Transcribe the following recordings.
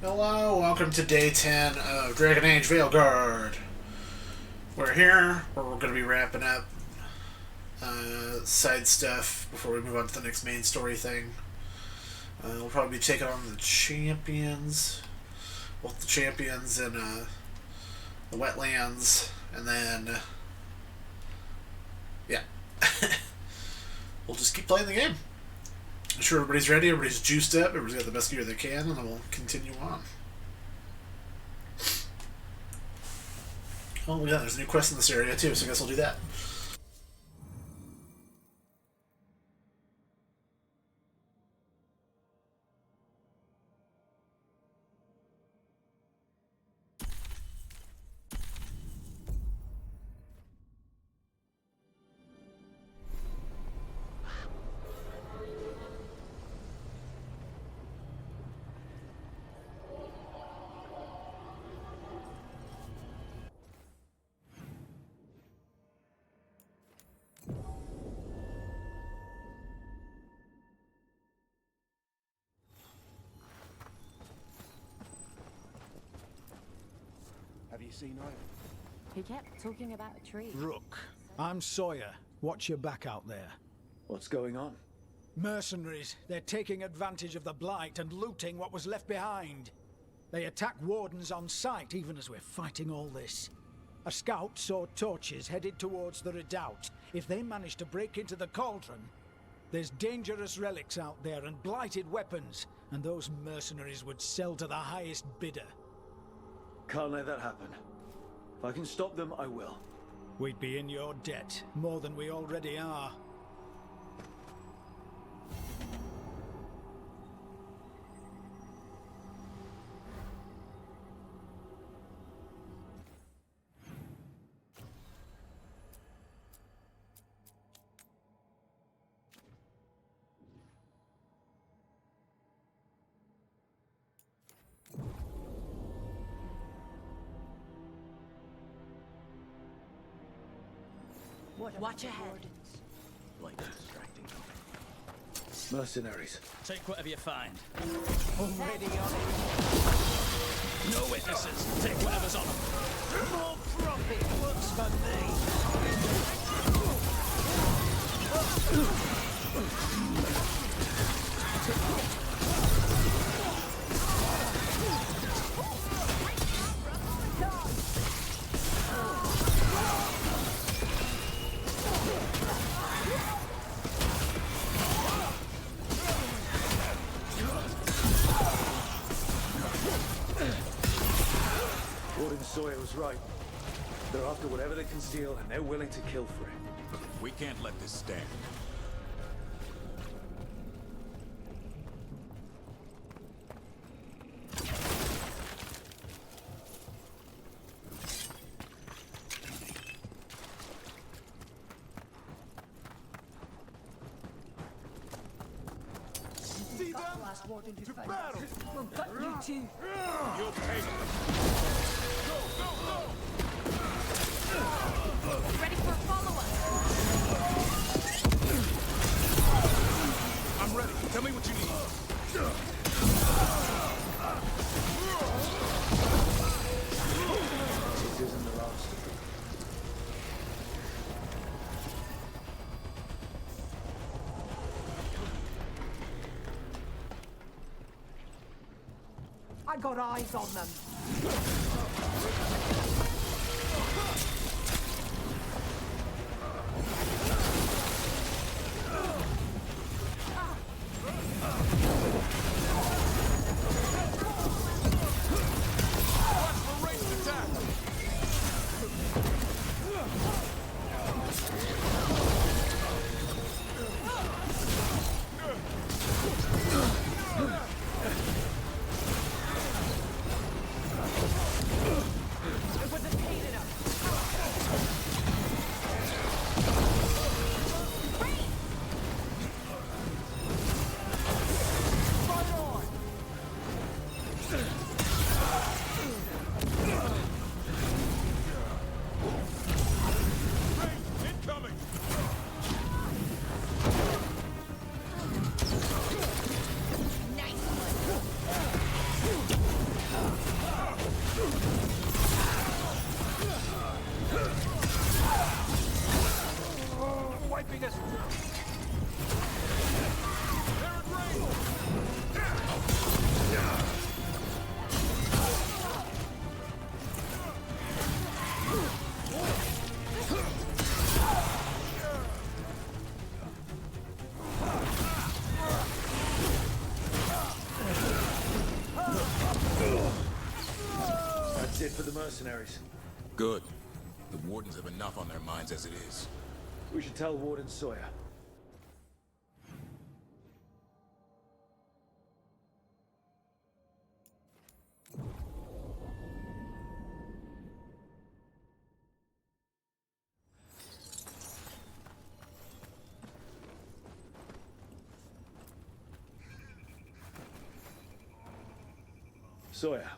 Hello, welcome to day 10 of Dragon Age Veilguard. We're here, where we're going to be wrapping up side stuff before we move on to the next main story thing. We'll probably be taking on the champions, both the champions in the wetlands, and then, yeah. We'll just keep playing the game. I'm sure everybody's ready, everybody's juiced up, everybody's got the best gear they can, and then we'll continue on. Oh yeah, there's a new quest in this area too, so I guess we'll do that. Have you seen Ivan? He kept talking about a tree. Rook, I'm Sawyer. Watch your back out there. What's going on? Mercenaries. They're taking advantage of the Blight and looting what was left behind. They attack wardens on sight even as we're fighting all this. A scout saw torches headed towards the redoubt. If they manage to break into the cauldron, there's dangerous relics out there and blighted weapons, and those mercenaries would sell to the highest bidder. Can't let that happen. If I can stop them, I will. We'd be in your debt, more than we already are. Watch ahead. Light's distracting them. Mercenaries. Take whatever you find. Already on it. No witnesses. Take whatever's on them. More profit works for Warden Sawyer was right. They're after whatever they can steal, and they're willing to kill for it. We can't let this stand. See them? To battle! We'll cut you too. You'll pay them. Ready for a follow-up? I'm ready. Tell me what you need. This isn't the last of them. I got eyes on them. It wasn't paid enough. That's it for the mercenaries. Good. The Wardens have enough on their minds as it is. We should tell Warden Sawyer. Sawyer,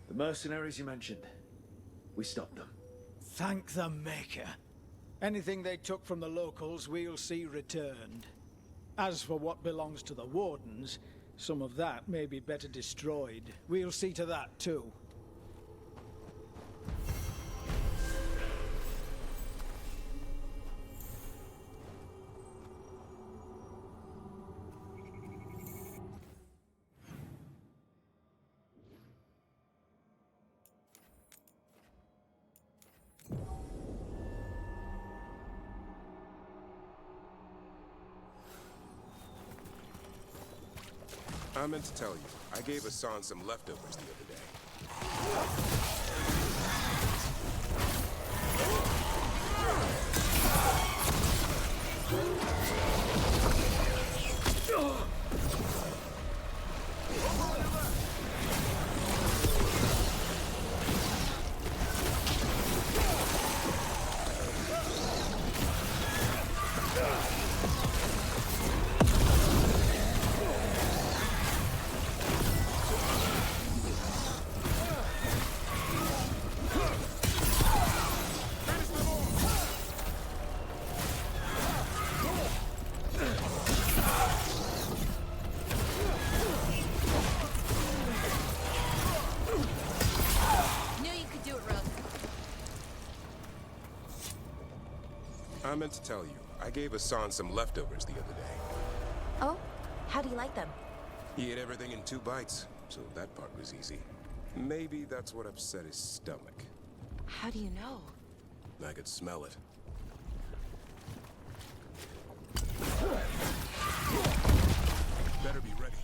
the mercenaries you mentioned, we stopped them. Thank the Maker. Anything they took from the locals, we'll see returned. As for what belongs to the Wardens, some of that may be better destroyed. We'll see to that, too. I meant to tell you, I gave Hassan some leftovers the other day. I meant to tell you, I gave Hassan some leftovers the other day. Oh? How do you like them? He ate everything in 2 bites, so that part was easy. Maybe that's what upset his stomach. How do you know? I could smell it. Better be ready.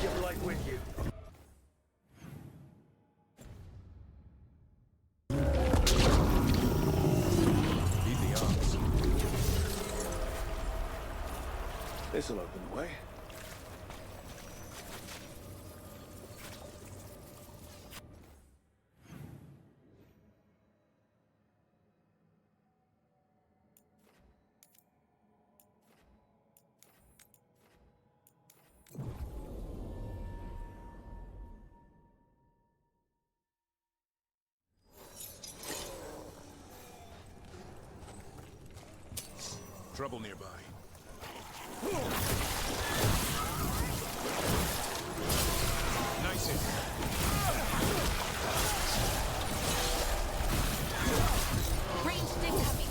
of light with you. Lead the arms. This'll open the way. Trouble nearby. Nice hit. Ranged incoming.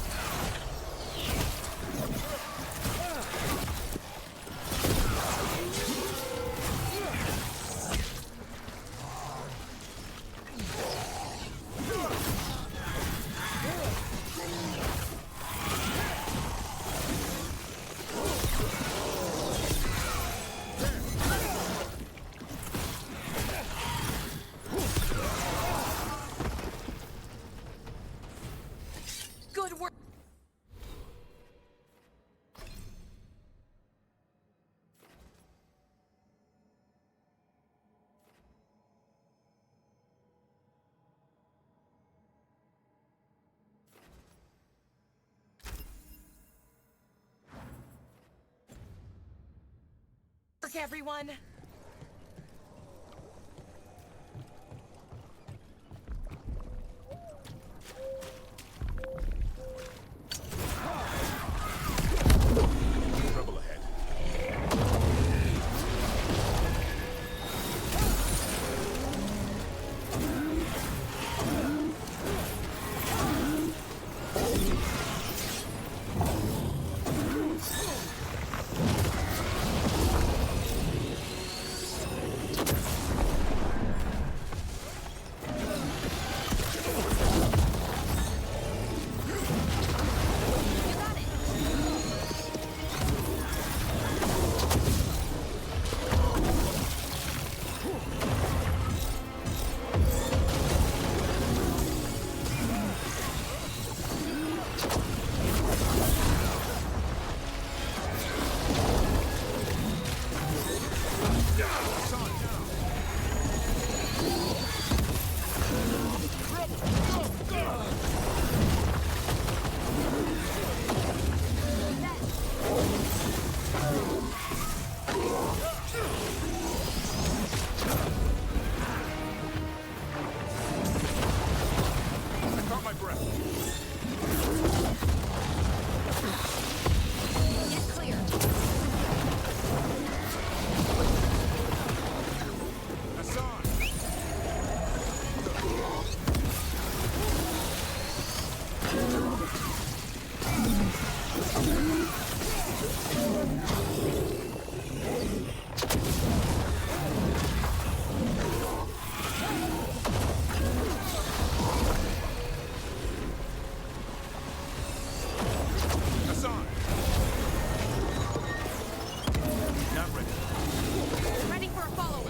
Good work. Work, everyone. Trouble ahead. I caught my breath. Get clear. Hassan! Hassan! Not ready. Ready for a follow-up.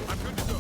I'm good to go.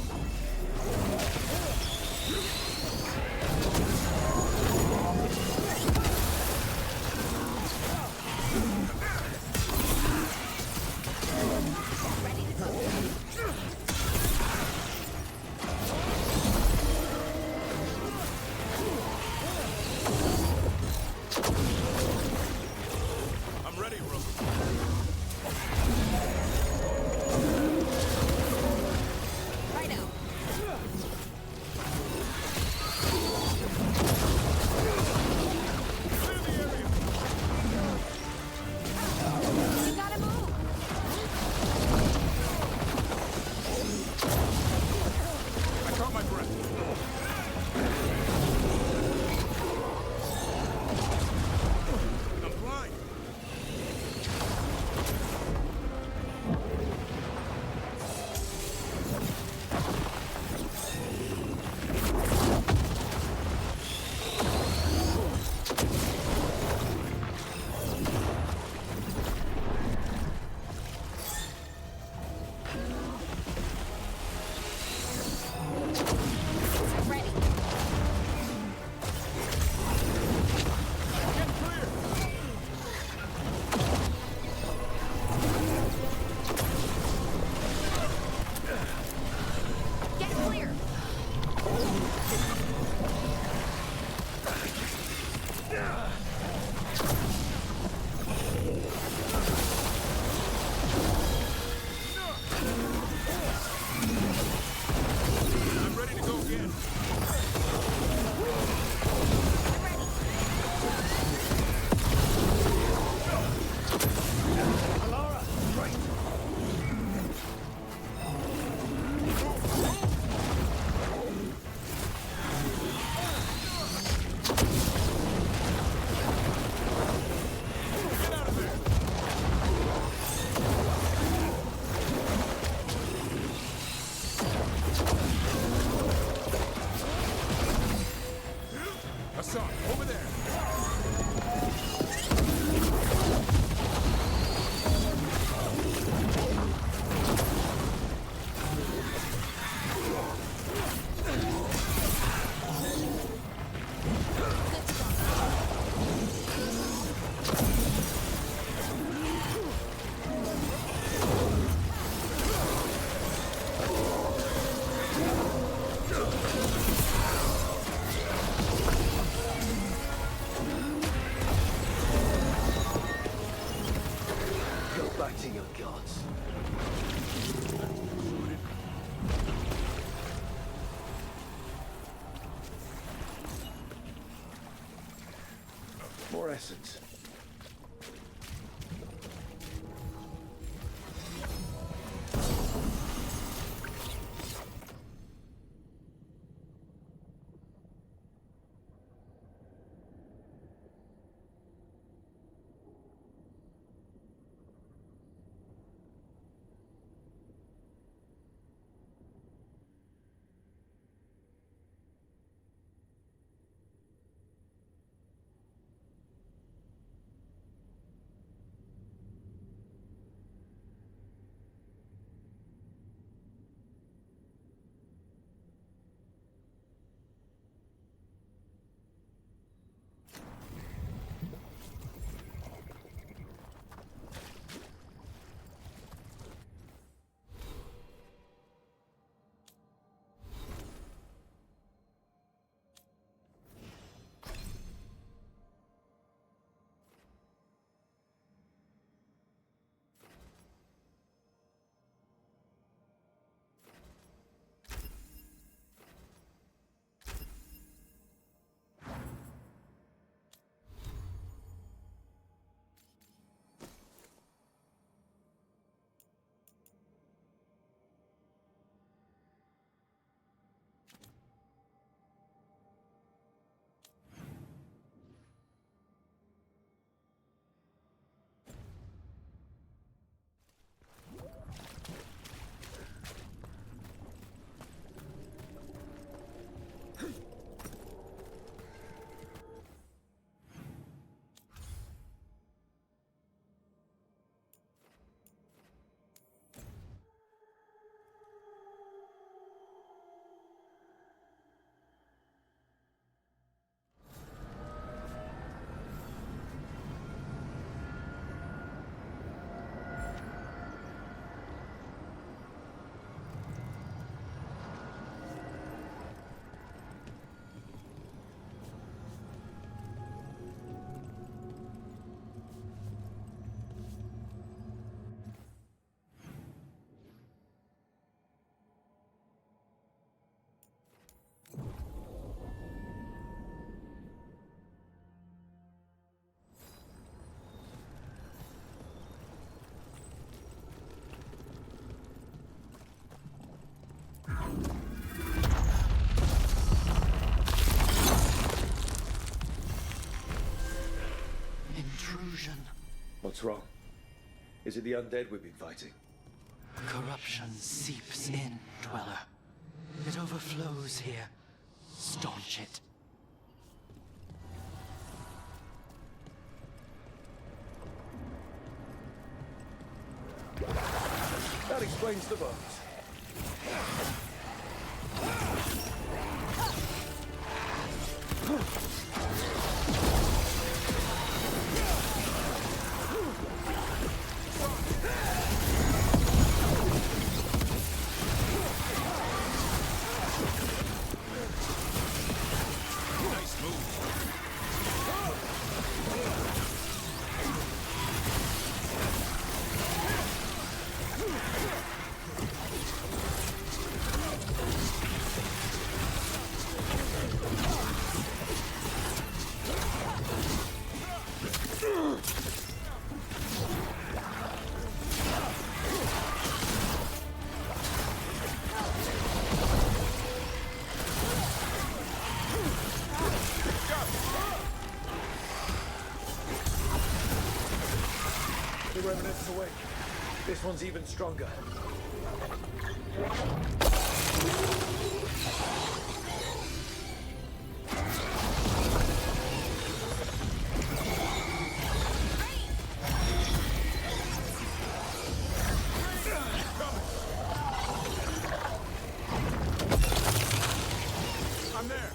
Back to your gods. More essence. What's wrong? Is it the undead we've been fighting? Corruption seeps in, Dweller. It overflows here. Staunch it. That explains the bones. The Revenant's awake. This one's even stronger. I'm there.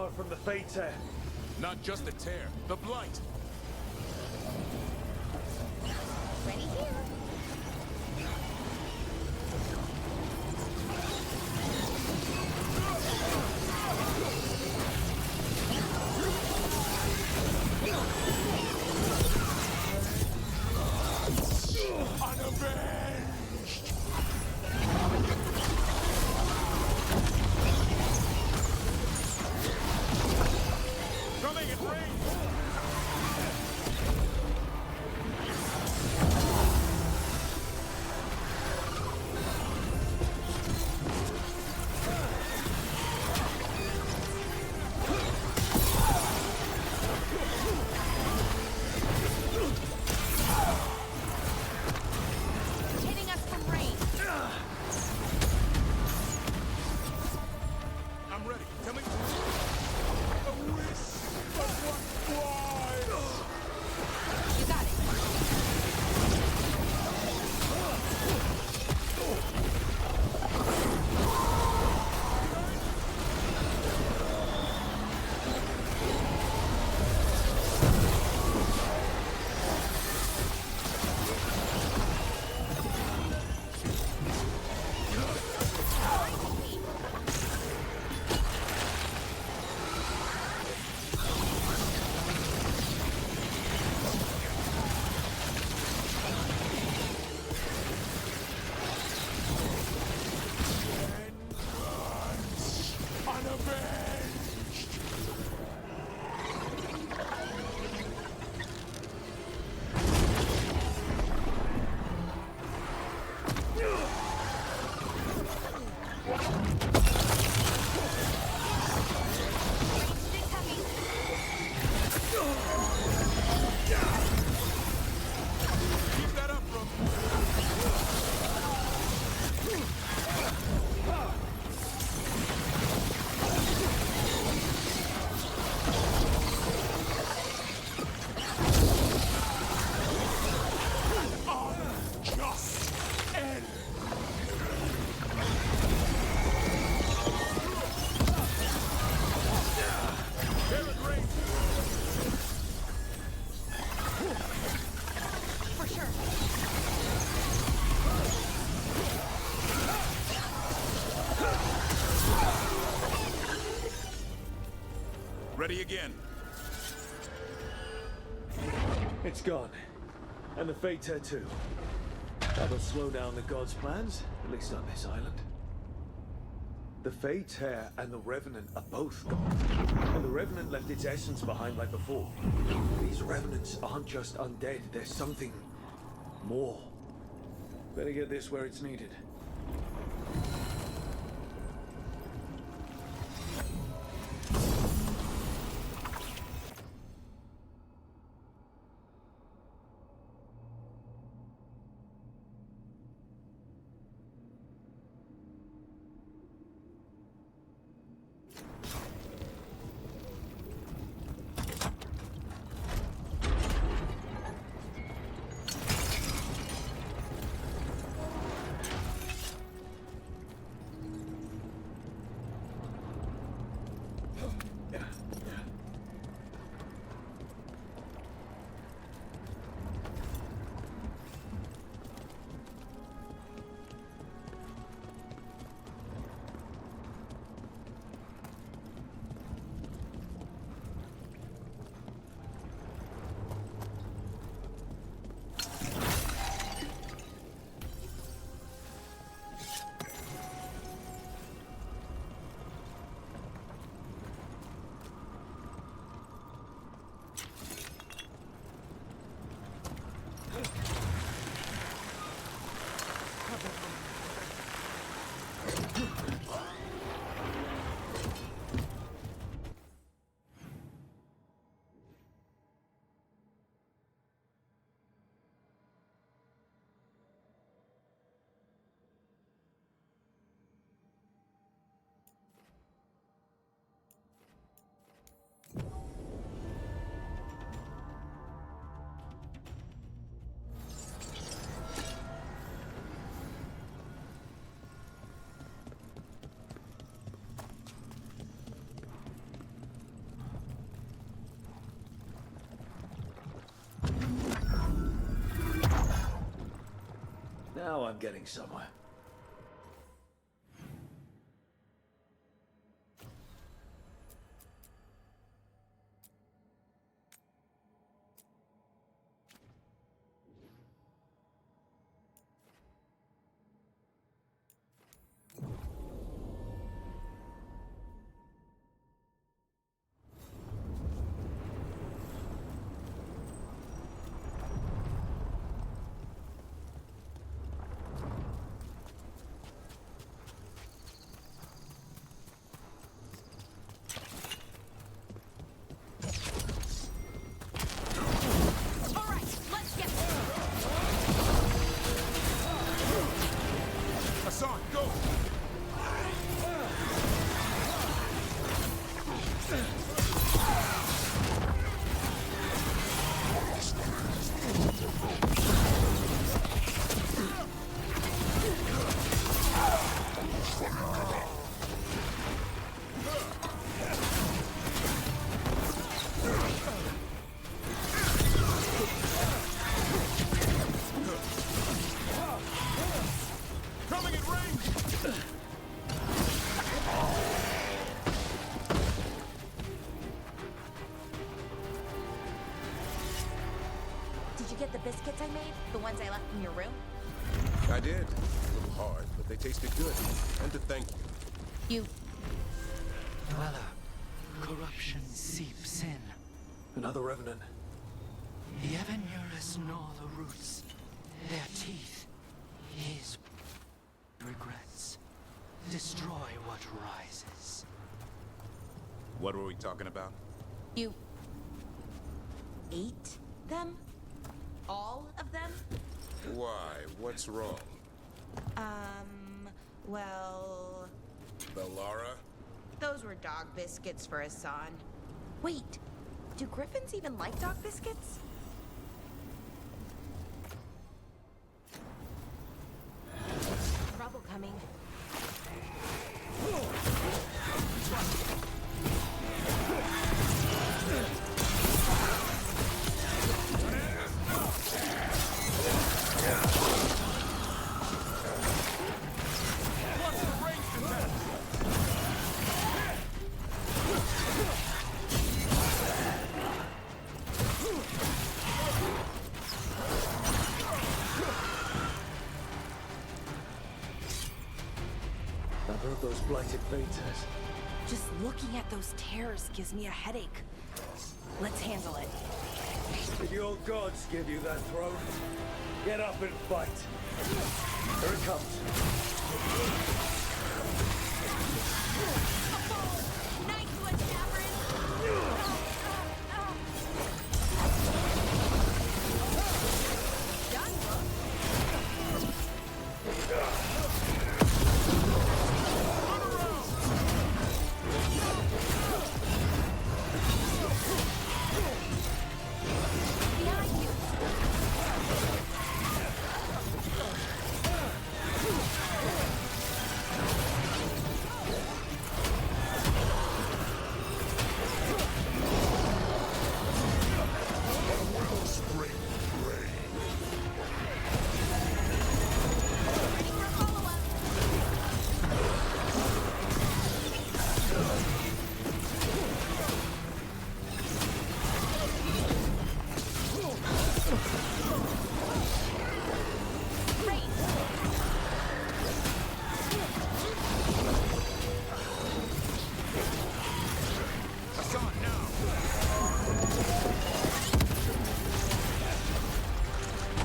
power from the Fate Tear. Not just the tear, the blight. Ready here. Coming in range! Hitting us from range. I'm ready. Tell me. You got it. Keep that up, bro. Just end. They're in range. For sure. Ready again. It's gone. And the Fate Tear too. That'll slow down the gods' plans, at least on this island. The Fate Tear and the Revenant are both gone. And the Revenant left its essence behind like before. These Revenants aren't just undead, there's something more. Better get this where it's needed. Now I'm getting somewhere. All right, let's get Hassan, go! Coming in range! Did you get the biscuits I made? The ones I left in your room? I did. A little hard, but they tasted good. And to thank you. you. Dweller, corruption seeps in. Another revenant. The ever nearest gnaw the roots. Their teeth. His regrets. Destroy what rises. What were we talking about? You. Ate them? All of them? Why? What's wrong? Well... Bellara? Those were dog biscuits for Hassan. Wait, do griffins even like dog biscuits? Trouble coming. Another of those blighted Vatas. Just looking at those tears gives me a headache. Let's handle it. Did your gods give you that throne? Get up and fight. Here it comes. Nice one, Cameron. Done, look. Behind you. Ready for a follow-up. Rain. Hassan, now!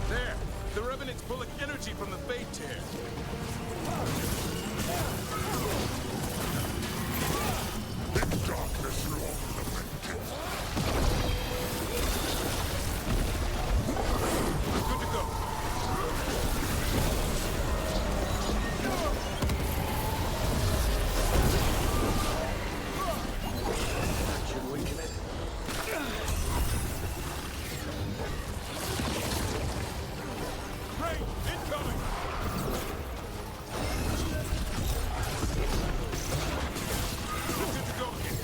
There! The Revenant's pulling energy from the Fate Tear. Good to go. Should we commit? Rain, incoming! Good to go again.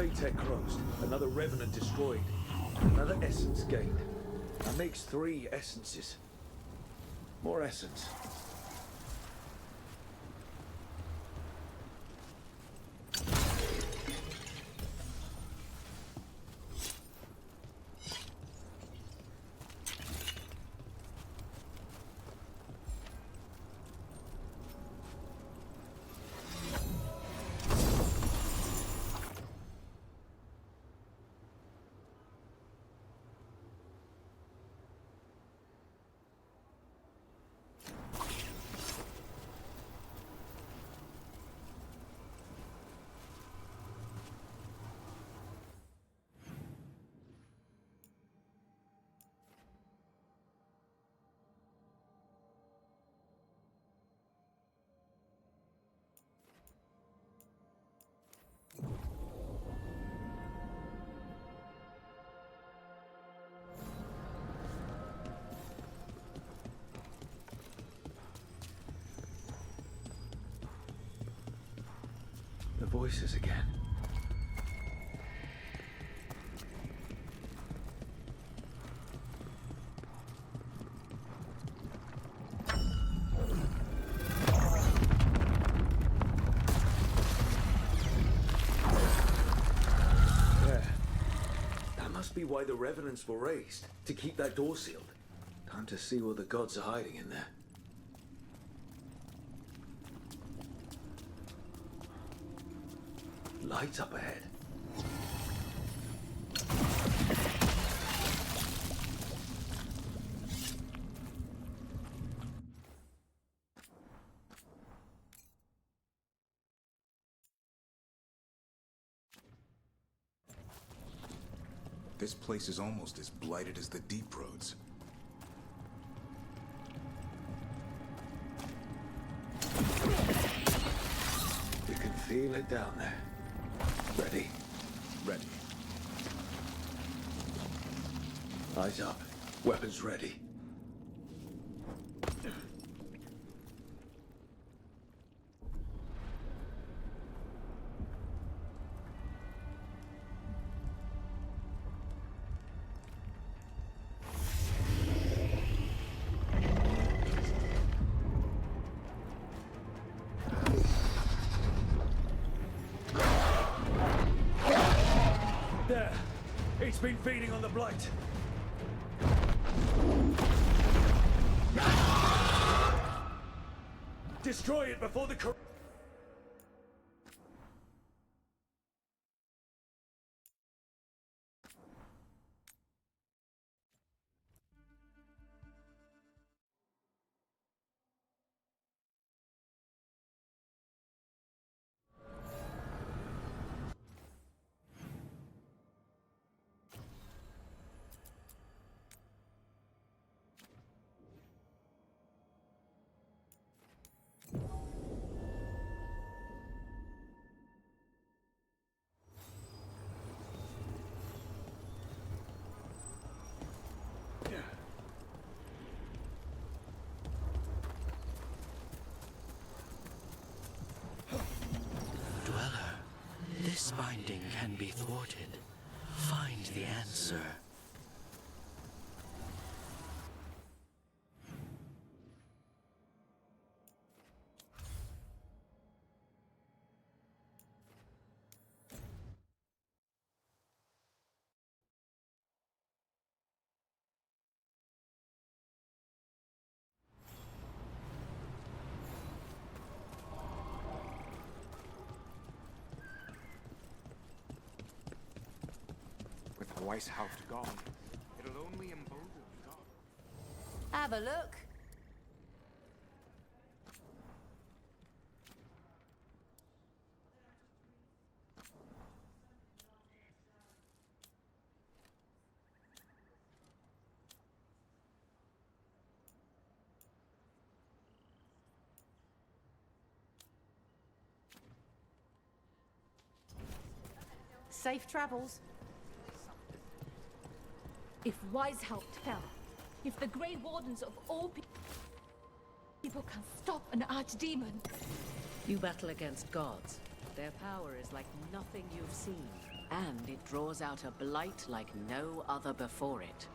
Fate Tech closed, another Revenant destroyed, another essence gained. That makes 3 essences. More essence. The voices again. There. That must be why the Revenants were raised, to keep that door sealed. Time to see what the gods are hiding in there. Lights up ahead. This place is almost as blighted as the Deep Roads. You can feel it down there. Ready? Ready. Eyes up. Weapons ready. There! It's been feeding on the blight. Destroy it before the This binding can be thwarted. Find the answer. Weishaupt gone. It'll only embolden God. Have a look. Safe travels. If Weishaupt fell, if the Grey Wardens of all people can stop an archdemon. You battle against gods. Their power is like nothing you've seen. And it draws out a blight like no other before it.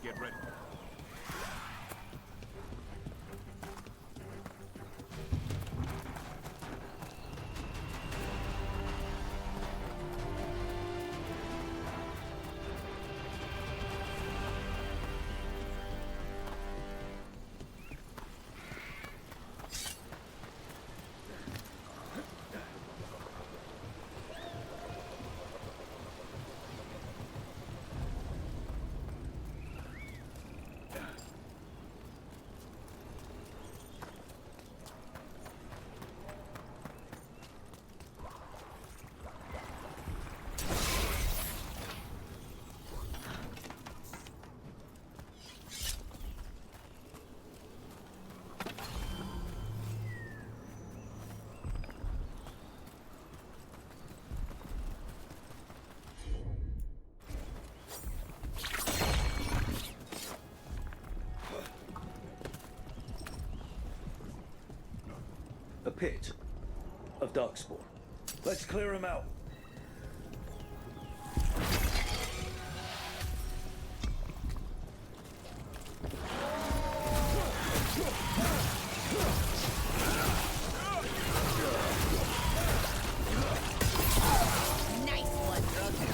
Get ready. A pit of darkspawn. Let's clear him out. Nice one, brother.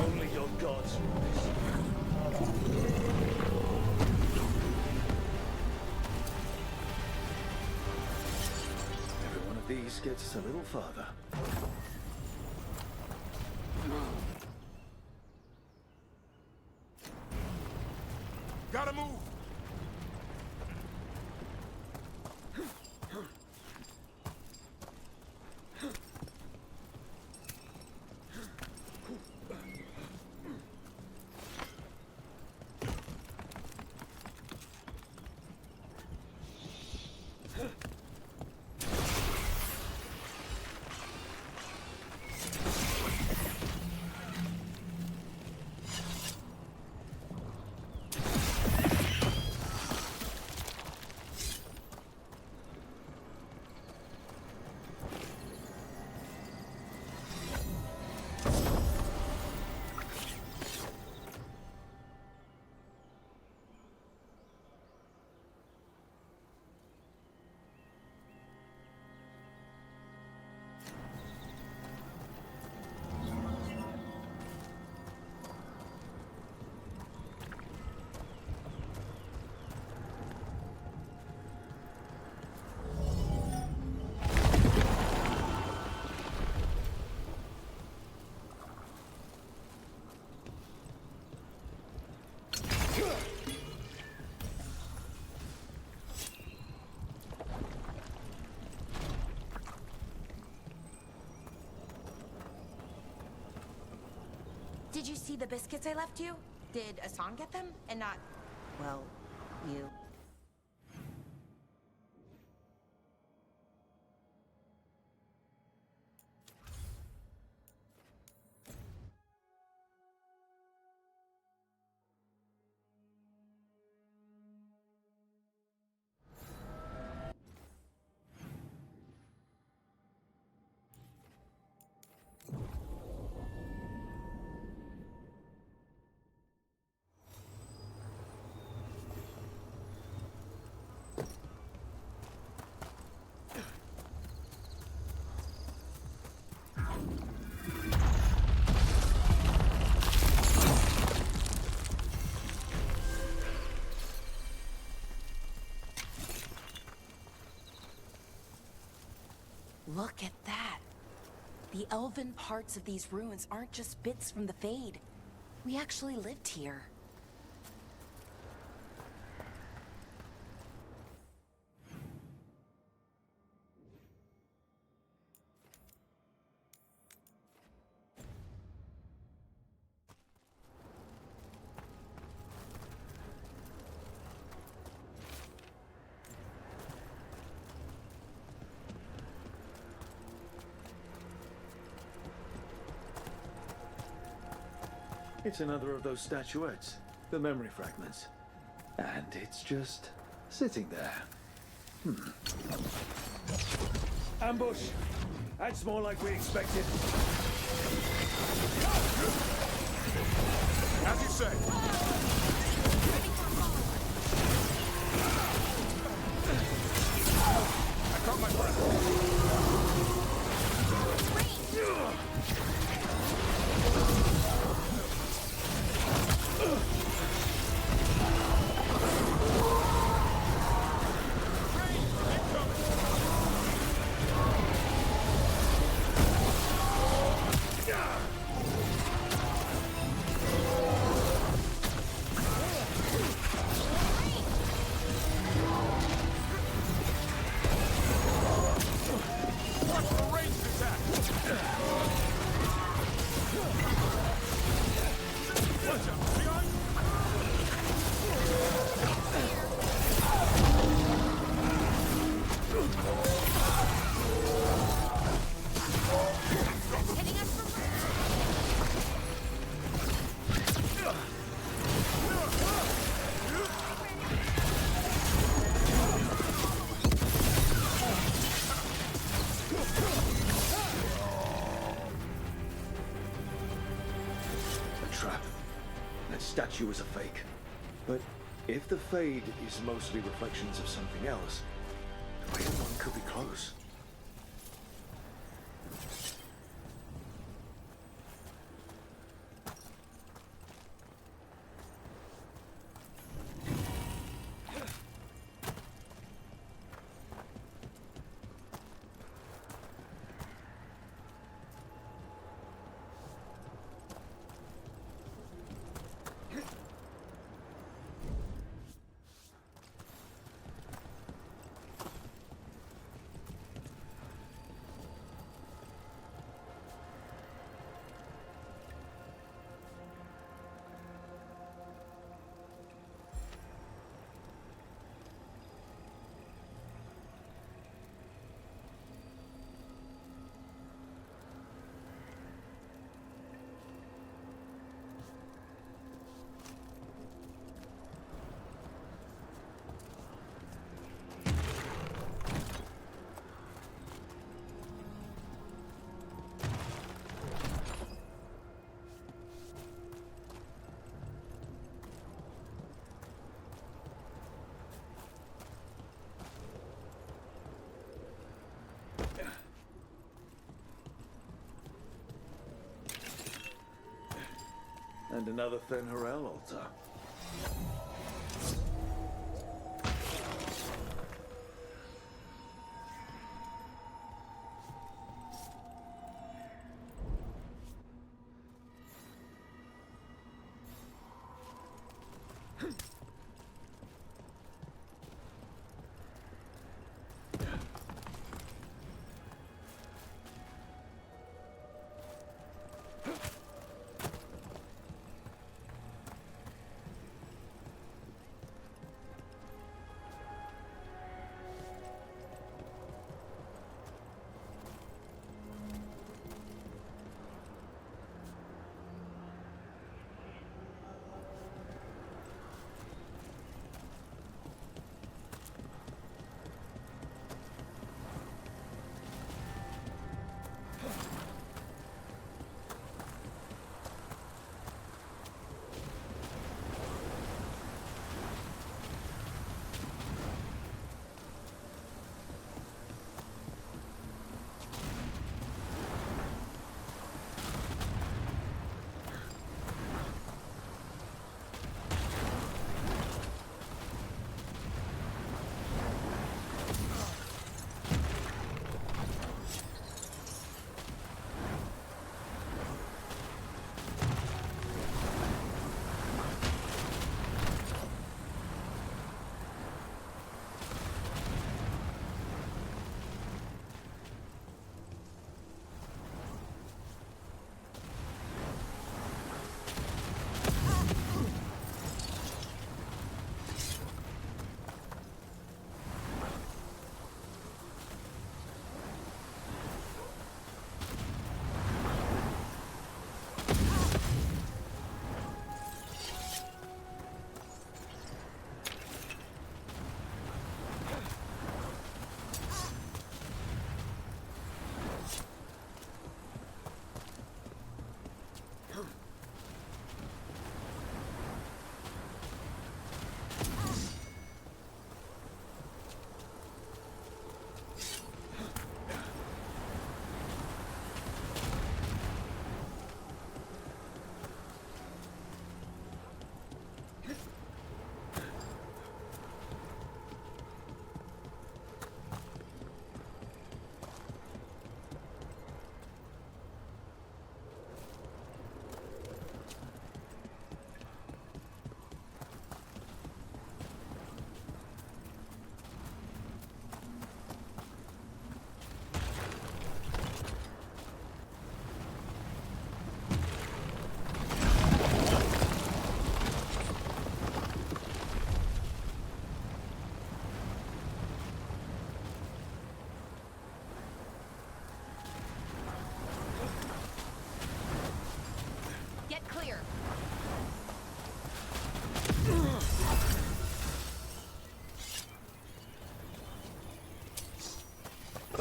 Only your gods rule this. Every one of these gets us a little farther. Gotta move! Did you see the biscuits I left you? Did Asan get them? And not, well, you. Look at that. The elven parts of these ruins aren't just bits from the Fade. We actually lived here. It's another of those statuettes, the memory fragments. And it's just sitting there. Ambush! That's more like we expected. As you say. I caught my breath. Watch the ranged attack! statue was a fake. But if the Fade is mostly reflections of something else, the real one could be close. And another Fen'Harel altar.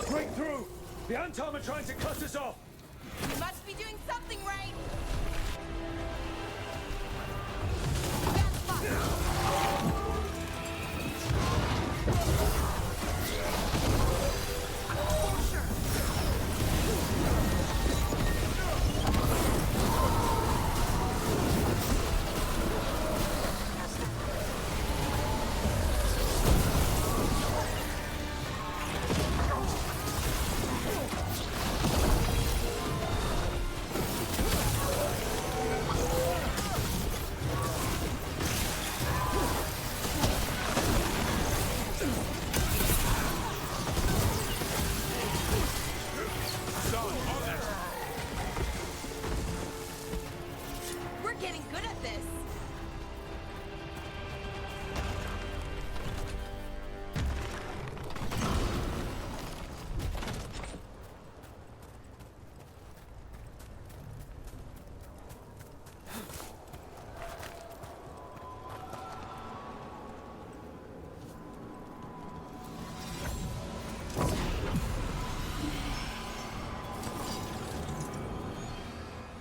Breakthrough! The Antom are trying to cut us off! You must be doing something right! We're getting good at this.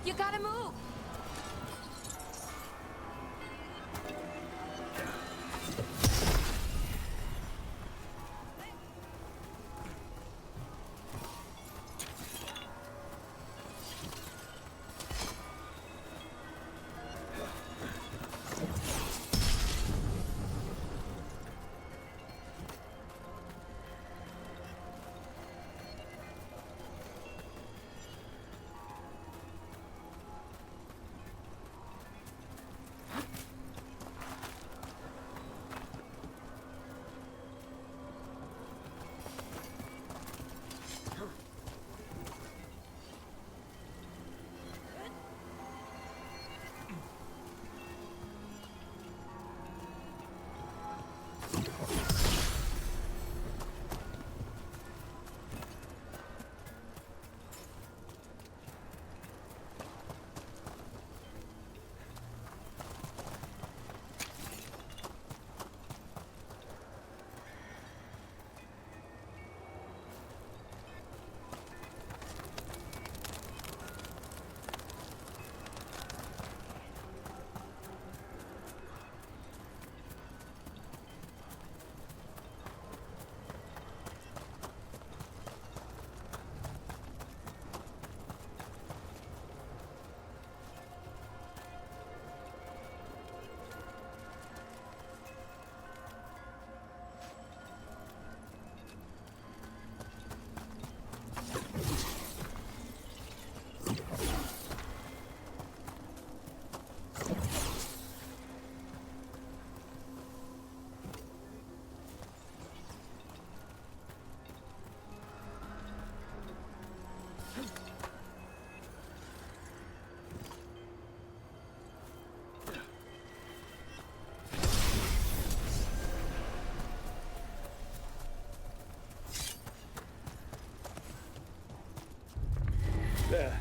You gotta move. There.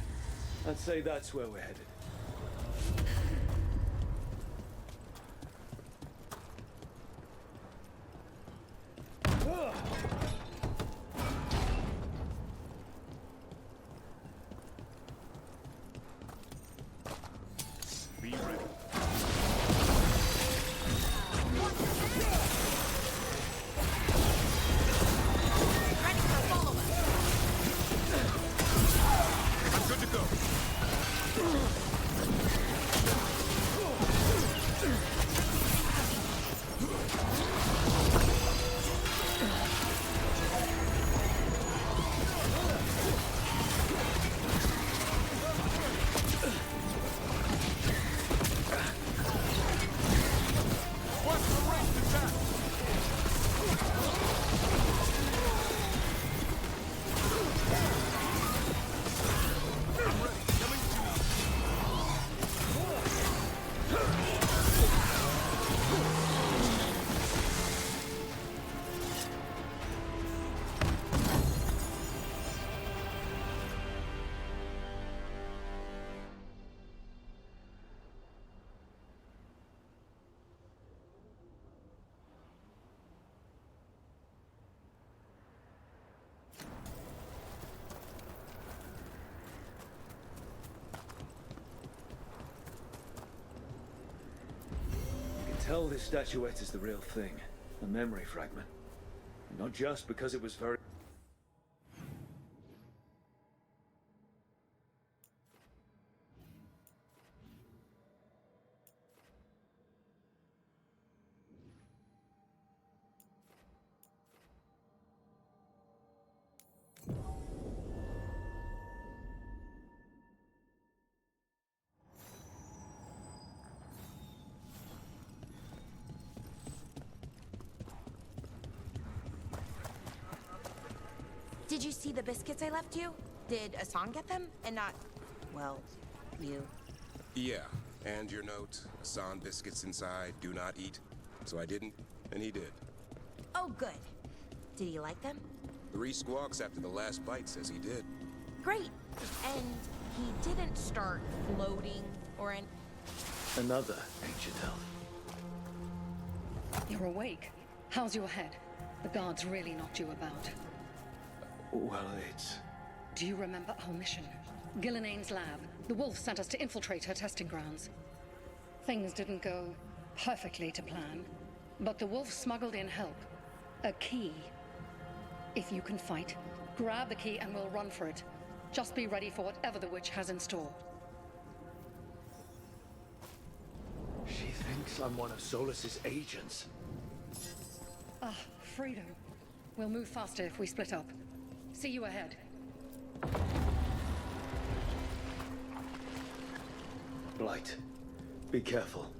I'd say that's where we're headed. Be ready. Ready to follow us. I'm good to go. tell this statuette is the real thing. A memory fragment. Not just because it was very... Did you see the biscuits I left you? Did Asan get them? And not, well, you? Yeah, and your note. Asan biscuits inside, do not eat. So I didn't, and he did. Oh, good. Did he like them? 3 squawks after the last bite says he did. Great. And he didn't start floating or an... Another ancient elf. You're awake. How's your head? The guards really knocked you about. Well, it's... Do you remember our mission? Gillenane's lab. The wolf sent us to infiltrate her testing grounds. Things didn't go perfectly to plan, but the wolf smuggled in help. A key. If you can fight, grab the key and we'll run for it. Just be ready for whatever the witch has in store. She thinks I'm one of Solus's agents. Ah, freedom. We'll move faster if we split up. See you ahead. Blight. Be careful.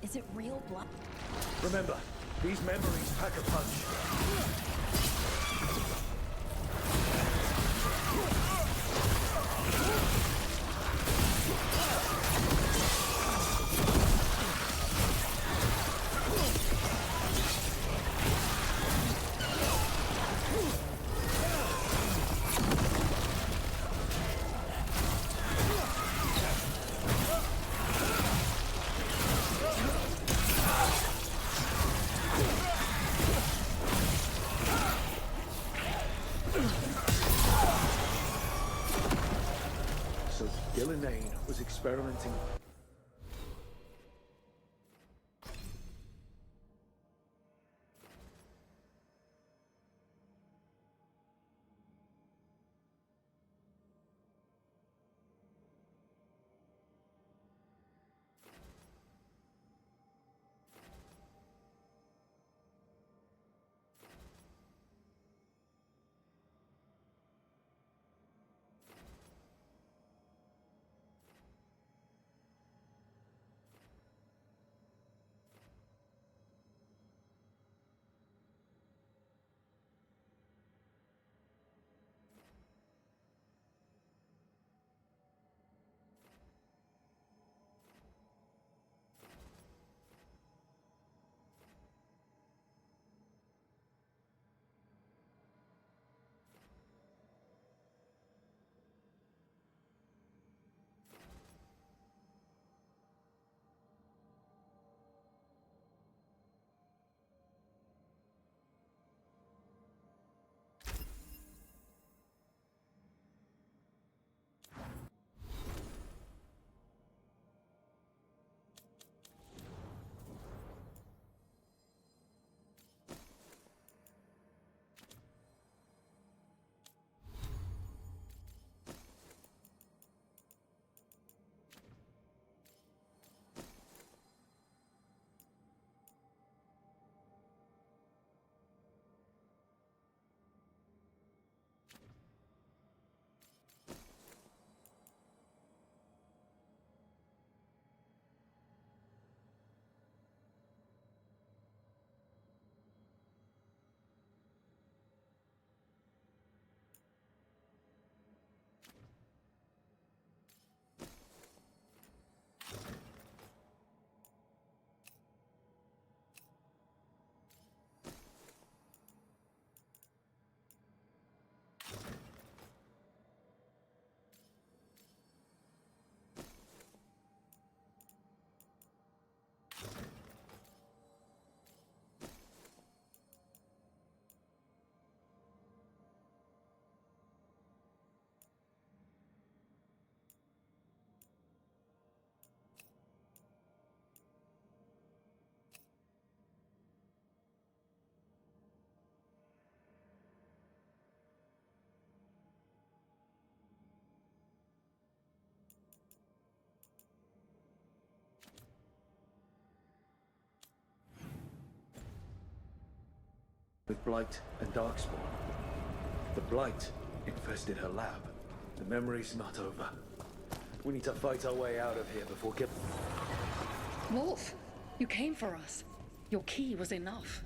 Is it real blood? Remember, these memories pack a punch. Gillenane was experimenting. with Blight and Darkspawn. The Blight infested her lab. The memory's not over. We need to fight our way out of here before Wolf, you came for us. Your key was enough.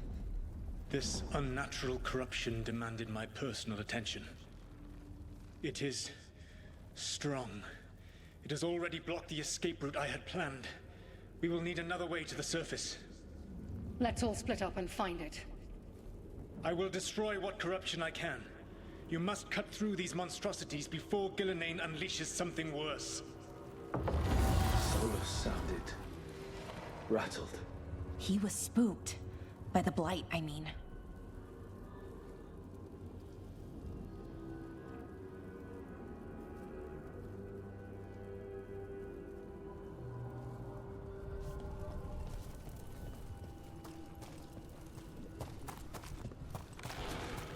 This unnatural corruption demanded my personal attention. It is strong. It has already blocked the escape route I had planned. We will need another way to the surface. Let's all split up and find it. I will destroy what corruption I can. You must cut through these monstrosities before Gillenane unleashes something worse. Solus sounded rattled. He was spooked. By the Blight, I mean.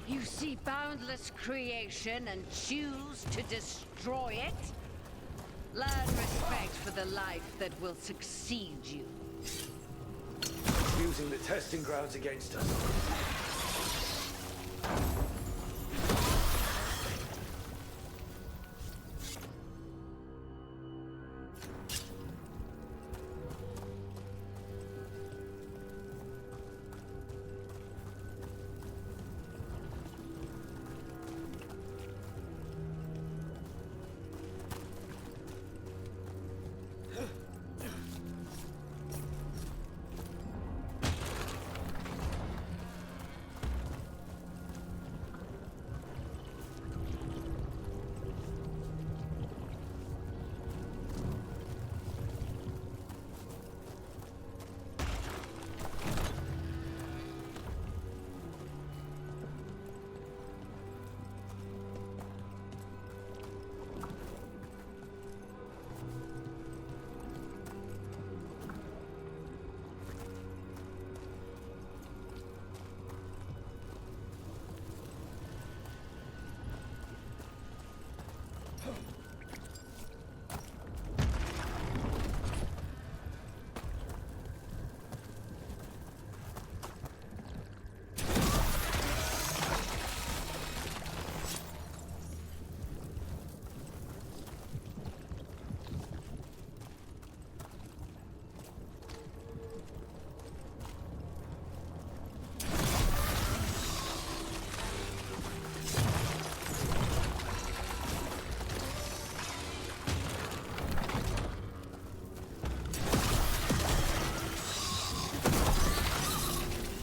You see boundless creation and choose to destroy it? Learn respect for the life that will succeed you. Using the testing grounds against us.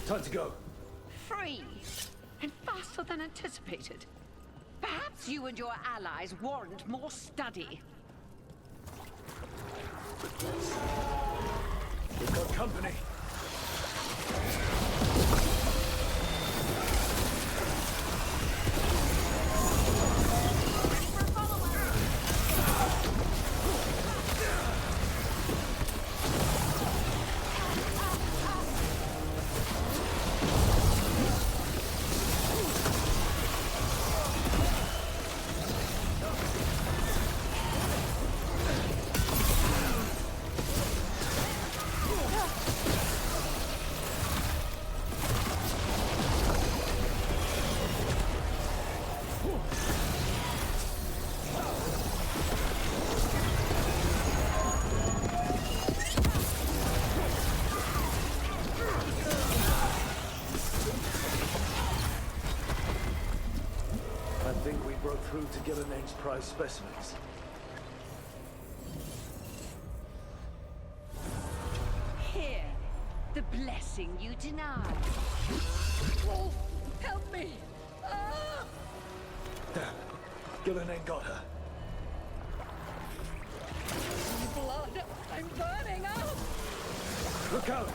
Time to go. Free! And faster than anticipated. Perhaps you and your allies warrant more study. We've got company. Through to Gillenane's prize specimens. Here, the blessing you denied. Wolf, help me! Ah! Damn, Gillenane got her. Blood! I'm burning up! Look out!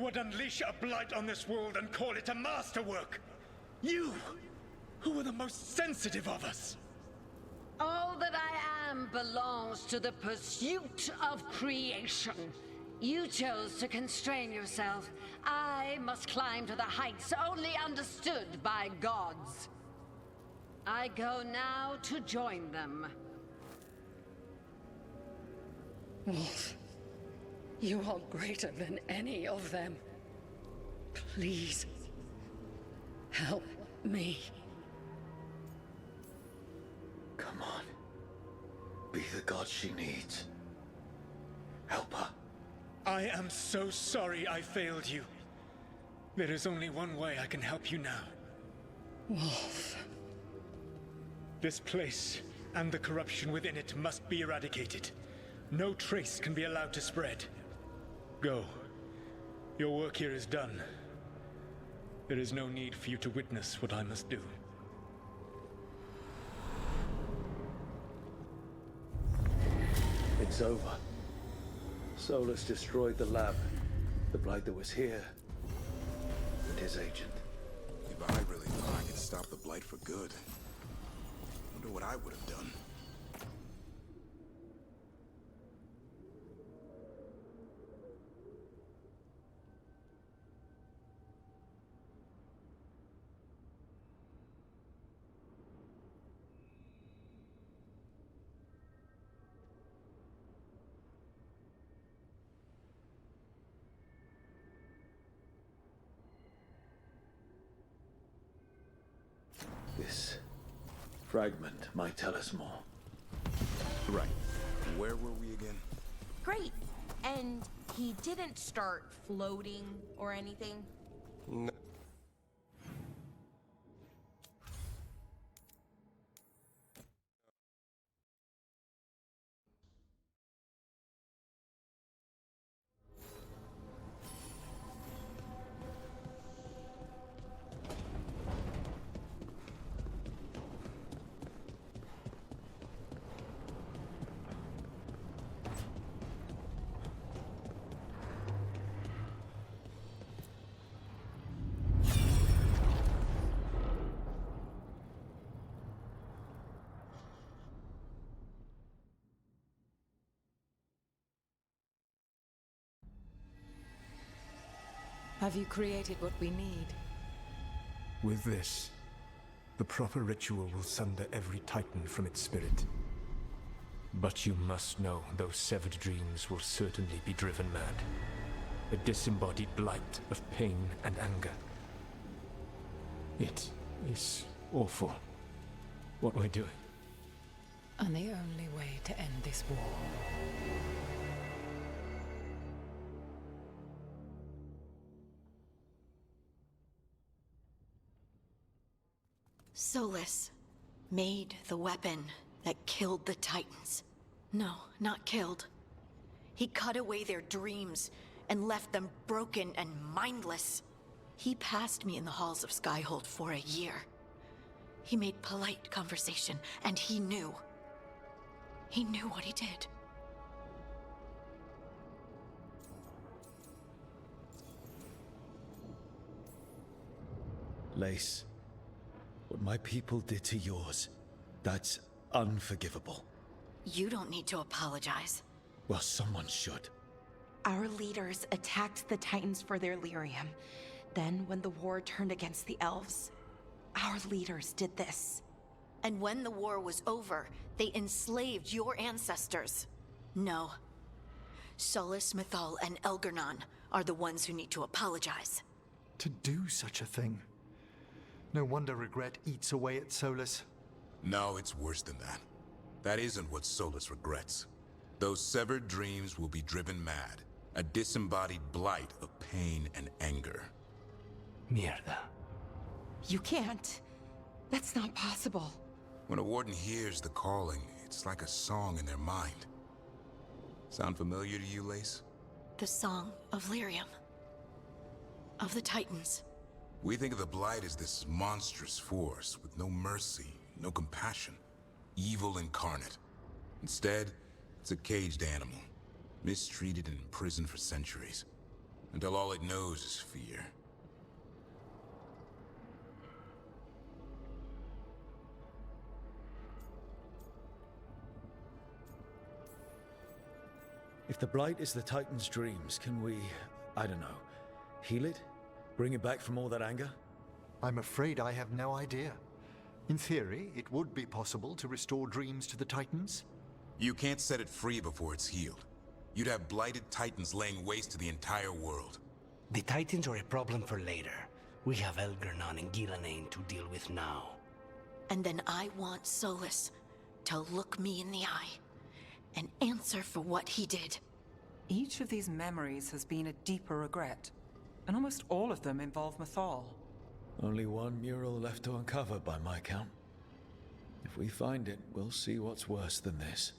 would unleash a blight on this world and call it a masterwork! You, who were the most sensitive of us! All that I am belongs to the pursuit of creation. You chose to constrain yourself. I must climb to the heights only understood by gods. I go now to join them. Wolf, you are greater than any of them. Please, help me. Come on. Be the god she needs. Help her. I am so sorry I failed you. There is only one way I can help you now. Wolf. This place and the corruption within it must be eradicated. No trace can be allowed to spread. Go. Your work here is done. There is no need for you to witness what I must do. It's over. Solus destroyed the lab. The blight that was here. And his agent. If I really thought I could stop the blight for good, wonder what I would have done. This fragment might tell us more. Right. Where were we again? Great. And he didn't start floating or anything? No. Have you created what we need? With this, the proper ritual will sunder every Titan from its spirit. But you must know those severed dreams will certainly be driven mad. A disembodied blight of pain and anger. It is awful what we're doing. And the only way to end this war. Solus made the weapon that killed the Titans. No, not killed. He cut away their dreams and left them broken and mindless. He passed me in the halls of Skyhold for a year. He made polite conversation, and he knew. He knew what he did. Lace, what my people did to yours, that's unforgivable. You don't need to apologize. Well, someone should. Our leaders attacked the Titans for their lyrium. Then, when the war turned against the elves, our leaders did this. And when the war was over, they enslaved your ancestors. No. Solus, Mythal, and Elgar'nan are the ones who need to apologize. To do such a thing. No wonder regret eats away at Solus. No, it's worse than that. That isn't what Solus regrets. Those severed dreams will be driven mad. A disembodied blight of pain and anger. Mierda. You can't. That's not possible. When a warden hears the calling, it's like a song in their mind. Sound familiar to you, Lace? The song of lyrium. Of the Titans. We think of the Blight as this monstrous force with no mercy, no compassion. Evil incarnate. Instead, it's a caged animal. Mistreated and imprisoned for centuries. until all it knows is fear. If the Blight is the Titan's dreams, can we, I don't know, heal it? Bring it back from all that anger? I'm afraid I have no idea. In theory, it would be possible to restore dreams to the Titans. You can't set it free before it's healed. You'd have blighted Titans laying waste to the entire world. The Titans are a problem for later. We have Elgernon and Gillenane to deal with now. And then I want Solus to look me in the eye and answer for what he did. Each of these memories has been a deeper regret, and almost all of them involve Mythal. Only one mural left to uncover by my count. If we find it, we'll see what's worse than this.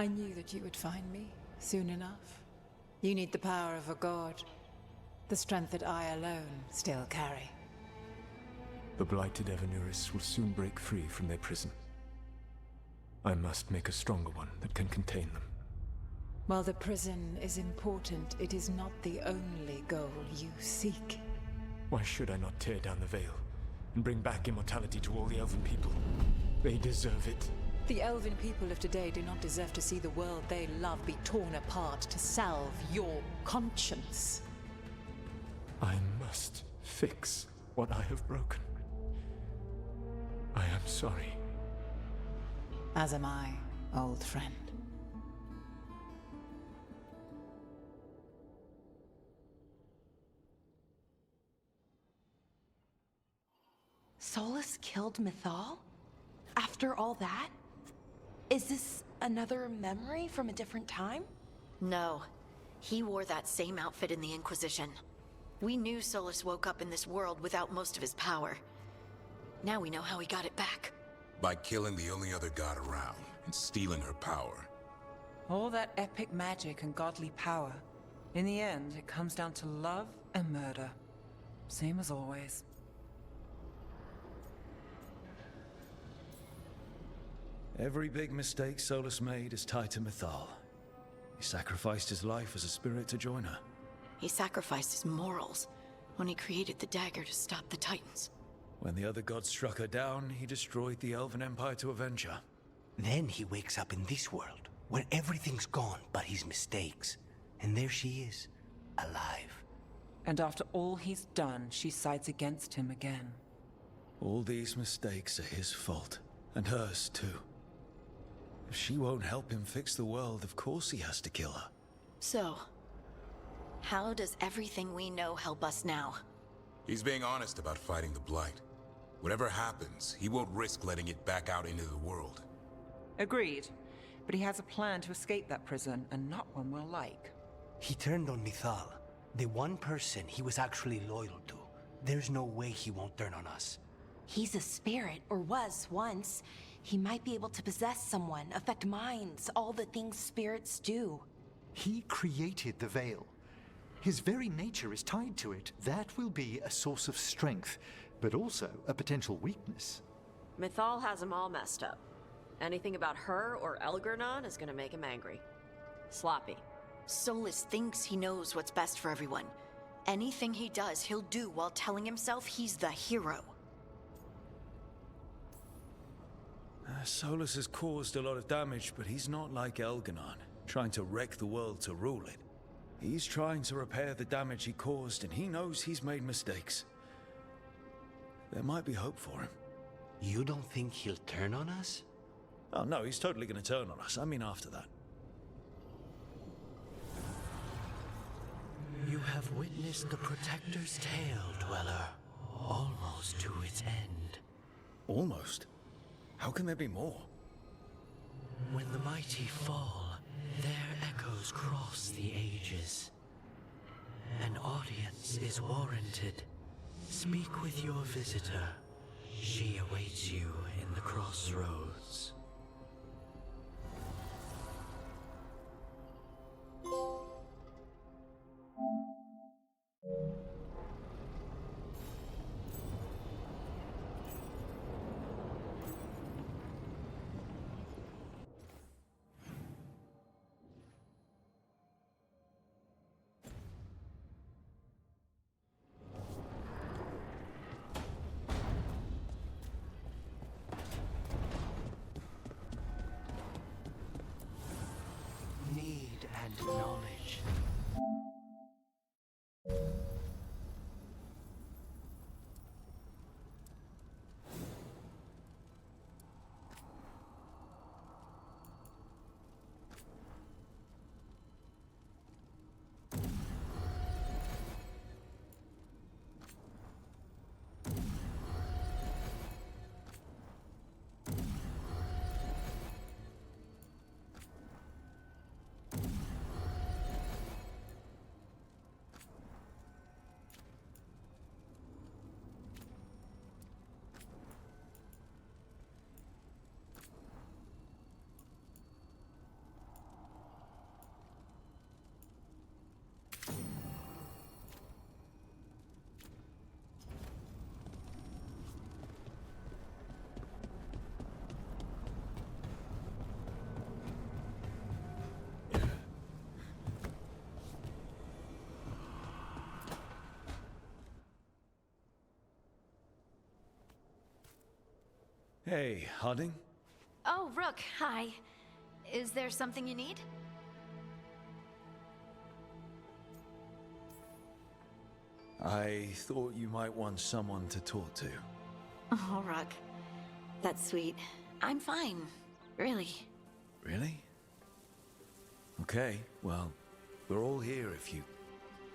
I knew that you would find me soon enough. You need the power of a god, the strength that I alone still carry. The blighted Evanuris will soon break free from their prison. I must make a stronger one that can contain them. While the prison is important, it is not the only goal you seek. Why should I not tear down the veil and bring back immortality to all the Elven people? They deserve it. The Elven people of today do not deserve to see the world they love be torn apart to salve your conscience. I must fix what I have broken. I am sorry. As am I, old friend. Solus killed Mythal? After all that? Is this another memory from a different time? No. He wore that same outfit in the Inquisition. We knew Solus woke up in this world without most of his power. Now we know how he got it back. By killing the only other god around and stealing her power. All that epic magic and godly power. In the end, it comes down to love and murder. Same as always. Every big mistake Solus made is tied to Mythal. He sacrificed his life as a spirit to join her. He sacrificed his morals when he created the dagger to stop the Titans. When the other gods struck her down, he destroyed the Elven Empire to avenge her. Then he wakes up in this world, where everything's gone but his mistakes. And there she is, alive. And after all he's done, she sides against him again. All these mistakes are his fault, and hers too. If she won't help him fix the world, of course he has to kill her. So, how does everything we know help us now? He's being honest about fighting the Blight. Whatever happens, he won't risk letting it back out into the world. Agreed. But he has a plan to escape that prison, and not one we'll like. He turned on Mythal, the one person he was actually loyal to. There's no way he won't turn on us. He's a spirit, or was once. He might be able to possess someone, affect minds, all the things spirits do. He created the Veil. His very nature is tied to it. That will be a source of strength, but also a potential weakness. Mythal has him all messed up. Anything about her or Elgernon is gonna make him angry. Sloppy. Solus thinks he knows what's best for everyone. Anything he does, he'll do while telling himself he's the hero. Solus has caused a lot of damage, but he's not like Elgernon, trying to wreck the world to rule it. He's trying to repair the damage he caused, and he knows he's made mistakes. There might be hope for him. You don't think he'll turn on us? Oh no, he's totally gonna turn on us. I mean after that. You have witnessed the Protector's tale, Dweller. Almost to its end. Almost? How can there be more? When the mighty fall, Their echoes cross the ages. An audience is warranted. Speak with your visitor. She awaits you in the crossroads. Need and knowledge. Hey, Harding? Oh, Rook, hi. Is there something you need? I thought you might want someone to talk to. Oh, Rook. That's sweet. I'm fine. Really. Really? Okay, well, we're all here if you...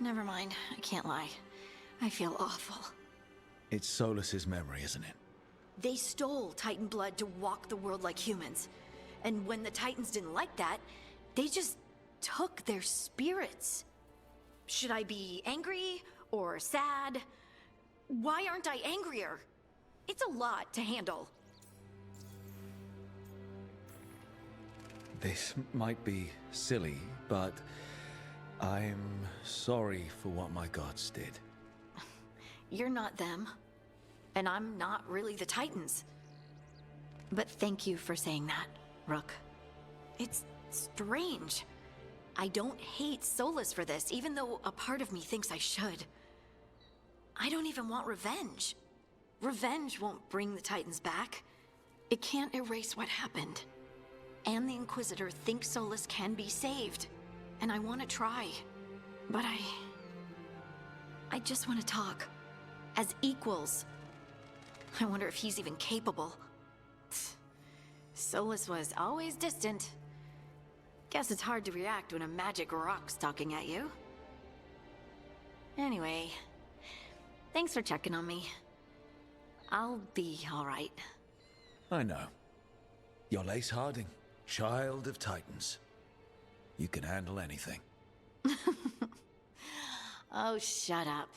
Never mind. I can't lie. I feel awful. It's Solus's memory, isn't it? They stole Titan blood to walk the world like humans. And when the Titans didn't like that, they just took their spirits. Should I be angry or sad? Why aren't I angrier? It's a lot to handle. This might be silly, but I'm sorry for what my gods did. You're not them. And I'm not really the Titans. But thank you for saying that, Rook. It's strange. I don't hate Solus for this, even though a part of me thinks I should. I don't even want revenge. Revenge won't bring the Titans back. It can't erase what happened. And the Inquisitor thinks Solus can be saved. And I want to try. But I just want to talk. As equals. I wonder if he's even capable. Solus was always distant. Guess it's hard to react when a magic rock's talking at you. Anyway, thanks for checking on me. I'll be all right. I know. You're Lace Harding, child of Titans. You can handle anything. Oh, shut up.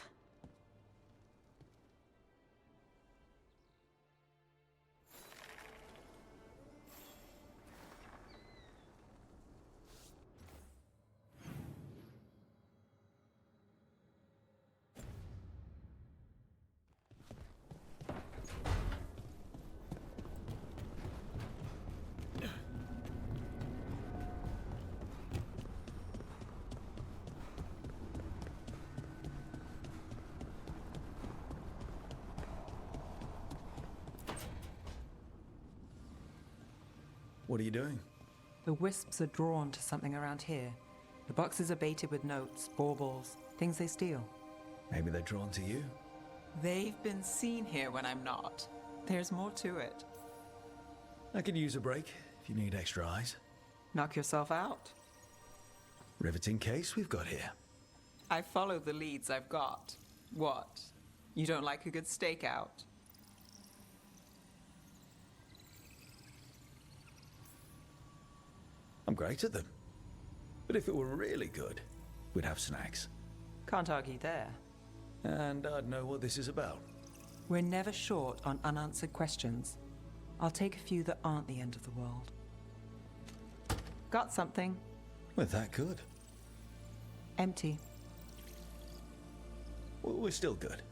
What are you doing? The wisps are drawn to something around here. The boxes are baited with notes, baubles, things they steal. Maybe they're drawn to you? They've been seen here when I'm not. There's more to it. I could use a break if you need extra eyes. Knock yourself out. Riveting case we've got here. I follow the leads I've got. What? You don't like a good stakeout? I'm great at them. But if it were really good, we'd have snacks. Can't argue there. And I'd know what this is about. We're never short on unanswered questions. I'll take a few that aren't the end of the world. Got something? We're that good. Empty. We're still good.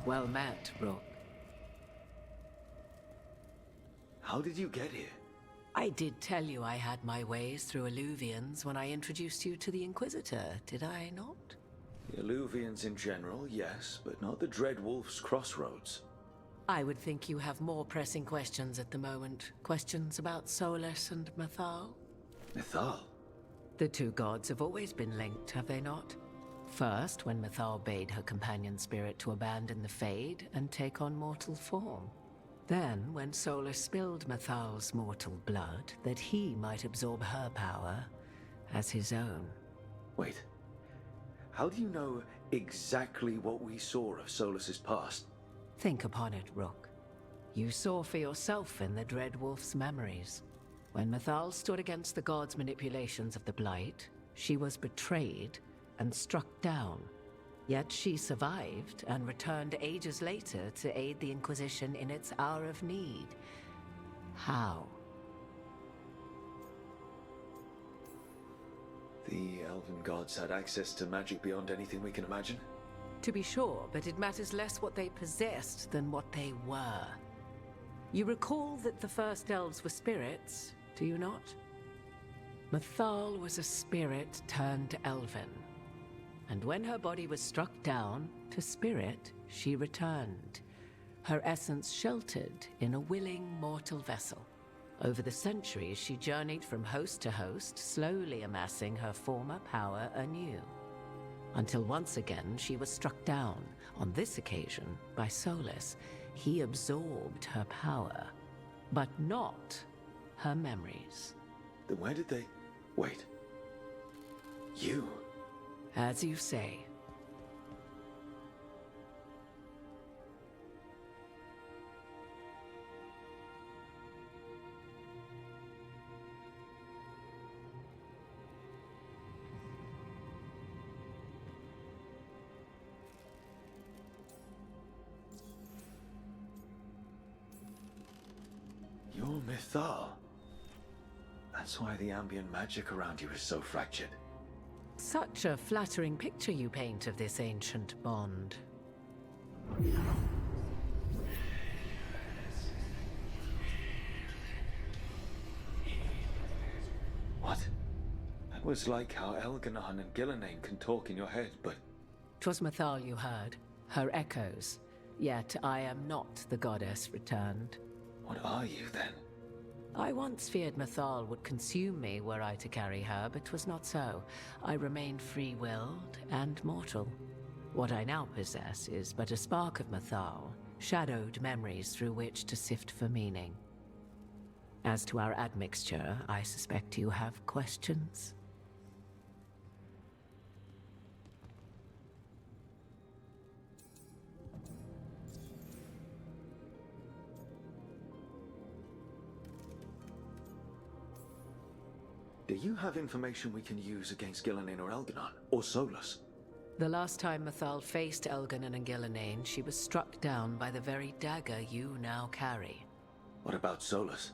Well met, Rook. How did you get here? I did tell you I had my ways through Illuvians when I introduced you to the Inquisitor, did I not? The Illuvians in general, yes, but not the Dread Wolf's crossroads. I would think you have more pressing questions at the moment. Questions about Solus and Mathal? Mathal? The two gods have always been linked, have they not? First, when Mathal bade her companion spirit to abandon the Fade and take on mortal form. Then, when Solus spilled Mathal's mortal blood, that he might absorb her power as his own. Wait. How do you know exactly what we saw of Solus's past? Think upon it, Rook. You saw for yourself in the Dread Wolf's memories. When Mathal stood against the gods' manipulations of the Blight, she was betrayed and struck down. Yet she survived and returned ages later to aid the Inquisition in its hour of need. How? The elven gods had access to magic beyond anything we can imagine? To be sure, but it matters less what they possessed than what they were. You recall that the first elves were spirits, do you not? Mathal was a spirit turned elven. And when her body was struck down, to spirit, she returned. Her essence sheltered in a willing mortal vessel. Over the centuries, she journeyed from host to host, slowly amassing her former power anew. Until once again, she was struck down, on this occasion, by Solus. He absorbed her power, but not her memories. Then where did they... Wait. You... As you say. You're Mathal. That's why the ambient magic around you is so fractured. Such a flattering picture you paint of this ancient bond. What? That was like how Elganon and Gillenane can talk in your head, but... 'Twas Mathal you heard, her echoes. Yet I am not the goddess returned. What are you, then? I once feared Mathal would consume me were I to carry her, but 'twas not so. I remain free-willed and mortal. What I now possess is but a spark of Mathal, shadowed memories through which to sift for meaning. As to our admixture, I suspect you have questions. Do you have information we can use against Gillenane or Elganon? Or Solus? The last time Mathal faced Elganon and Gillenane, she was struck down by the very dagger you now carry. What about Solus?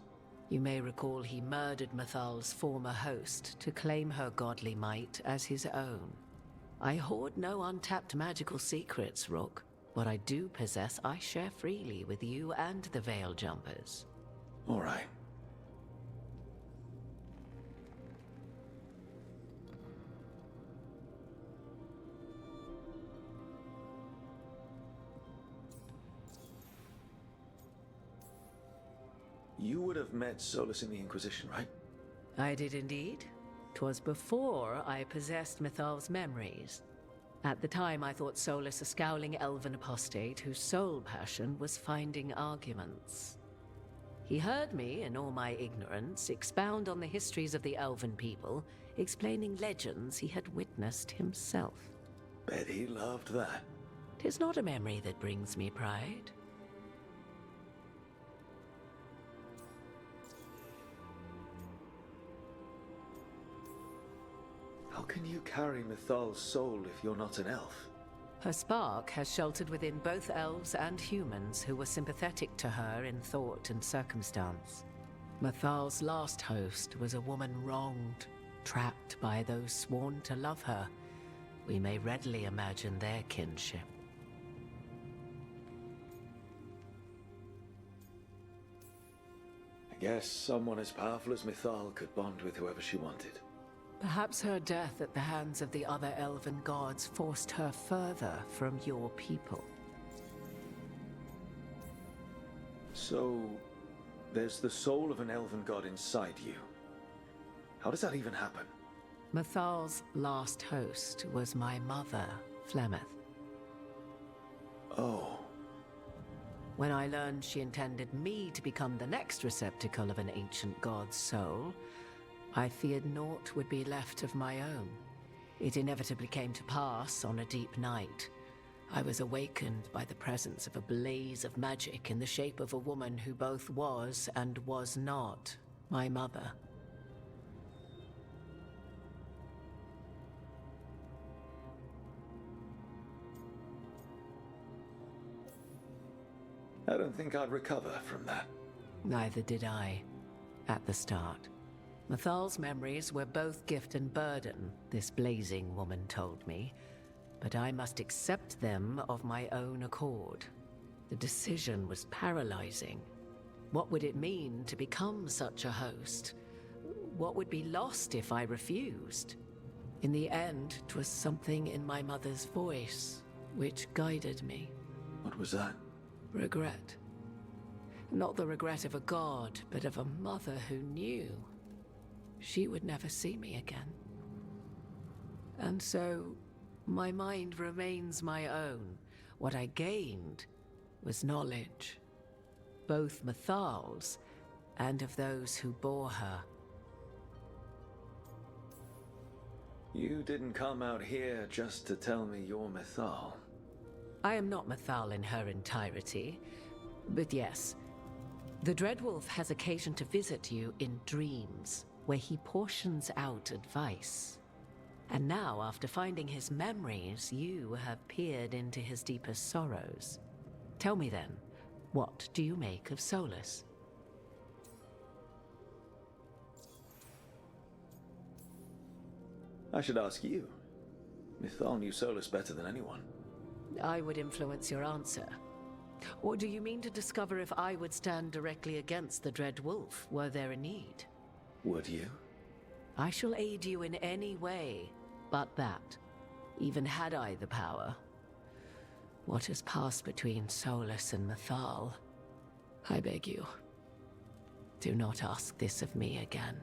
You may recall he murdered Mathal's former host to claim her godly might as his own. I hoard no untapped magical secrets, Rook. What I do possess, I share freely with you and the Veil Jumpers. All right. You would have met Solus in the Inquisition, right? I did indeed. 'Twas before I possessed Mathal's memories. At the time, I thought Solus a scowling elven apostate whose sole passion was finding arguments. He heard me, in all my ignorance, expound on the histories of the elven people, explaining legends he had witnessed himself. Bet he loved that. 'Tis not a memory that brings me pride. How can you carry Mathal's soul if you're not an elf? Her spark has sheltered within both elves and humans who were sympathetic to her in thought and circumstance. Mathal's last host was a woman wronged, trapped by those sworn to love her. We may readily imagine their kinship. I guess someone as powerful as Mathal could bond with whoever she wanted. Perhaps her death at the hands of the other elven gods forced her further from your people. So, there's the soul of an elven god inside you. How does that even happen? Mathal's last host was my mother, Flemeth. Oh. When I learned she intended me to become the next receptacle of an ancient god's soul, I feared naught would be left of my own. It inevitably came to pass on a deep night. I was awakened by the presence of a blaze of magic in the shape of a woman who both was and was not my mother. I don't think I'd recover from that. Neither did I, at the start. Mathal's memories were both gift and burden, this blazing woman told me, but I must accept them of my own accord. The decision was paralyzing. What would it mean to become such a host? What would be lost if I refused? In the end, 'twas something in my mother's voice which guided me. What was that? Regret. Not the regret of a god, but of a mother who knew she would never see me again. And so, my mind remains my own. What I gained was knowledge, both Mathal's and of those who bore her. You didn't come out here just to tell me you're Mathal. I am not Mathal in her entirety, but yes, the Dreadwolf has occasion to visit you in dreams, where he portions out advice. And now, after finding his memories, you have peered into his deepest sorrows. Tell me then, what do you make of Solus? I should ask you. Mathal knew Solus better than anyone. I would influence your answer. Or do you mean to discover if I would stand directly against the Dreadwolf, were there a need? Would you? I shall aid you in any way but that, even had I the power. What has passed between Solus and Mathal? I beg you, do not ask this of me again.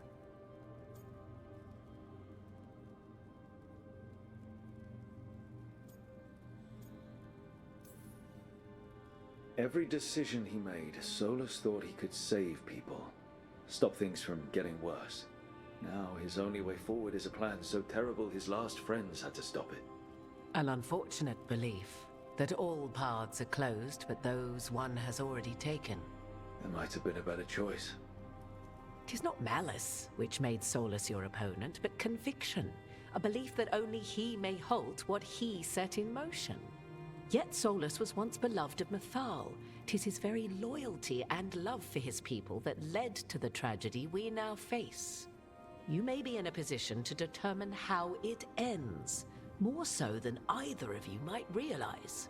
Every decision he made, Solus thought he could save people, stop things from getting worse. Now his only way forward is a plan so terrible his last friends had to stop it. An unfortunate belief that all paths are closed but those one has already taken. There might have been a better choice. 'Tis not malice which made Solus your opponent, but conviction. a belief that only he may halt what he set in motion. Yet Solus was once beloved of Mythal. 'Tis his very loyalty and love for his people that led to the tragedy we now face. You may be in a position to determine how it ends, more so than either of you might realize.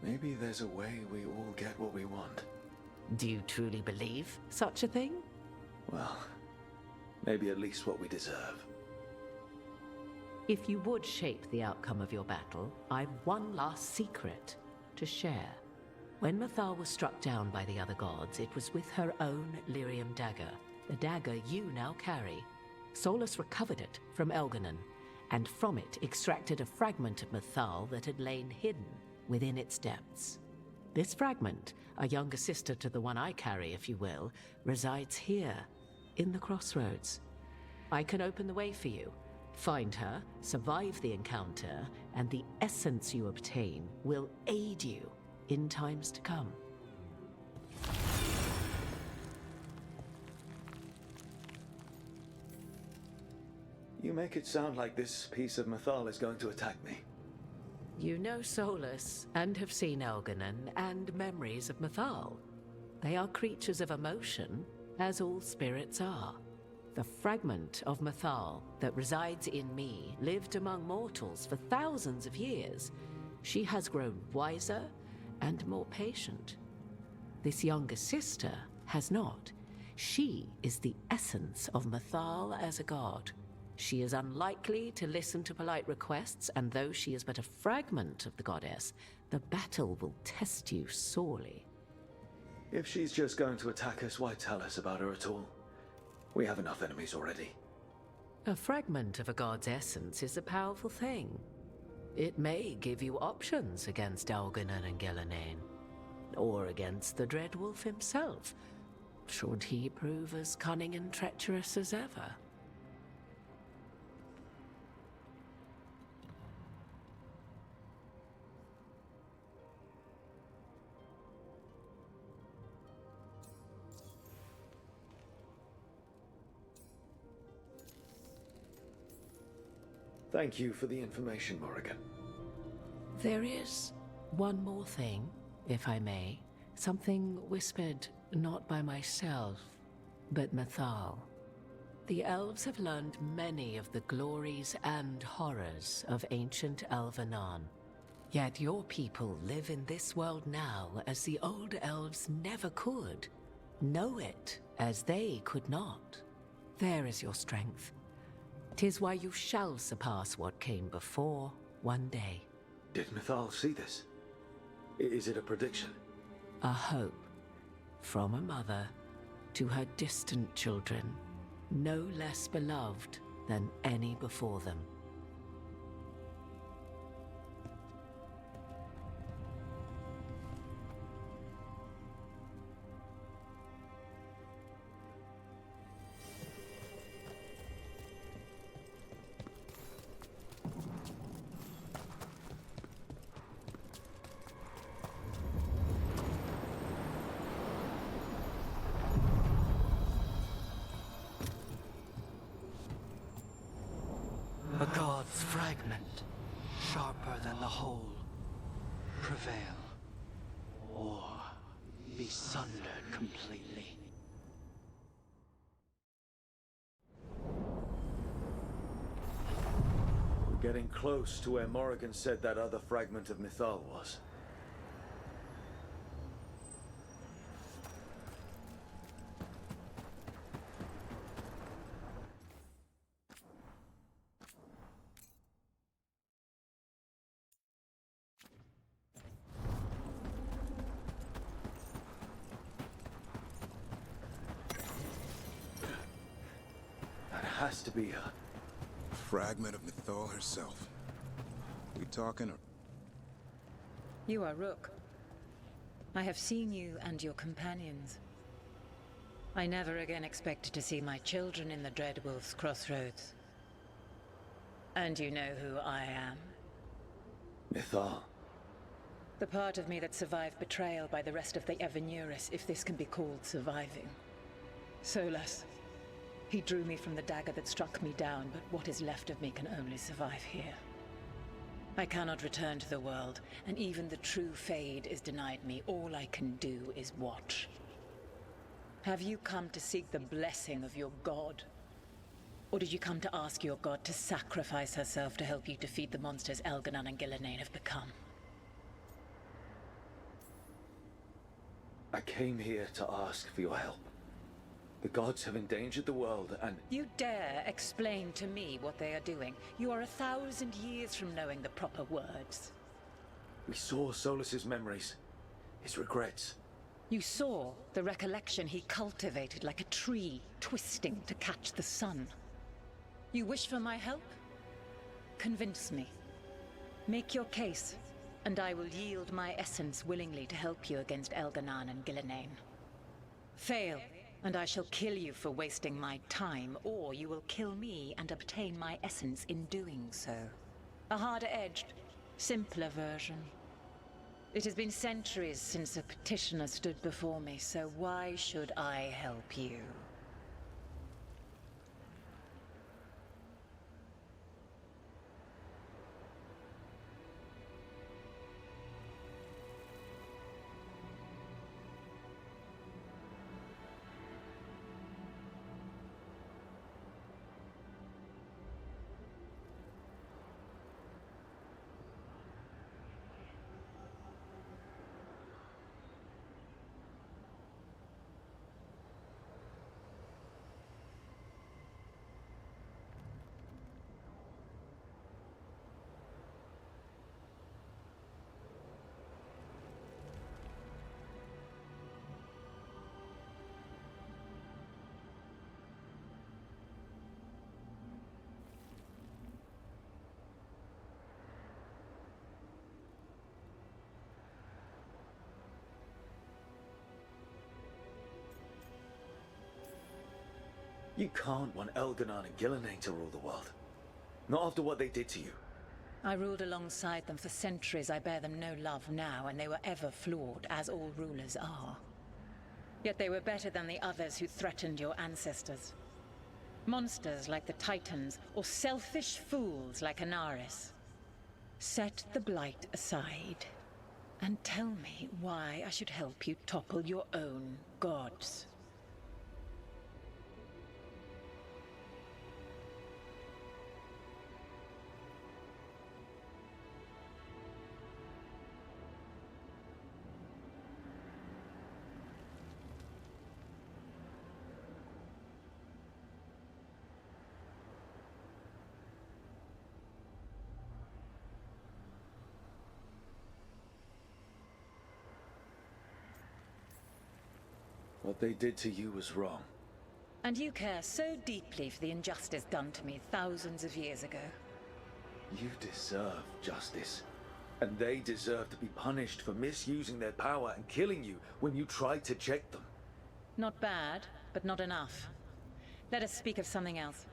Maybe there's a way we all get what we want. Do you truly believe such a thing? Well, maybe at least what we deserve. If you would shape the outcome of your battle, I've one last secret to share. When Mythal was struck down by the other gods, it was with her own lyrium dagger, the dagger you now carry. Solus recovered it from Elganon, and from it extracted a fragment of Mythal that had lain hidden within its depths. This fragment, a younger sister to the one I carry, if you will, resides here, in the crossroads. I can open the way for you. Find her, survive the encounter, and the essence you obtain will aid you in times to come. You make it sound like this piece of Mythal is going to attack me. You know Solus, and have seen Elganon, and memories of Mythal. They are creatures of emotion, as all spirits are. The fragment of Mythal that resides in me lived among mortals for thousands of years. She has grown wiser and more patient. This younger sister has not. She is the essence of Mythal as a god. She is unlikely to listen to polite requests, and though she is but a fragment of the goddess, the battle will test you sorely. If she's just going to attack us, why tell us about her at all? We have enough enemies already. A fragment of a god's essence is a powerful thing. It may give you options against Elganon and Gillenane, or against the Dread Wolf himself, should he prove as cunning and treacherous as ever. Thank you for the information, Morrigan. There is one more thing, if I may. Something whispered not by myself, but Mythal. The elves have learned many of the glories and horrors of ancient Elvenon. Yet your people live in this world now as the old elves never could. Know it as they could not. There is your strength. 'Tis why you shall surpass what came before one day. Did Mythal see this? Is it a prediction? A hope from a mother to her distant children, no less beloved than any before them. A god's fragment, sharper than the whole. Prevail, or be sundered completely. We're getting close to where Morrigan said that other fragment of Mythal was. Has to be her. A fragment of Mythal herself. We talking or... You are Rook. I have seen you and your companions. I never again expected to see my children in the Dreadwolf's crossroads. And you know who I am? Mythal. The part of me that survived betrayal by the rest of the Evanuris, if this can be called surviving. Solus. He drew me from the dagger that struck me down, but what is left of me can only survive here. I cannot return to the world, and even the true Fade is denied me. All I can do is watch. Have you come to seek the blessing of your god? Or did you come to ask your god to sacrifice herself to help you defeat the monsters Elganon and Gillenane have become? I came here to ask for your help. The gods have endangered the world, and... You dare explain to me what they are doing? You are 1,000 years from knowing the proper words. We saw Solus's memories, his regrets. You saw the recollection he cultivated like a tree, twisting to catch the sun. You wish for my help? Convince me. Make your case, and I will yield my essence willingly to help you against Elganon and Gillenane. Fail, and I shall kill you for wasting my time, or you will kill me and obtain my essence in doing so. A harder-edged, simpler version. It has been centuries since a petitioner stood before me, so why should I help you? You can't want Elganon and Gillenane to rule the world. Not after what they did to you. I ruled alongside them for centuries. I bear them no love now, and they were ever flawed, as all rulers are. Yet they were better than the others who threatened your ancestors. Monsters like the Titans, or selfish fools like Anaris. Set the Blight aside, and tell me why I should help you topple your own gods. What they did to you was wrong. And you care so deeply for the injustice done to me thousands of years ago. You deserve justice. And they deserve to be punished for misusing their power and killing you when you tried to check them. Not bad, but not enough. Let us speak of something else.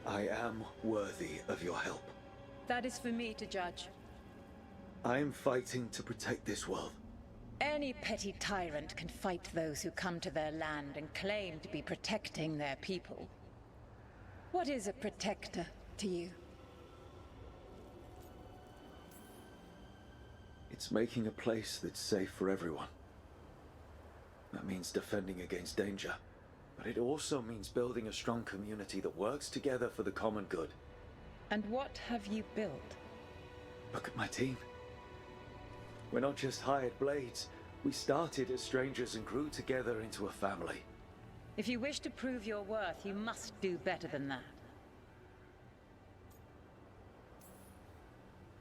I am worthy of your help. That is for me to judge. I am fighting to protect this world. Any petty tyrant can fight those who come to their land and claim to be protecting their people. What is a protector to you? It's making a place that's safe for everyone. That means defending against danger. But it also means building a strong community that works together for the common good. And what have you built? Look at my team. We're not just hired blades. We started as strangers and grew together into a family. If you wish to prove your worth, you must do better than that.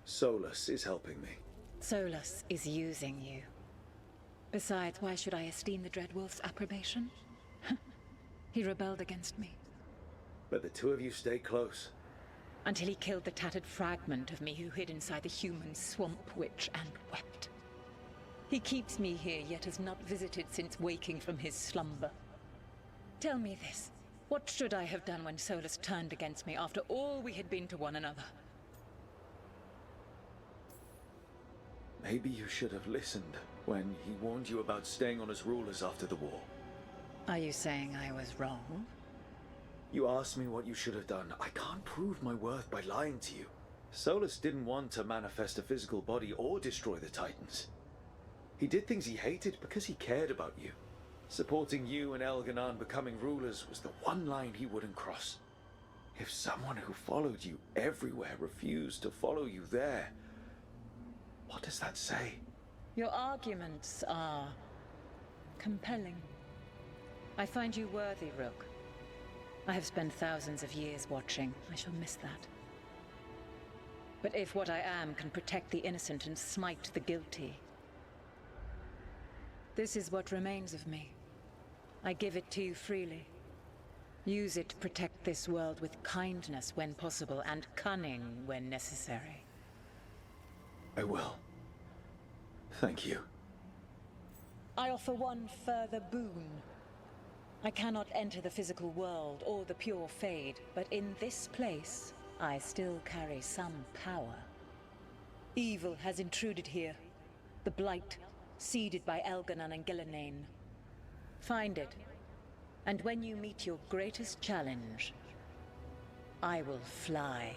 Solus is helping me. Solus is using you. Besides, why should I esteem the Dreadwolf's approbation? He rebelled against me. But the two of you stay close. Until he killed the tattered fragment of me who hid inside the human swamp witch and wept. He keeps me here, yet has not visited since waking from his slumber. Tell me this. What should I have done when Solus turned against me after all we had been to one another? Maybe you should have listened when he warned you about staying on as rulers after the war. Are you saying I was wrong? You asked me what you should have done. I can't prove my worth by lying to you. Solus didn't want to manifest a physical body or destroy the Titans. He did things he hated because he cared about you. Supporting you and Elganon becoming rulers was the one line he wouldn't cross. If someone who followed you everywhere refused to follow you there, what does that say? Your arguments are compelling. I find you worthy, Rook. I have spent thousands of years watching. I shall miss that. But if what I am can protect the innocent and smite the guilty, this is what remains of me. I give it to you freely. Use it to protect this world with kindness when possible and cunning when necessary. I will. Thank you. I offer one further boon. I cannot enter the physical world or the pure Fade, but in this place, I still carry some power. Evil has intruded here. The Blight, seeded by Elganon and Gillenane. Find it, and when you meet your greatest challenge, I will fly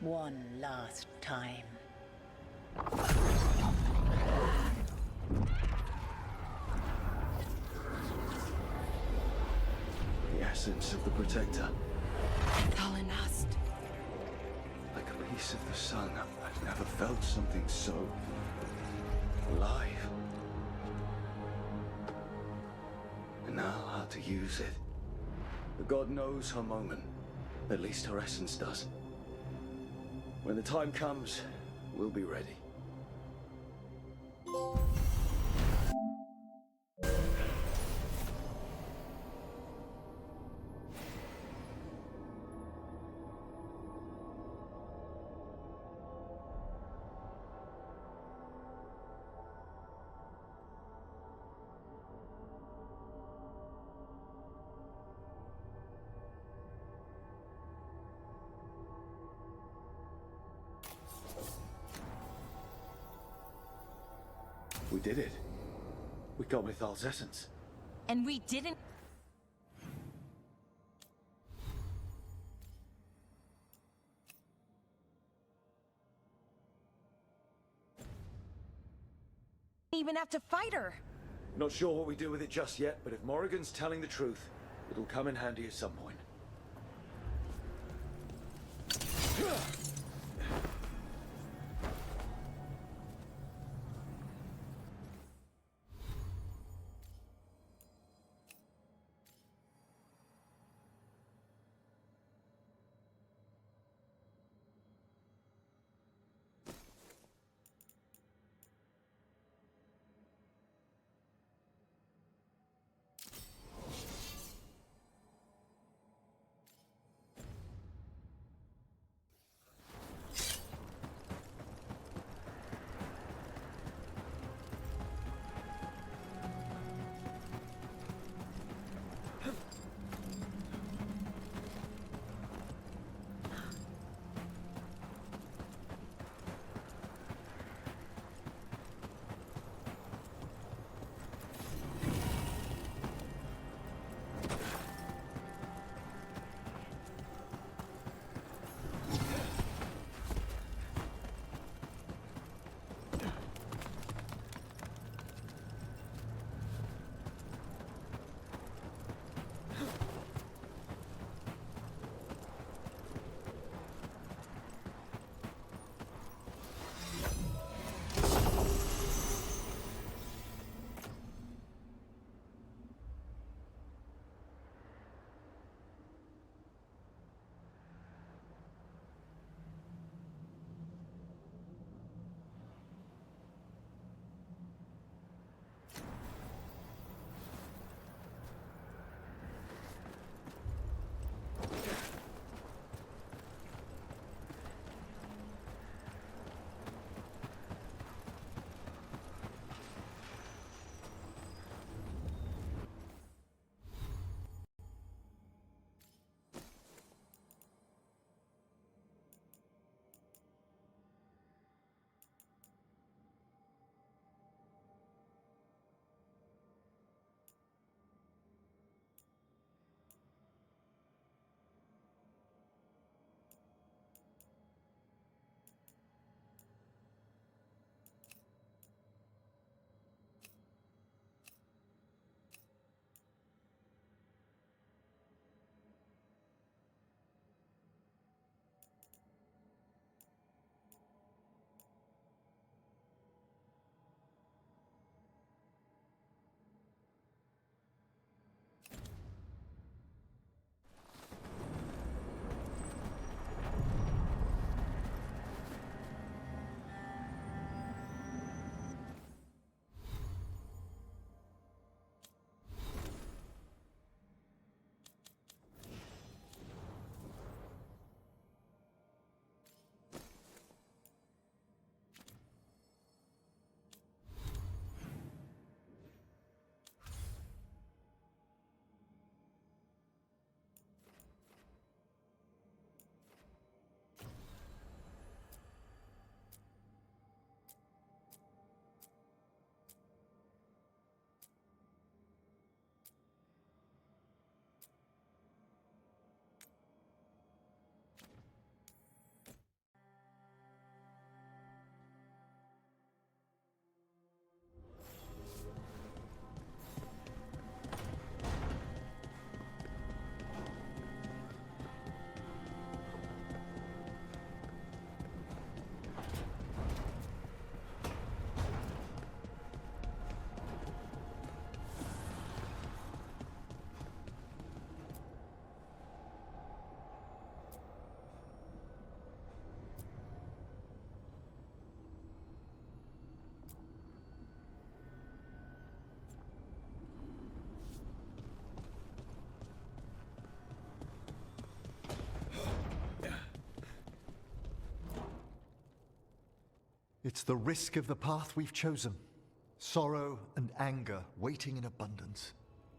one last time. The essence of the Protector. Thalanast. Like a piece of the sun. I've never felt something so alive. And now how to use it. The god knows her moment. At least her essence does. When the time comes, we'll be ready. We did it. We got Mythal's essence. And we didn't... even have to fight her. Not sure what we do with it just yet, but if Morrigan's telling the truth, it'll come in handy at some point. It's the risk of the path we've chosen. Sorrow and anger waiting in abundance.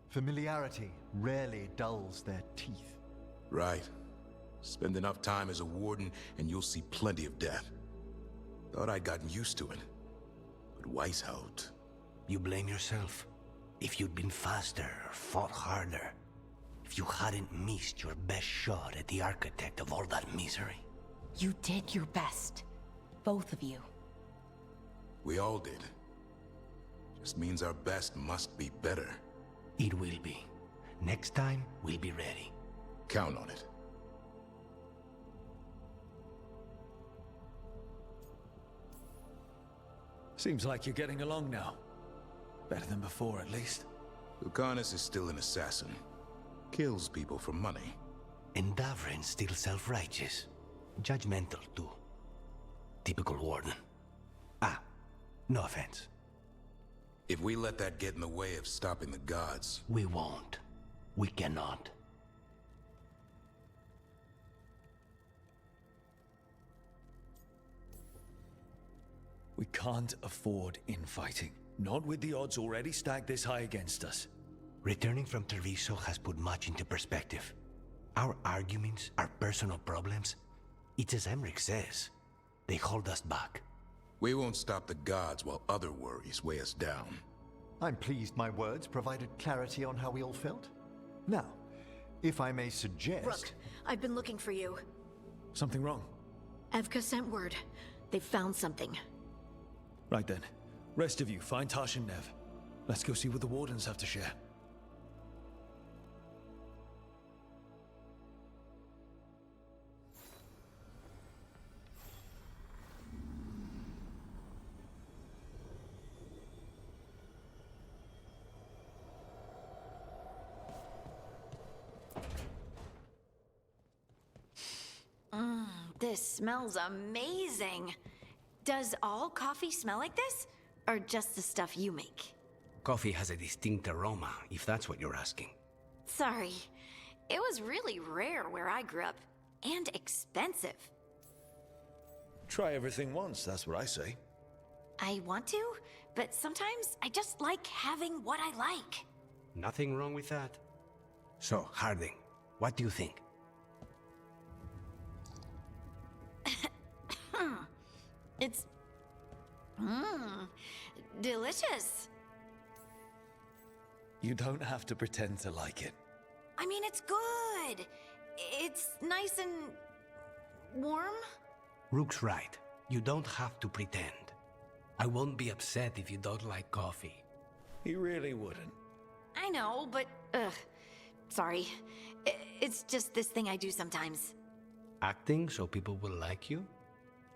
Familiarity rarely dulls their teeth. Right. Spend enough time as a warden and you'll see plenty of death. Thought I'd gotten used to it. But Weishaupt... You blame yourself. If you'd been faster or fought harder. If you hadn't missed your best shot at the architect of all that misery. You did your best. Both of you. We all did. Just means our best must be better. It will be. Next time, we'll be ready. Count on it. Seems like you're getting along now. Better than before, at least. Lucanus is still an assassin. Kills people for money. And Davrin's still self-righteous. Judgmental, too. Typical warden. No offense. If we let that get in the way of stopping the gods... We won't. We cannot. We can't afford infighting. Not with the odds already stacked this high against us. Returning from Treviso has put much into perspective. Our arguments, our personal problems, it's as Emmerich says. They hold us back. We won't stop the gods while other worries weigh us down. I'm pleased my words provided clarity on how we all felt. Now, if I may suggest... Rook, I've been looking for you. Something wrong? Evka sent word. They've found something. Right then. Rest of you, find Tash and Nev. Let's go see what the Wardens have to share. This smells amazing. Does all coffee smell like this? Or just the stuff you make? Coffee has a distinct aroma, if that's what you're asking. Sorry. It was really rare where I grew up. And expensive. Try everything once, that's what I say. I want to, but sometimes I just like having what I like. Nothing wrong with that. So, Harding, what do you think? It's... delicious. You don't have to pretend to like it. I mean, it's good. It's nice and... warm? Rook's right. You don't have to pretend. I won't be upset if you don't like coffee. He really wouldn't. I know, but... sorry. It's just this thing I do sometimes. Acting so people will like you?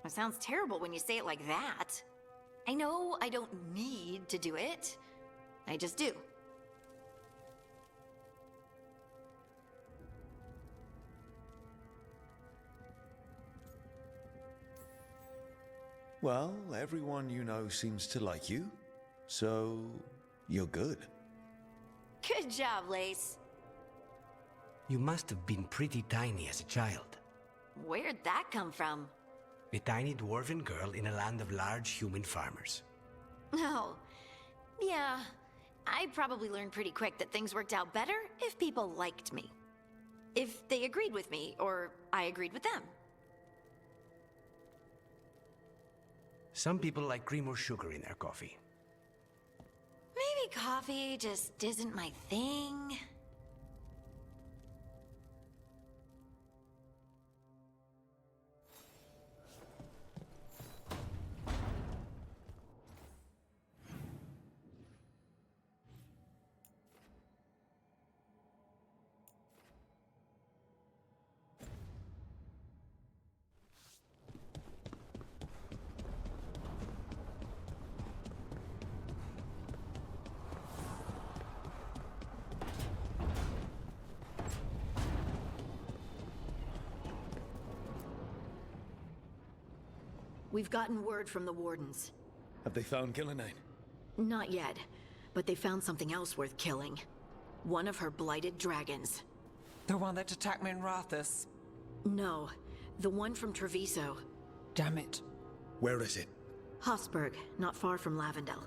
It sounds terrible when you say it like that. I know I don't need to do it. I just do. Well, everyone you know seems to like you. So, you're good. Good job, Lace. You must have been pretty tiny as a child. Where'd that come from? A tiny dwarven girl in a land of large human farmers. Oh, yeah. I probably learned pretty quick that things worked out better if people liked me. If they agreed with me, or I agreed with them. Some people like cream or sugar in their coffee. Maybe coffee just isn't my thing. We've gotten word from the Wardens. Have they found Gillenane? Not yet, but they found something else worth killing. One of her blighted dragons. The one that attacked me in Rathus? No, the one from Treviso. Damn it. Where is it? Hossberg, not far from Lavendel.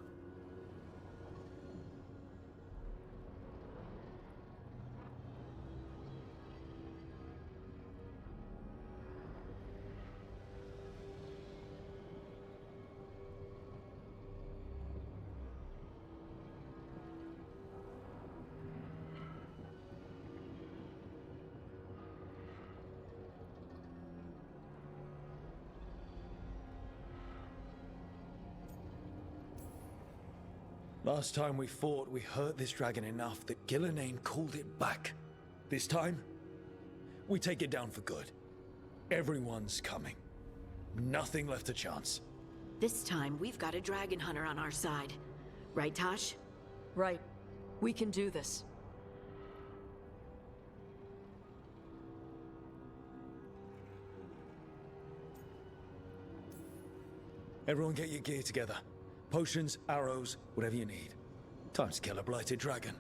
Last time we fought, we hurt this dragon enough that Gillenane called it back. This time, we take it down for good. Everyone's coming. Nothing left to chance. This time, we've got a dragon hunter on our side. Right, Tosh? Right. We can do this. Everyone get your gear together. Potions, arrows, whatever you need. Time to kill a blighted dragon.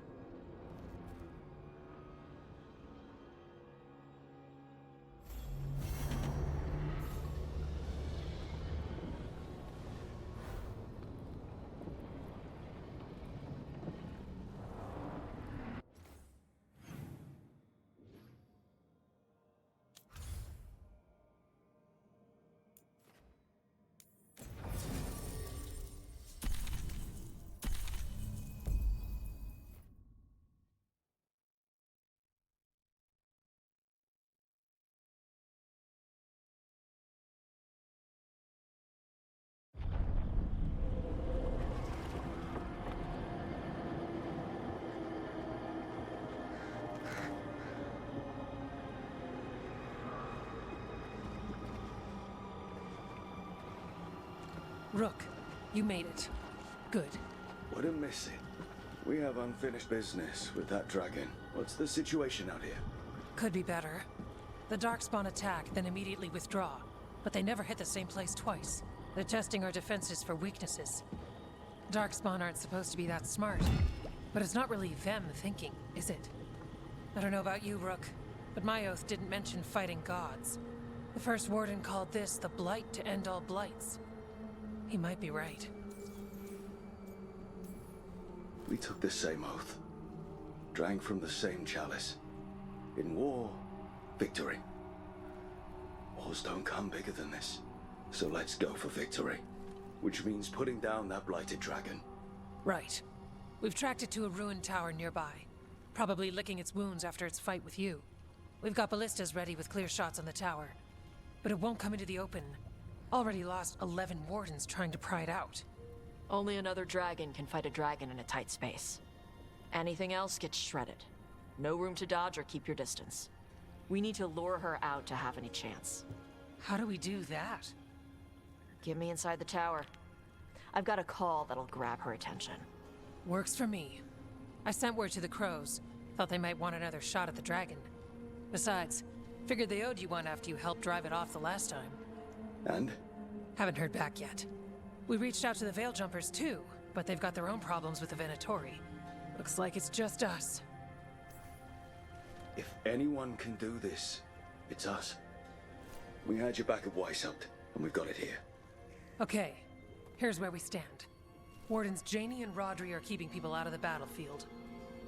Rook, you made it. Good. Wouldn't miss it. We have unfinished business with that dragon. What's the situation out here? Could be better. The Darkspawn attack, then immediately withdraw. But they never hit the same place twice. They're testing our defenses for weaknesses. Darkspawn aren't supposed to be that smart. But it's not really them thinking, is it? I don't know about you, Rook, but my oath didn't mention fighting gods. The first warden called this the blight to end all blights. He might be right. We took the same oath. Drank from the same chalice. In war, victory. Wars don't come bigger than this. So let's go for victory. Which means putting down that blighted dragon. Right. We've tracked it to a ruined tower nearby. Probably licking its wounds after its fight with you. We've got ballistas ready with clear shots on the tower. But it won't come into the open. Already lost 11 wardens trying to pry it out. Only another dragon can fight a dragon in a tight space. Anything else gets shredded. No room to dodge or keep your distance. We need to lure her out to have any chance. How do we do that? Get me inside the tower. I've got a call that'll grab her attention. Works for me. I sent word to the crows. Thought they might want another shot at the dragon. Besides, figured they owed you one after you helped drive it off the last time. And? Haven't heard back yet. We reached out to the Veil Jumpers too, but they've got their own problems with the Venatori. Looks like it's just us. If anyone can do this, it's us. We had your back at Weishaupt, and we've got it here. Okay, here's where we stand. Wardens Janey and Rodri are keeping people out of the battlefield.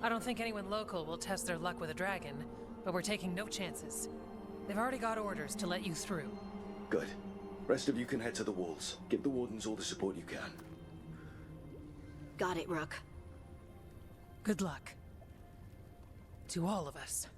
I don't think anyone local will test their luck with a dragon, but we're taking no chances. They've already got orders to let you through. Good. Rest of you can head to the walls. Give the wardens all the support you can. Got it, Rook. Good luck. To all of us.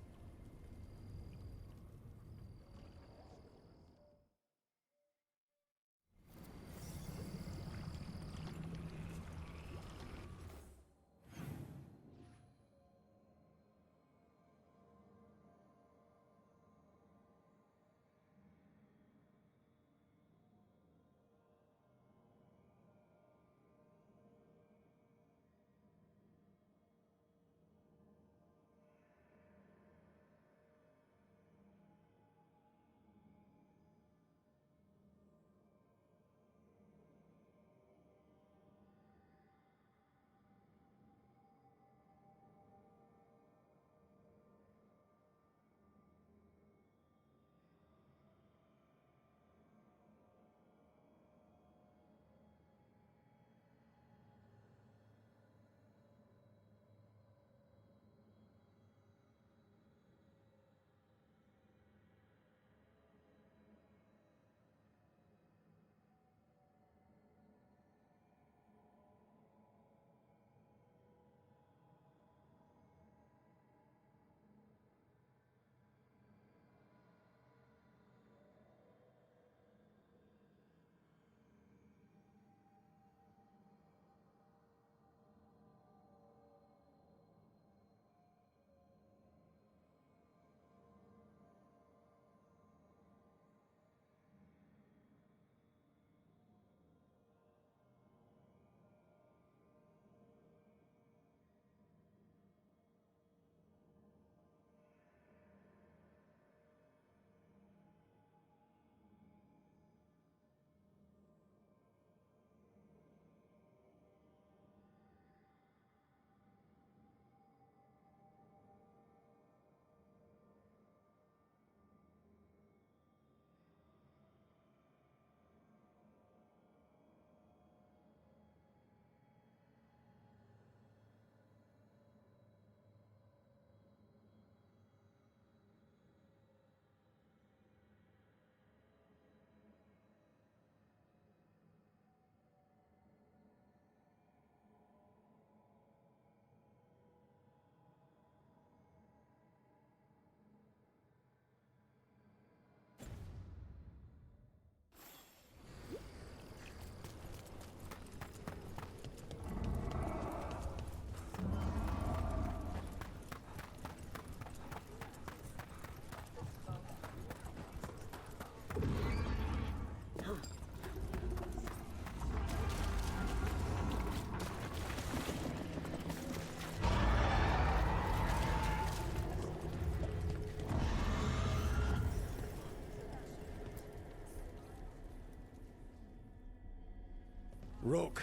Rook,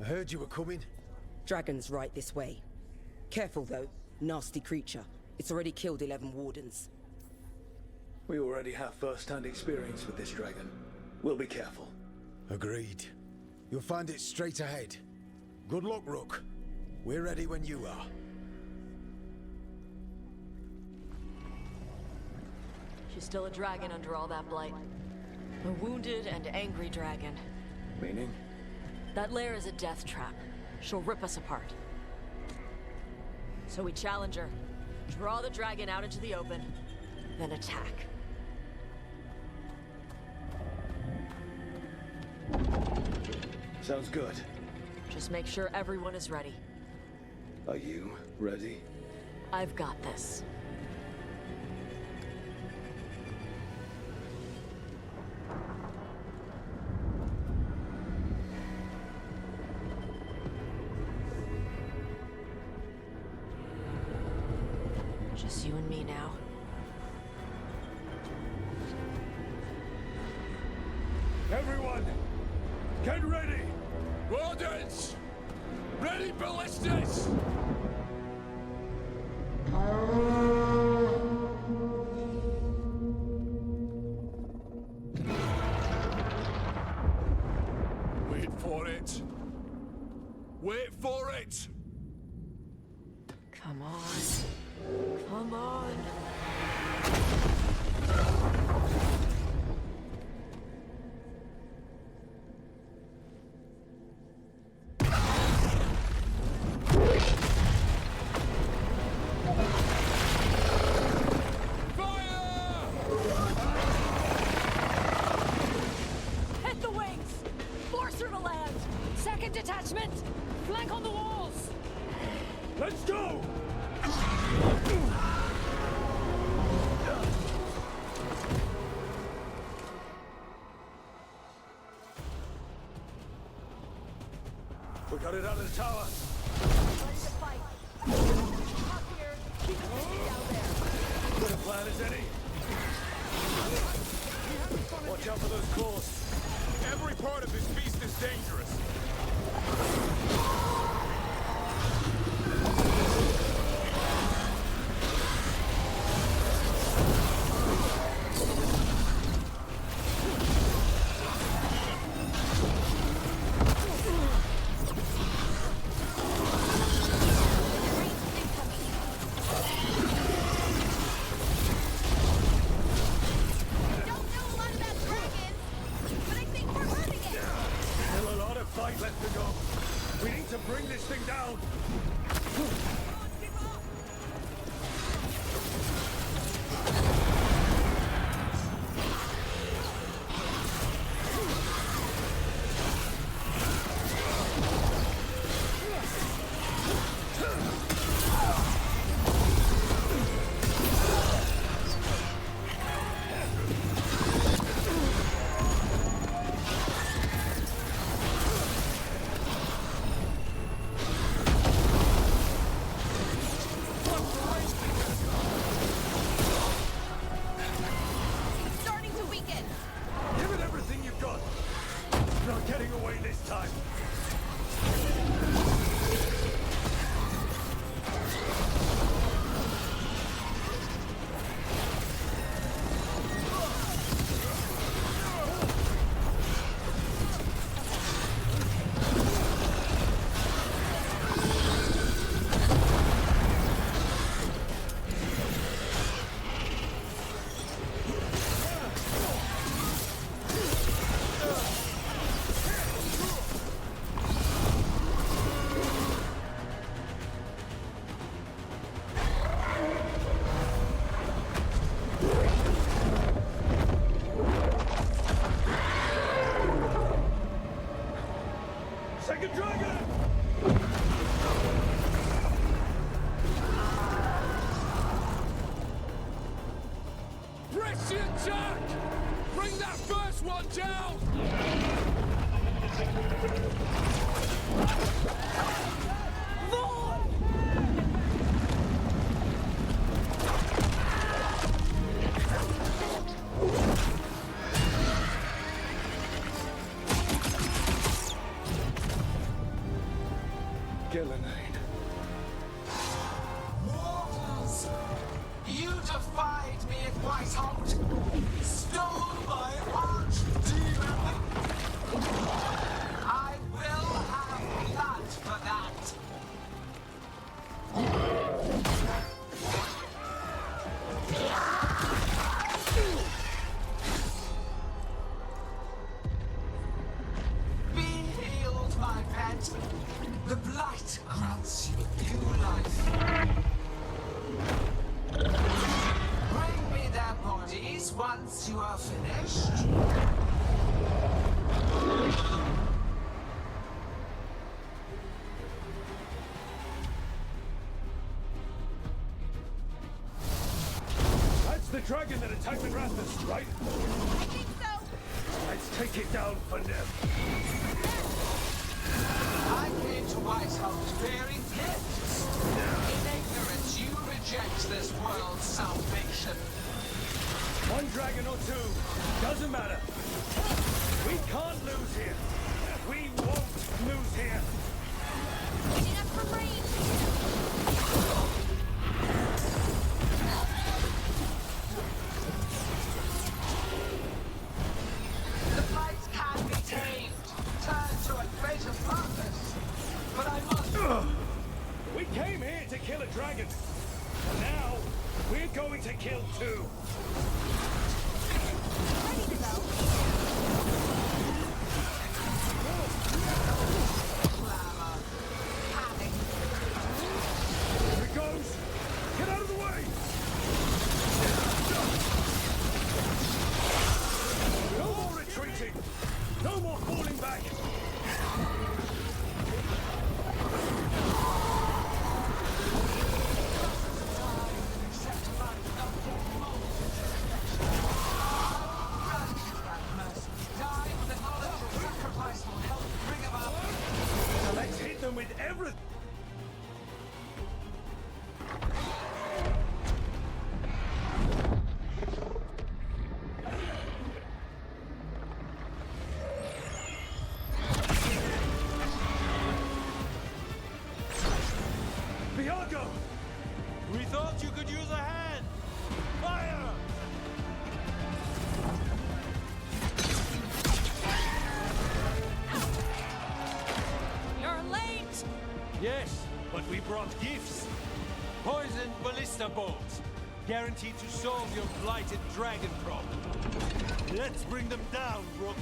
I heard you were coming. Dragon's right this way. Careful though, nasty creature. It's already killed 11 wardens. We already have first-hand experience with this dragon. We'll be careful. Agreed. You'll find it straight ahead. Good luck, Rook. We're ready when you are. She's still a dragon under all that blight. A wounded and angry dragon. Meaning? That lair is a death trap. She'll rip us apart. So we challenge her, draw the dragon out into the open, then attack. Sounds good. Just make sure everyone is ready. Are you ready? I've got this. Just you and me now. Everyone, get ready! Wardens! Ready ballistas! Wait for it. Wait for it! Come on. Come on. Hit the wings! Force her to land! Second detachment! Flank on the walls! Let's go! We got it out of the tower. Ready to fight. Up here. Keep it busy down there. Good a plan as any. Watch out for those claws. Every part of this beast is dangerous. Still a lot of fight left to go. We need to bring this thing down. Starting to weaken. Give it everything you've got. Not getting away this time. Second dragon! Press the attack! Bring that first one down! Gillenane. Mortals! You defied me at Whiteholt! Stole my archdemon! I will have blood for that! Be healed, my pet! The blight grants you new life. Bring me their bodies once you are finished. That's the dragon that attacked the Rathus, right? I think so. Let's take it down for them. I came to Whiteholt bearing gifts. In ignorance, you reject this world's salvation. One dragon or two, doesn't matter. We can't lose here. We won't lose here. Getting up for range. The blight can be tamed, turned to a greater purpose. But I must... We came here to kill a dragon. And now, we're going to kill two. Ready to go. Clamor. Panic. Here it goes. Get out of the way. No more retreating. No more falling back. Now let's hit them with everything. Viago! We thought you could use a hand! Fire! You're late! Yes, but we brought gifts. Poisoned ballista bolts. Guaranteed to solve your blighted dragon problem. Let's bring them down, Rook.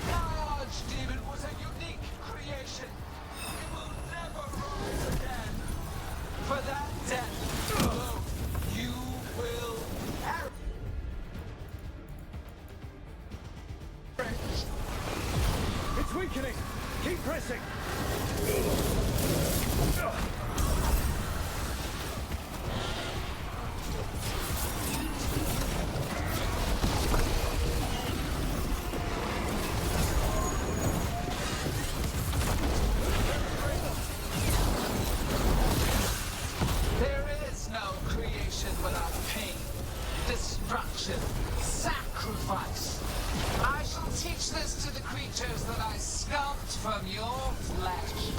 My archdemon was a unique creation. It will never rise again. For that death alone, you will perish. It's weakening! Keep pressing! There is no creation without pain, destruction, sacrifice. I shall teach this to the creatures that I sculpt from your flesh.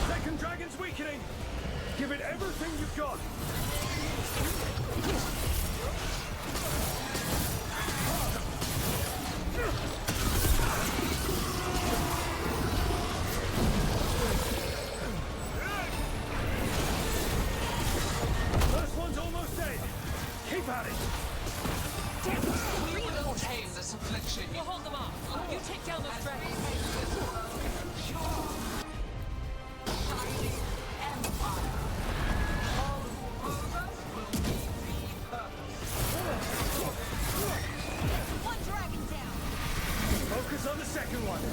Second dragon's weakening! Give it everything you've got! First one's almost dead! Keep at it! We will tame this affliction. We'll hold them off. You take down those dragons. Shining empire. All who rule us will be repurposed. One dragon down. Focus on the second one.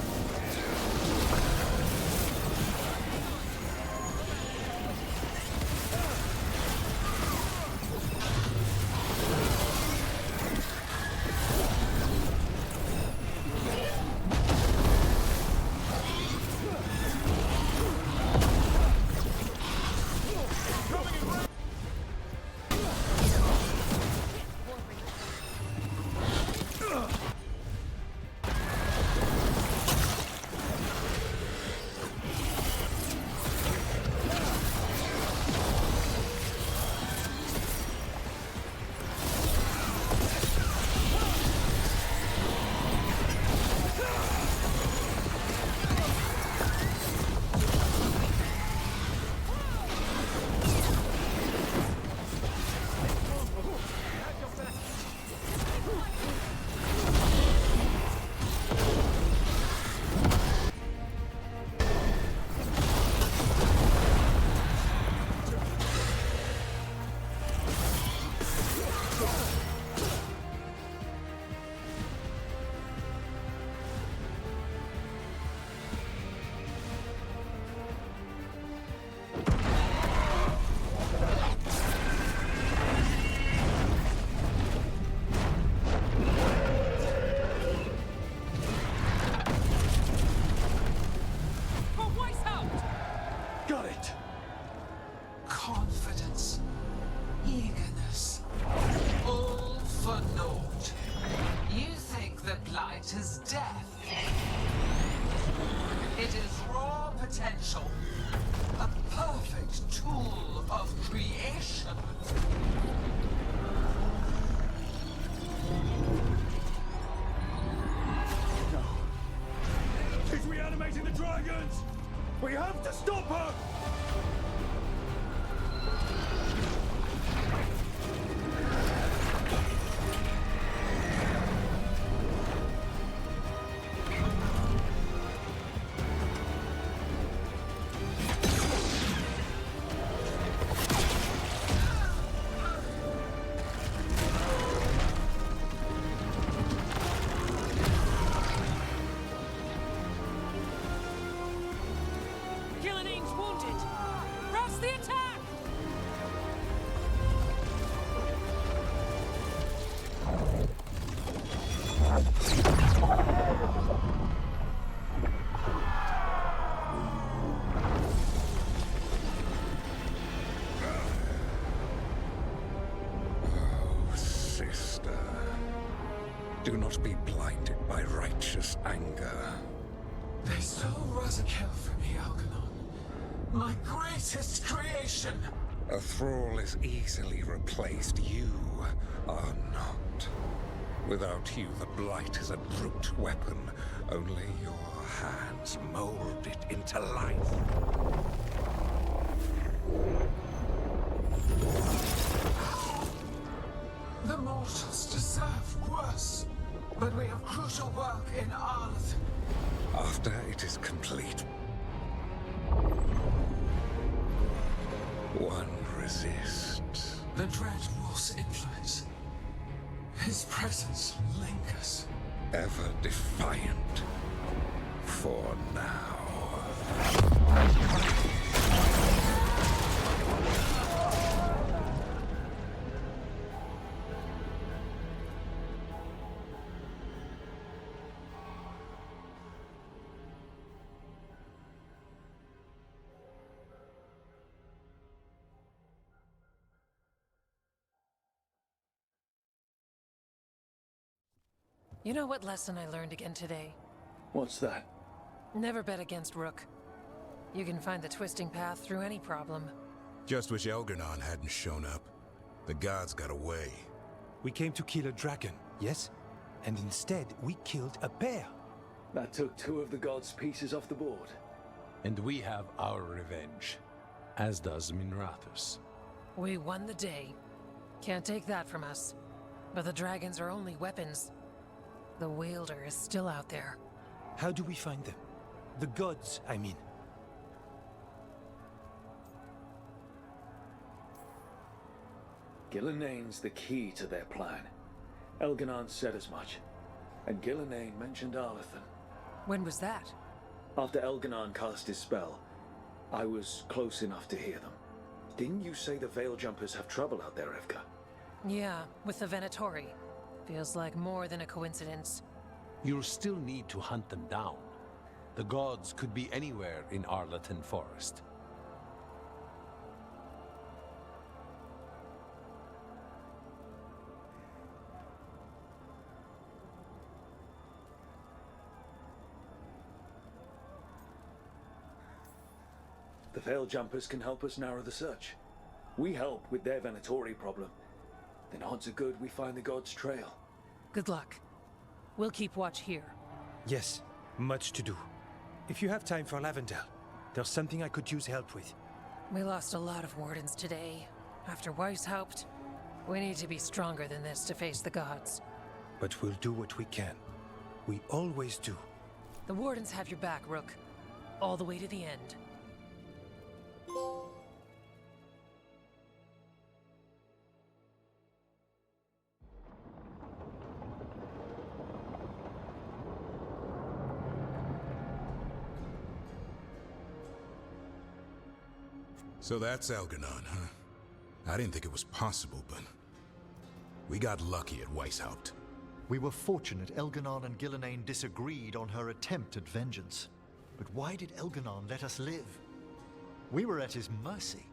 light is death. It is raw potential. A perfect tool of creation. No. She's reanimating the dragons! We have to stop her! Gillinane's wounded! Press the attack! Oh, sister. Do not be blinded by righteous anger. They stole Razakel from me, Algernon. My greatest creation! A thrall is easily replaced. You are not. Without you, the Blight is a brute weapon. Only your hands mold it into life. The mortals deserve worse. But we have crucial work in Arleth. After it is complete, one resists. The Dread Wolf's influence. His presence lingers. Ever defiant. For now. You know what lesson I learned again today? What's that? Never bet against Rook. You can find the twisting path through any problem. Just wish Elgernon hadn't shown up. The gods got away. We came to kill a dragon, yes? And instead, we killed a bear. That took 2 of the gods' pieces off the board. And we have our revenge, as does Minrathus. We won the day. Can't take that from us. But the dragons are only weapons. The wielder is still out there. How do we find them? The gods, I mean. Gillinane's the key to their plan. Elganon said as much. And Gillinane mentioned Arlethan. When was that? After Elganon cast his spell, I was close enough to hear them. Didn't you say the Veil Jumpers have trouble out there, Evka? Yeah, with the Venatori. Feels like more than a coincidence. You'll still need to hunt them down. The gods could be anywhere in Arleton Forest. The Veil Jumpers can help us narrow the search. We help with their Venatori problem. Then odds are good we find the gods' trail. Good luck. We'll keep watch here. Yes, much to do. If you have time for Lavendel, there's something I could use help with. We lost a lot of wardens today. After Weishaupt, we need to be stronger than this to face the gods. But we'll do what we can. We always do. The wardens have your back, Rook. All the way to the end. So that's Elgernon, huh? I didn't think it was possible, but we got lucky at Weishaupt. We were fortunate Elgernon and Gillinane disagreed on her attempt at vengeance. But why did Elgernon let us live? We were at his mercy.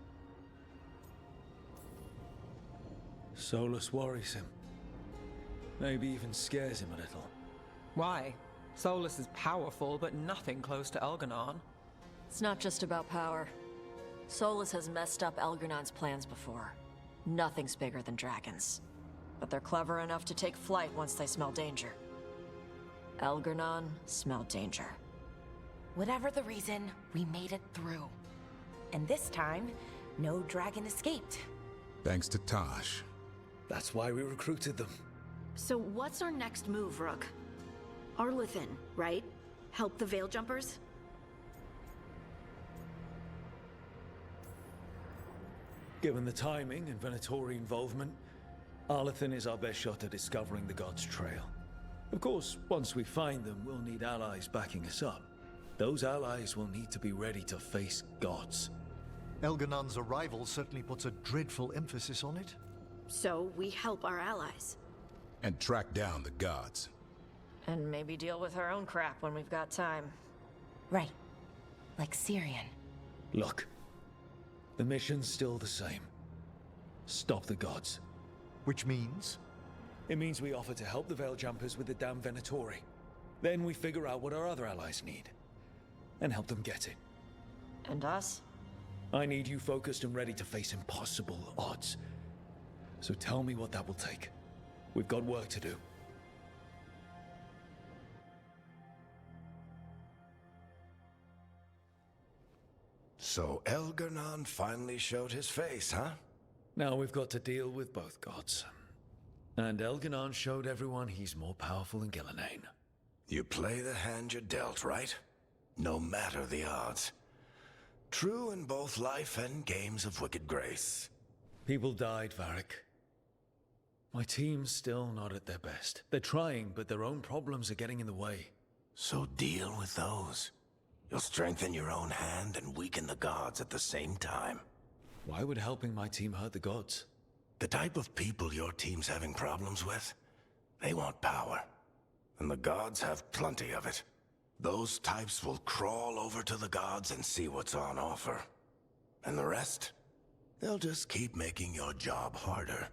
Solus worries him. Maybe even scares him a little. Why? Solus is powerful, but nothing close to Elganon. It's not just about power. Solus has messed up Elgernon's plans before. Nothing's bigger than dragons. But they're clever enough to take flight once they smell danger. Elgernon smelled danger. Whatever the reason, we made it through. And this time, no dragon escaped. Thanks to Tosh. That's why we recruited them. So what's our next move, Rook? Arlathan, right? Help the Veil Jumpers? Given the timing and Venatori involvement, Arlathan is our best shot at discovering the God's trail. Of course, once we find them, we'll need allies backing us up. Those allies will need to be ready to face gods. Elganon's arrival certainly puts a dreadful emphasis on it. So we help our allies. And track down the gods. And maybe deal with our own crap when we've got time. Right. Like Syrian. Look. The mission's still the same. Stop the gods. Which means? It means we offer to help the Veil Jumpers with the damn Venatori. Then we figure out what our other allies need. And help them get it. And us? I need you focused and ready to face impossible odds. So tell me what that will take. We've got work to do. So Elgernon finally showed his face, huh? Now we've got to deal with both gods. And Elganon showed everyone he's more powerful than Gillenane. You play the hand you're dealt, right? No matter the odds. True in both life and games of wicked grace. People died, Varric. My team's still not at their best. They're trying, but their own problems are getting in the way. So deal with those. You'll strengthen your own hand and weaken the gods at the same time. Why would helping my team hurt the gods? The type of people your team's having problems with, they want power. And the gods have plenty of it. Those types will crawl over to the gods and see what's on offer. And the rest? They'll just keep making your job harder.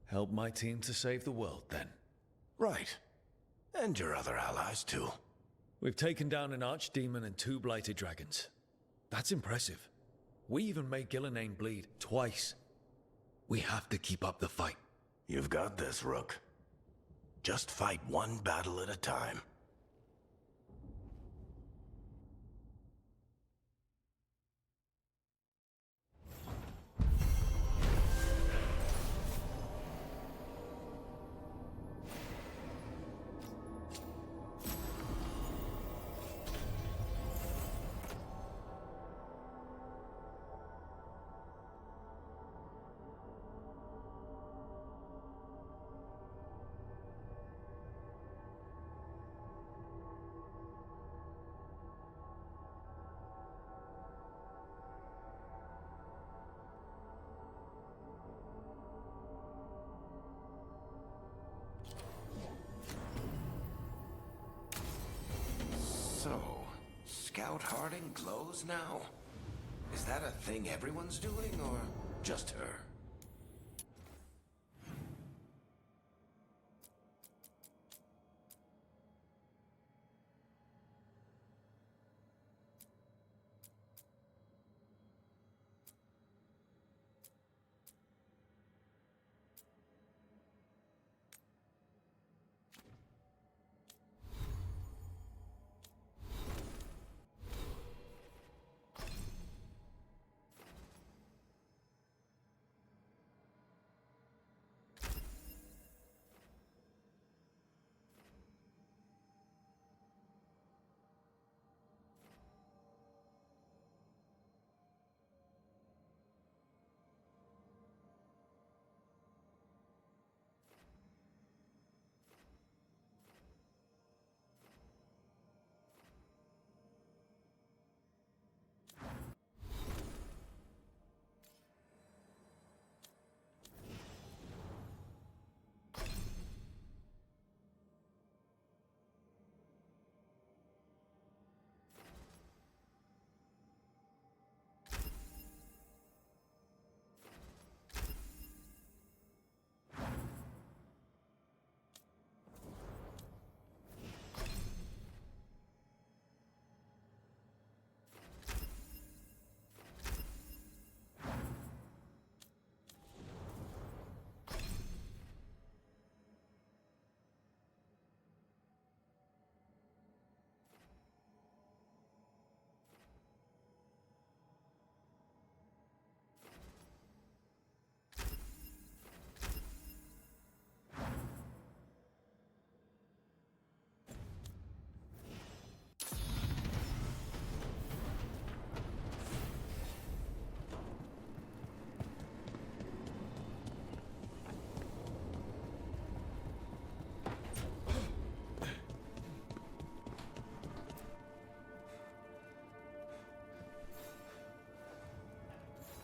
Help my team to save the world, then. Right. And your other allies, too. We've taken down an archdemon and 2 blighted dragons. That's impressive. We even made Gillenane bleed twice. We have to keep up the fight. You've got this, Rook. Just fight one battle at a time. So, Scout Harding glows now? Is that a thing everyone's doing, or just her?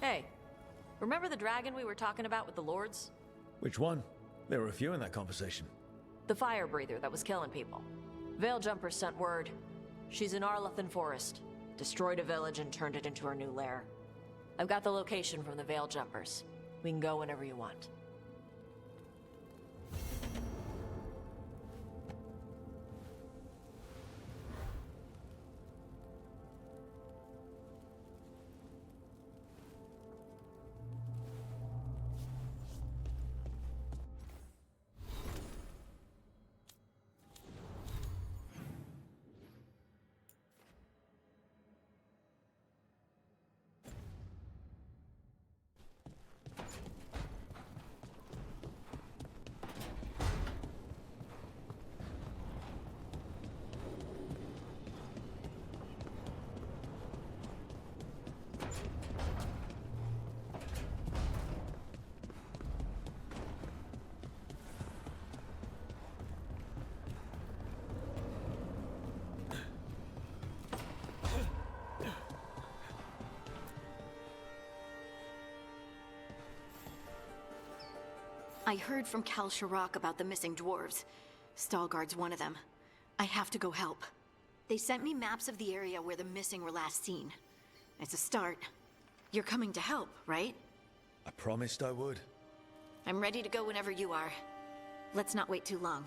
Hey, remember the dragon we were talking about with the lords? Which one? There were a few in that conversation. The fire breather that was killing people. Veiljumpers sent word. She's in Arlathan Forest. Destroyed a village and turned it into her new lair. I've got the location from the Veiljumpers. We can go whenever you want. I heard from Kal Sharok about the missing dwarves. Stalguard's one of them. I have to go help. They sent me maps of the area where the missing were last seen. It's a start. You're coming to help, right? I promised I would. I'm ready to go whenever you are. Let's not wait too long.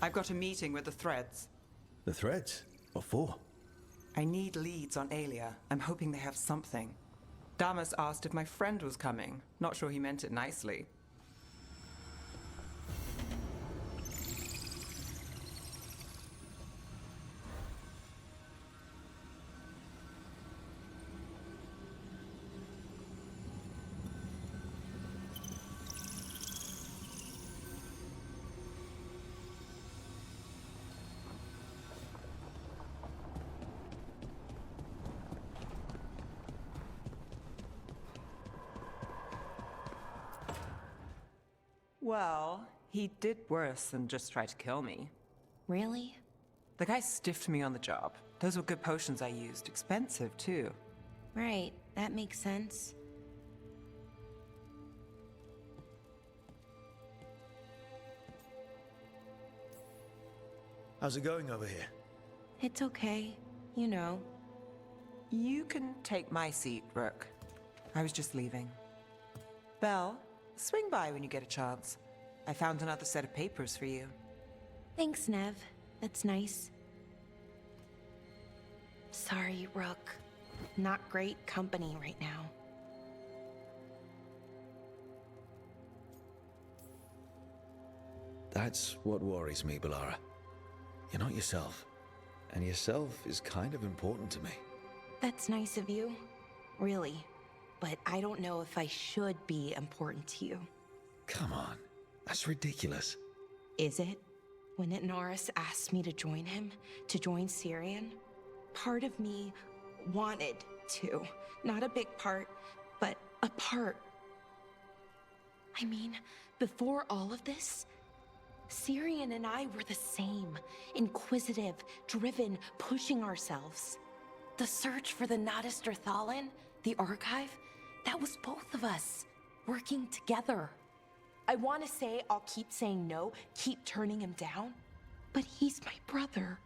I've got a meeting with the Threads. The Threads? What for? I need leads on Aelia. I'm hoping they have something. Damas asked if my friend was coming. Not sure he meant it nicely. Well, he did worse than just try to kill me. Really? The guy stiffed me on the job. Those were good potions I used. Expensive, too. Right, that makes sense. How's it going over here? It's okay. You know. You can take my seat, Rook. I was just leaving. Belle, swing by when you get a chance. I found another set of papers for you. Thanks, Nev. That's nice. Sorry, Rook. Not great company right now. That's what worries me, Balara. You're not yourself. And yourself is kind of important to me. That's nice of you. Really. But I don't know if I should be important to you. Come on. That's ridiculous. Is it? When Norris asked me to join him, to join Syrian, part of me wanted to. Not a big part, but a part. I mean, before all of this, Syrian and I were the same. Inquisitive, driven, pushing ourselves. The search for the Nodis Thalin, the archive, that was both of us, working together. I want to say I'll keep saying no, keep turning him down, but he's my brother.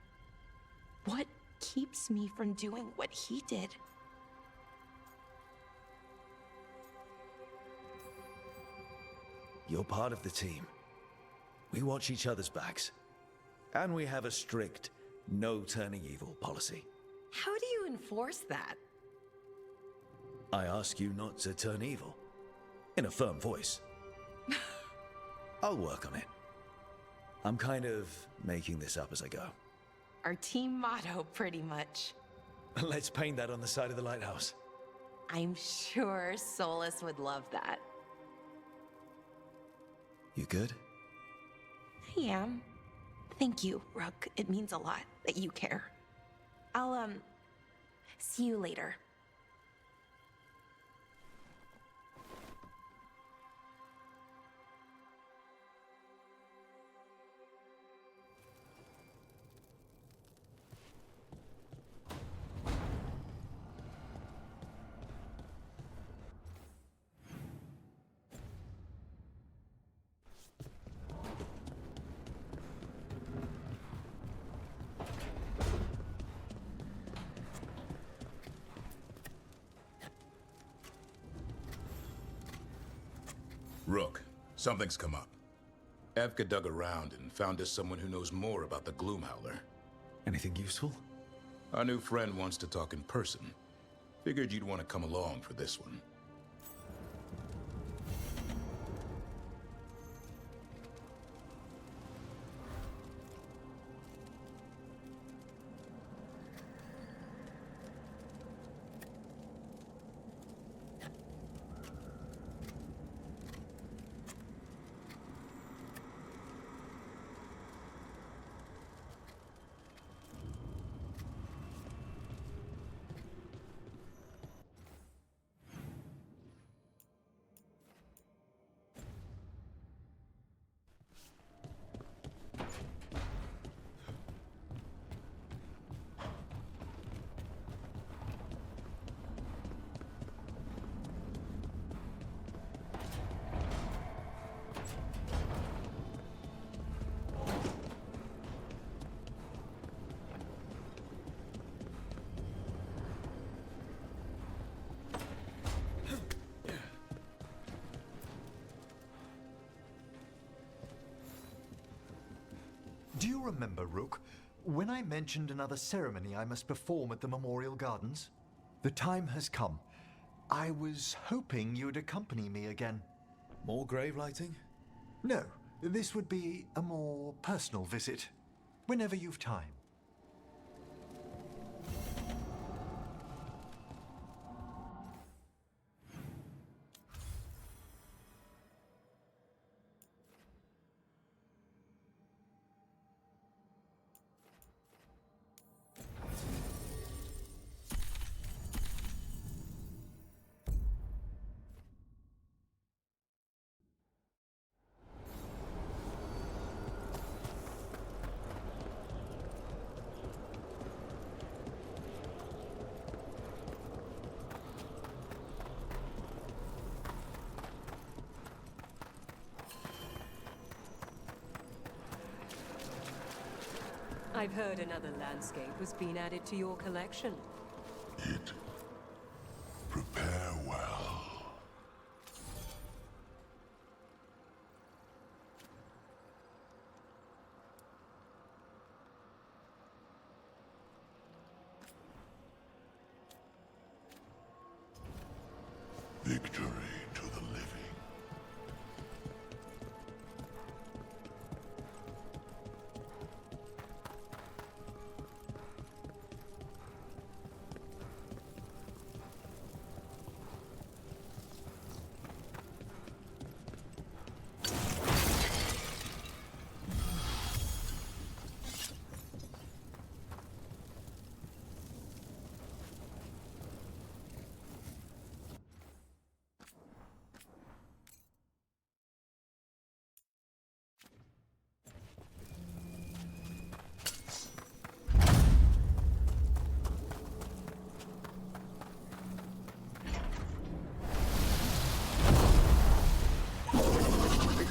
What keeps me from doing what he did? You're part of the team. We watch each other's backs. And we have a strict no turning evil policy. How do you enforce that? I ask you not to turn evil. In a firm voice. I'll work on it. I'm kind of making this up as I go. Our team motto, pretty much. Let's paint that on the side of the lighthouse. I'm sure Solus would love that. You good? I am. Thank you, Rook. It means a lot that you care. I'll, see you later. Rook, something's come up. Evka dug around and found us someone who knows more about the Gloomhowler. Anything useful? Our new friend wants to talk in person. Figured you'd want to come along for this one. Do you remember, Rook, when I mentioned another ceremony I must perform at the Memorial Gardens? The time has come. I was hoping you'd accompany me again. More grave lighting? No, this would be a more personal visit. Whenever you've time. I've heard another landscape has been added to your collection. Prepare well. Victory to the living.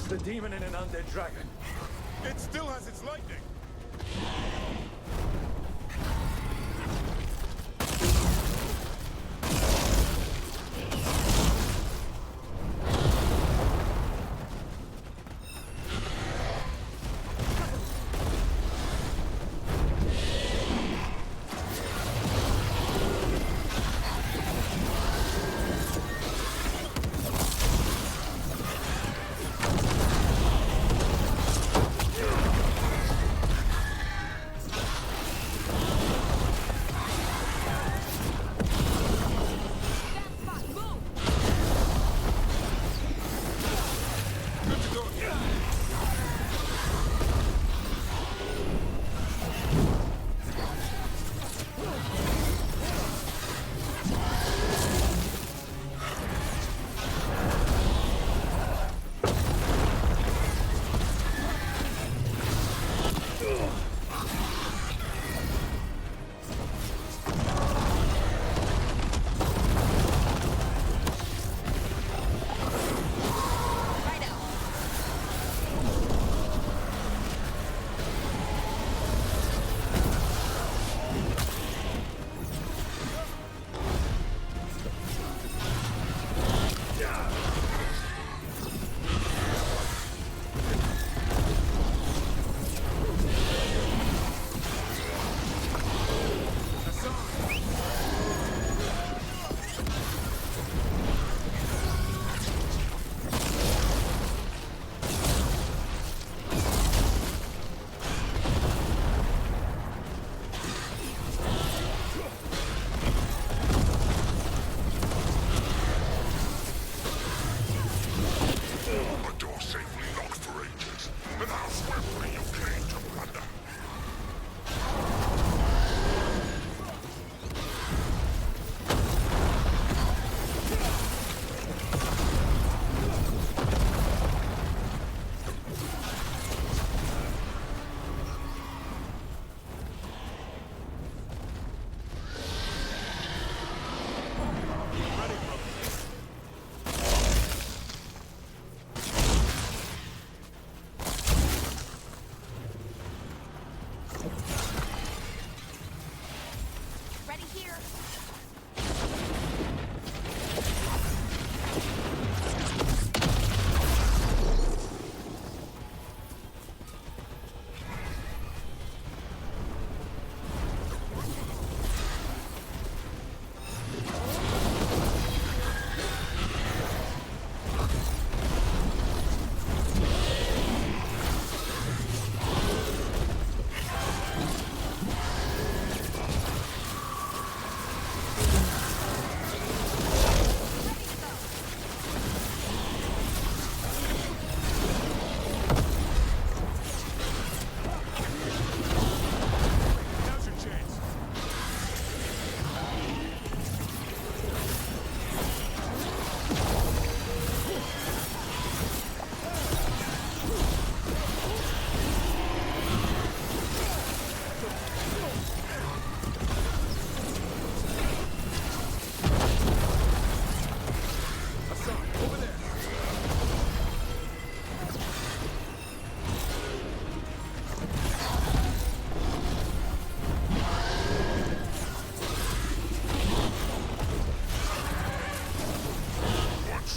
The demon in an undead dragon. It still has its lightning!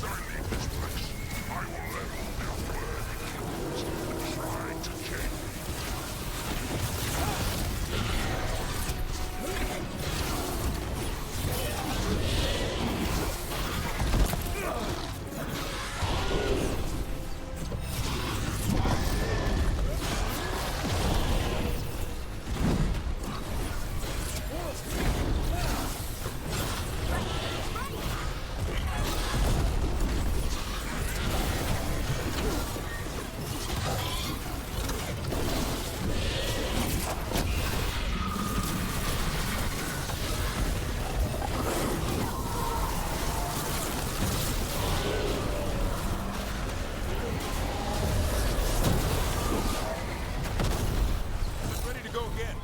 Once I leave this place, I will let all the unworthy humans try to change me. Ready to go again.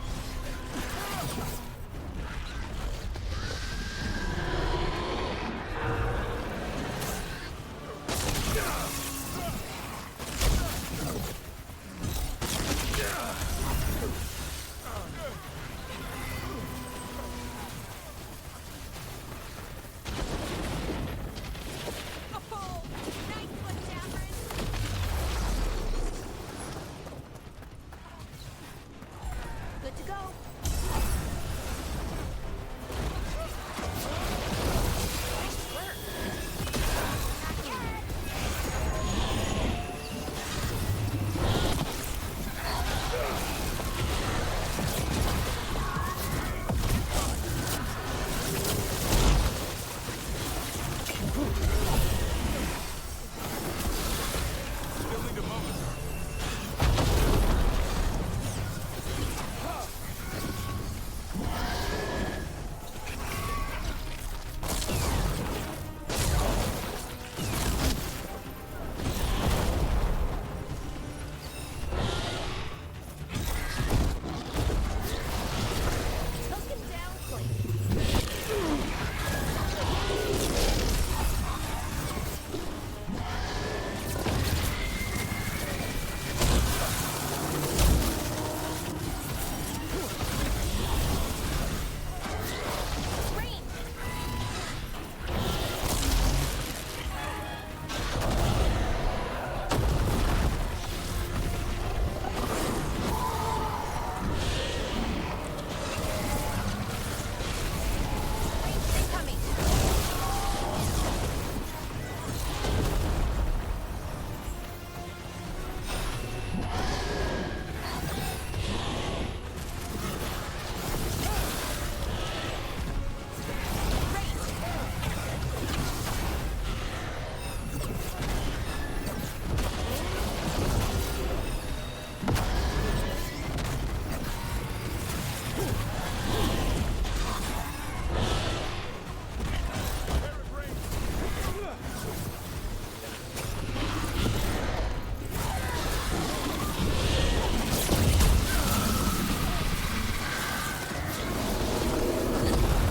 Good to go. Still need a moment. Took him down, please.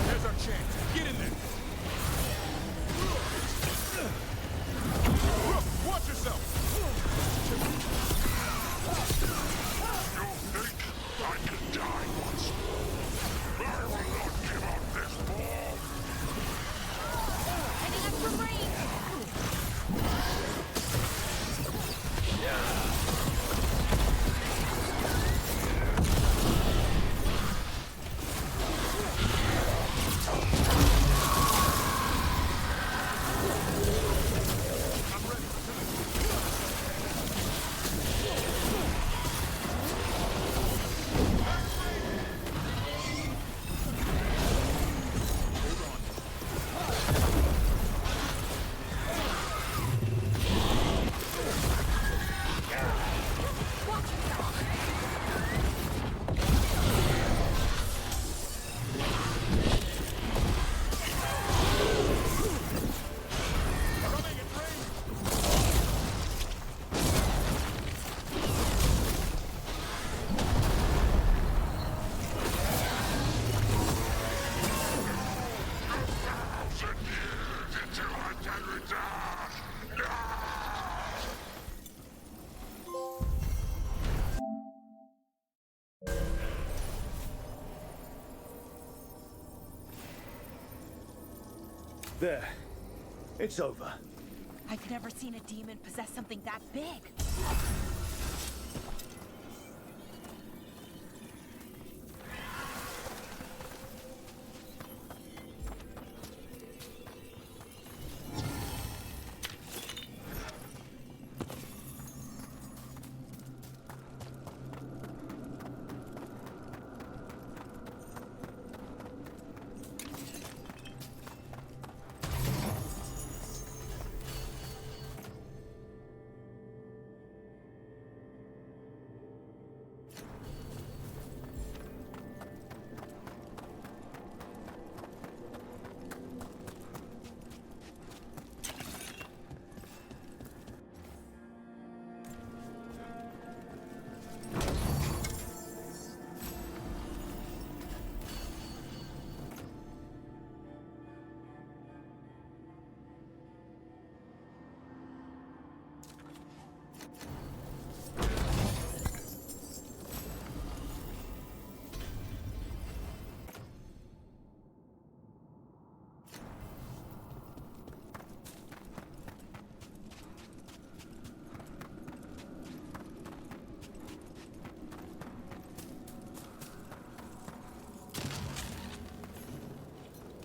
There's our chance. Get in there. Look, watch yourself. You think I can die once more? I will not give up this ball. Heading up from range. There. It's over. I've never seen a demon possess something that big.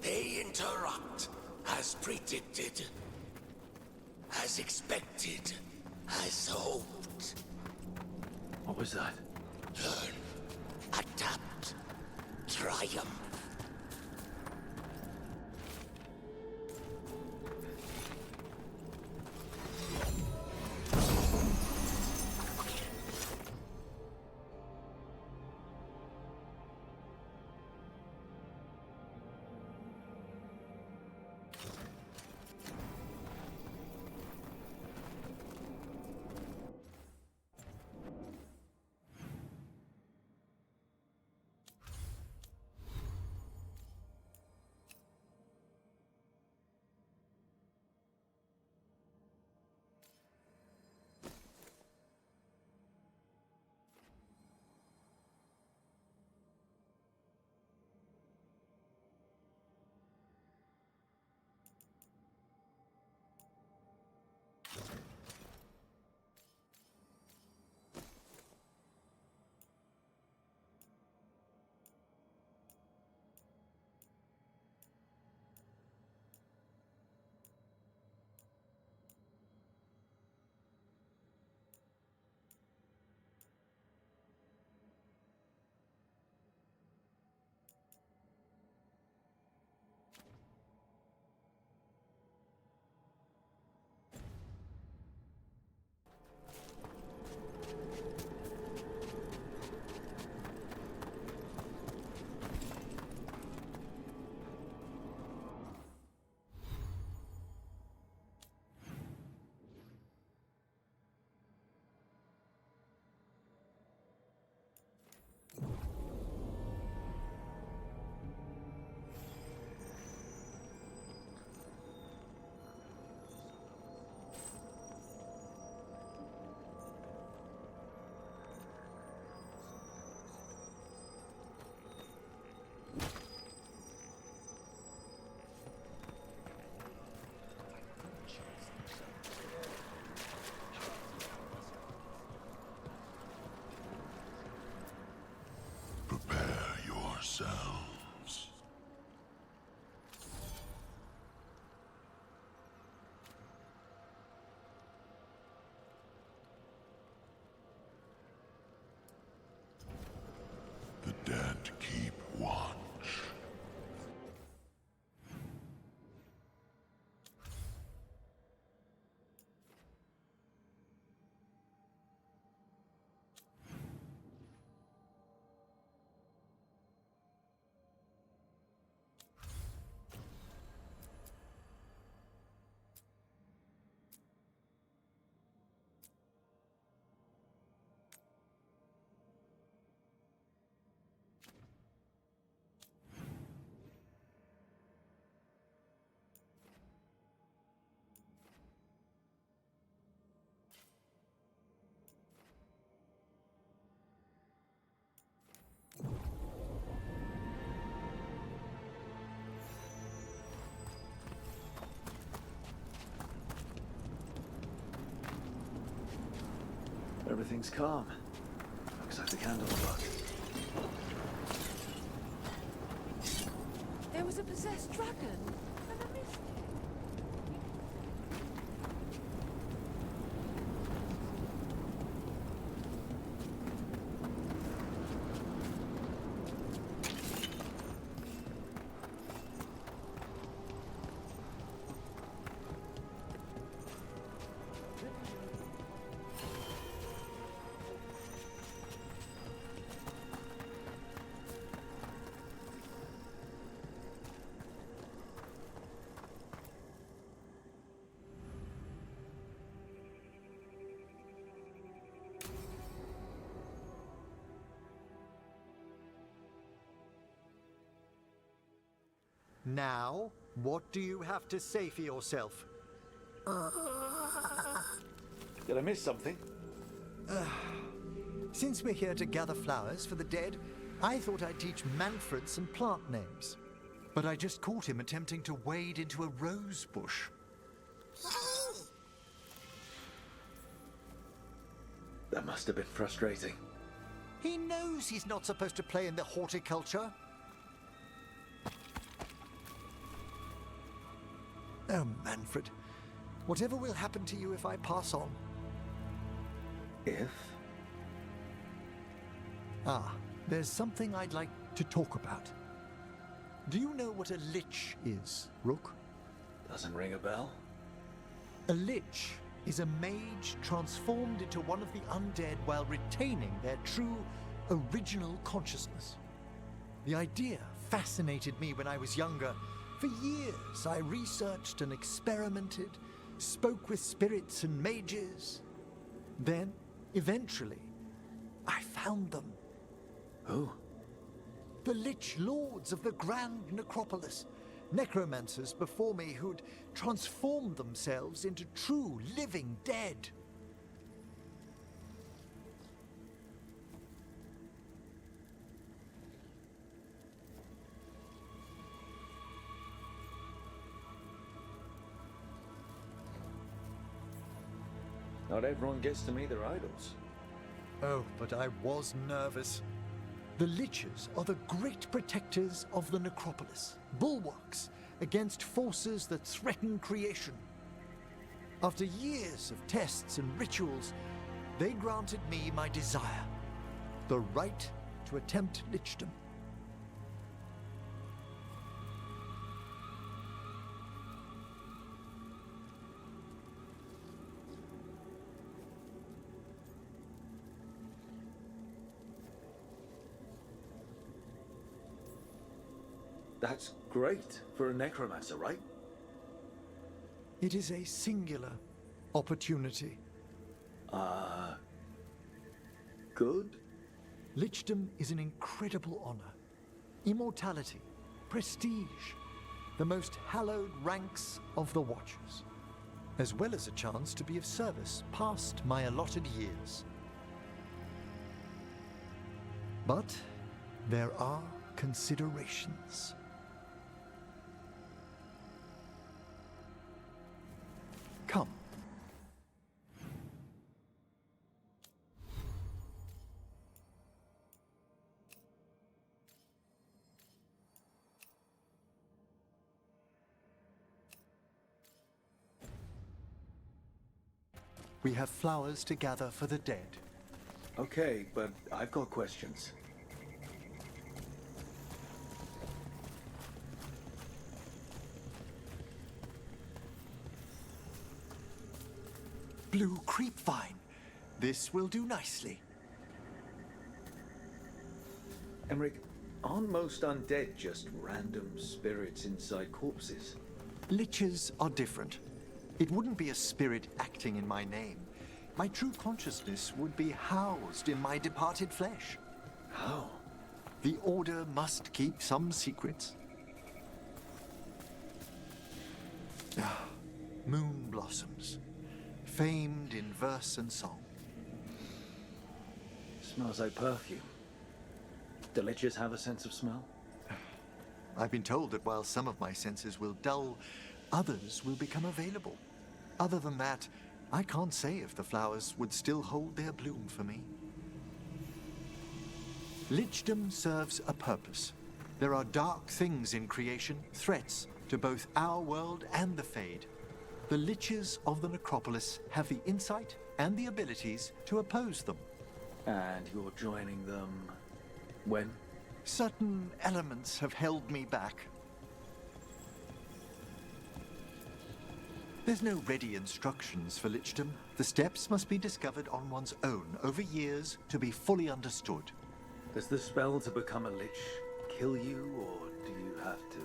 They interrupt, as predicted, as expected, as hoped. What was that? Learn, adapt, triumph. Everything's calm. Looks like the candle's bugged. There was a possessed dragon, and I missed it. Now, what do you have to say for yourself? Did I miss something? Since we're here to gather flowers for the dead, I thought I'd teach Manfred some plant names. But I just caught him attempting to wade into a rose bush. That must have been frustrating. He knows he's not supposed to play in the horticulture. Oh, Manfred. Whatever will happen to you if I pass on? If? Ah, there's something I'd like to talk about. Do you know what a lich is, Rook? Doesn't ring a bell. A lich is a mage transformed into one of the undead while retaining their true, original consciousness. The idea fascinated me when I was younger. For years, I researched and experimented, spoke with spirits and mages. Then, eventually, I found them. Who? The Lich Lords of the Grand Necropolis. Necromancers before me who'd transformed themselves into true living dead. Not everyone gets to meet their idols. Oh, but I was nervous. The Liches are the great protectors of the Necropolis, bulwarks against forces that threaten creation. After years of tests and rituals, they granted me my desire, the right to attempt lichdom. That's great for a necromancer, right? It is a singular opportunity. Good? Lichdom is an incredible honor. Immortality, prestige, the most hallowed ranks of the Watchers, as well as a chance to be of service past my allotted years. But there are considerations. Come. We have flowers to gather for the dead. Okay, but I've got questions. Blue creepvine. This will do nicely. Emmerich, aren't most undead just random spirits inside corpses? Liches are different. It wouldn't be a spirit acting in my name. My true consciousness would be housed in my departed flesh. How? The Order must keep some secrets. Moon blossoms. Famed in verse and song. Smells like perfume. Do liches have a sense of smell? I've been told that while some of my senses will dull, others will become available. Other than that, I can't say if the flowers would still hold their bloom for me. Lichdom serves a purpose. There are dark things in creation, threats to both our world and the Fade. The Liches of the Necropolis have the insight and the abilities to oppose them. And you're joining them when? Certain elements have held me back. There's no ready instructions for Lichdom. The steps must be discovered on one's own over years to be fully understood. Does the spell to become a Lich kill you, or do you have to?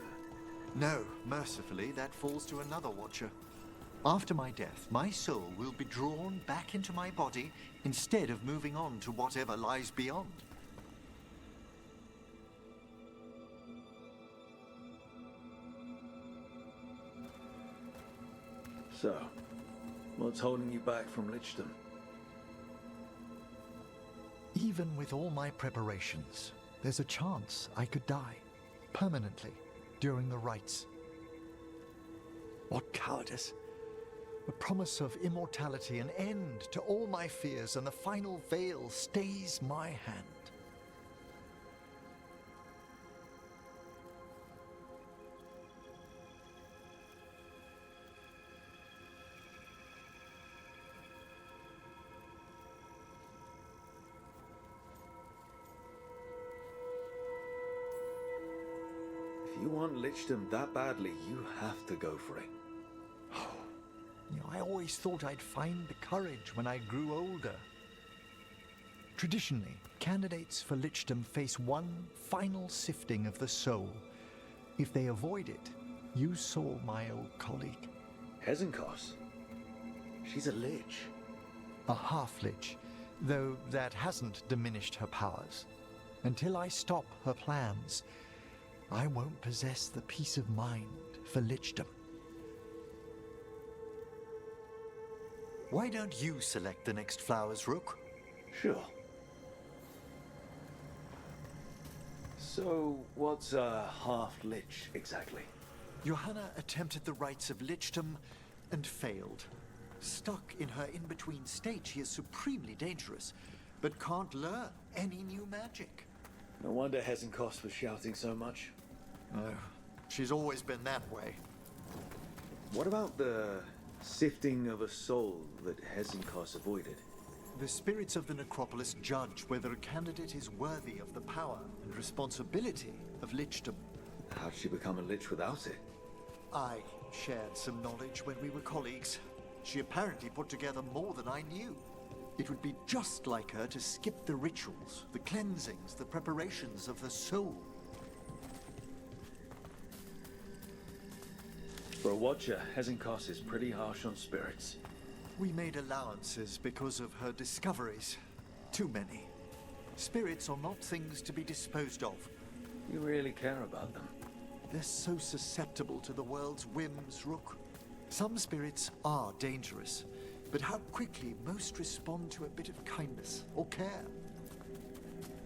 No, mercifully, that falls to another Watcher. After my death, my soul will be drawn back into my body instead of moving on to whatever lies beyond. So, what's holding you back from Lichdom? Even with all my preparations, there's a chance I could die permanently during the rites. What cowardice! The promise of immortality, an end to all my fears, and the final veil stays my hand. If you want Lichdom that badly, you have to go for it. I always thought I'd find the courage when I grew older. Traditionally, candidates for Lichdom face one final sifting of the soul. If they avoid it, you saw my old colleague. Hezenkos? She's a Lich. A half-Lich, though that hasn't diminished her powers. Until I stop her plans, I won't possess the peace of mind for Lichdom. Why don't you select the next flowers, Rook? Sure. So, what's a half-Lich exactly? Johanna attempted the rites of Lichdom and failed. Stuck in her in-between state, she is supremely dangerous, but can't learn any new magic. No wonder Hezenkos was shouting so much. No, she's always been that way. What about the sifting of a soul that Hezenkos avoided? The spirits of the Necropolis judge whether a candidate is worthy of the power and responsibility of Lichdom. How'd she become a Lich without it? I shared some knowledge when we were colleagues. She apparently put together more than I knew. It would be just like her to skip the rituals, the cleansings, the preparations of the soul. For a Watcher, Hezenkos is pretty harsh on spirits. We made allowances because of her discoveries. Too many. Spirits are not things to be disposed of. You really care about them? They're so susceptible to the world's whims, Rook. Some spirits are dangerous, but how quickly most respond to a bit of kindness or care.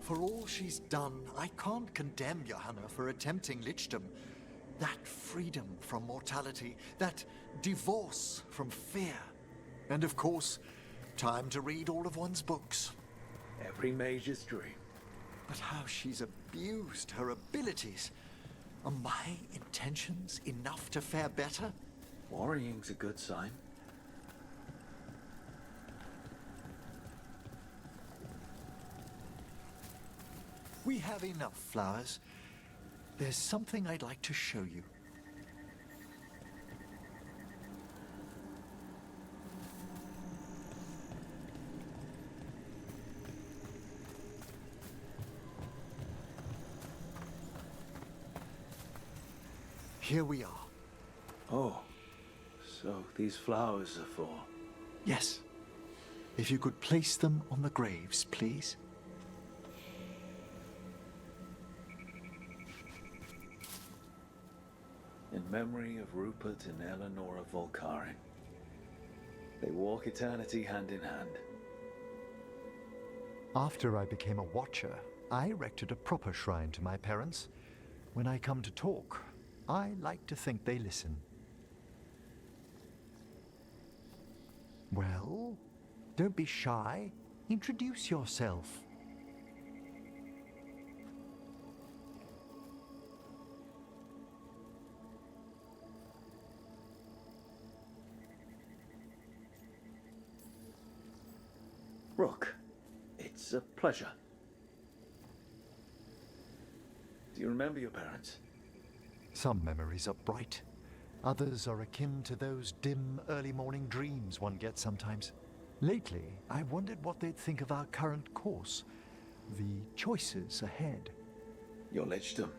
For all she's done, I can't condemn Johanna for attempting Lichdom. That freedom from mortality, that divorce from fear. And of course, time to read all of one's books. Every mage's dream. But how she's abused her abilities. Are my intentions enough to fare better? Worrying's a good sign. We have enough flowers. There's something I'd like to show you. Here we are. Oh, so these flowers are for... Yes. If you could place them on the graves, please. In memory of Rupert and Eleanor Volkari. They walk eternity hand in hand. After I became a Watcher, I erected a proper shrine to my parents. When I come to talk, I like to think they listen. Well, don't be shy. Introduce yourself. Rook, it's a pleasure. Do you remember your parents? Some memories are bright. Others are akin to those dim, early morning dreams one gets sometimes. Lately, I wondered what they'd think of our current course, the choices ahead. Your Lichdom.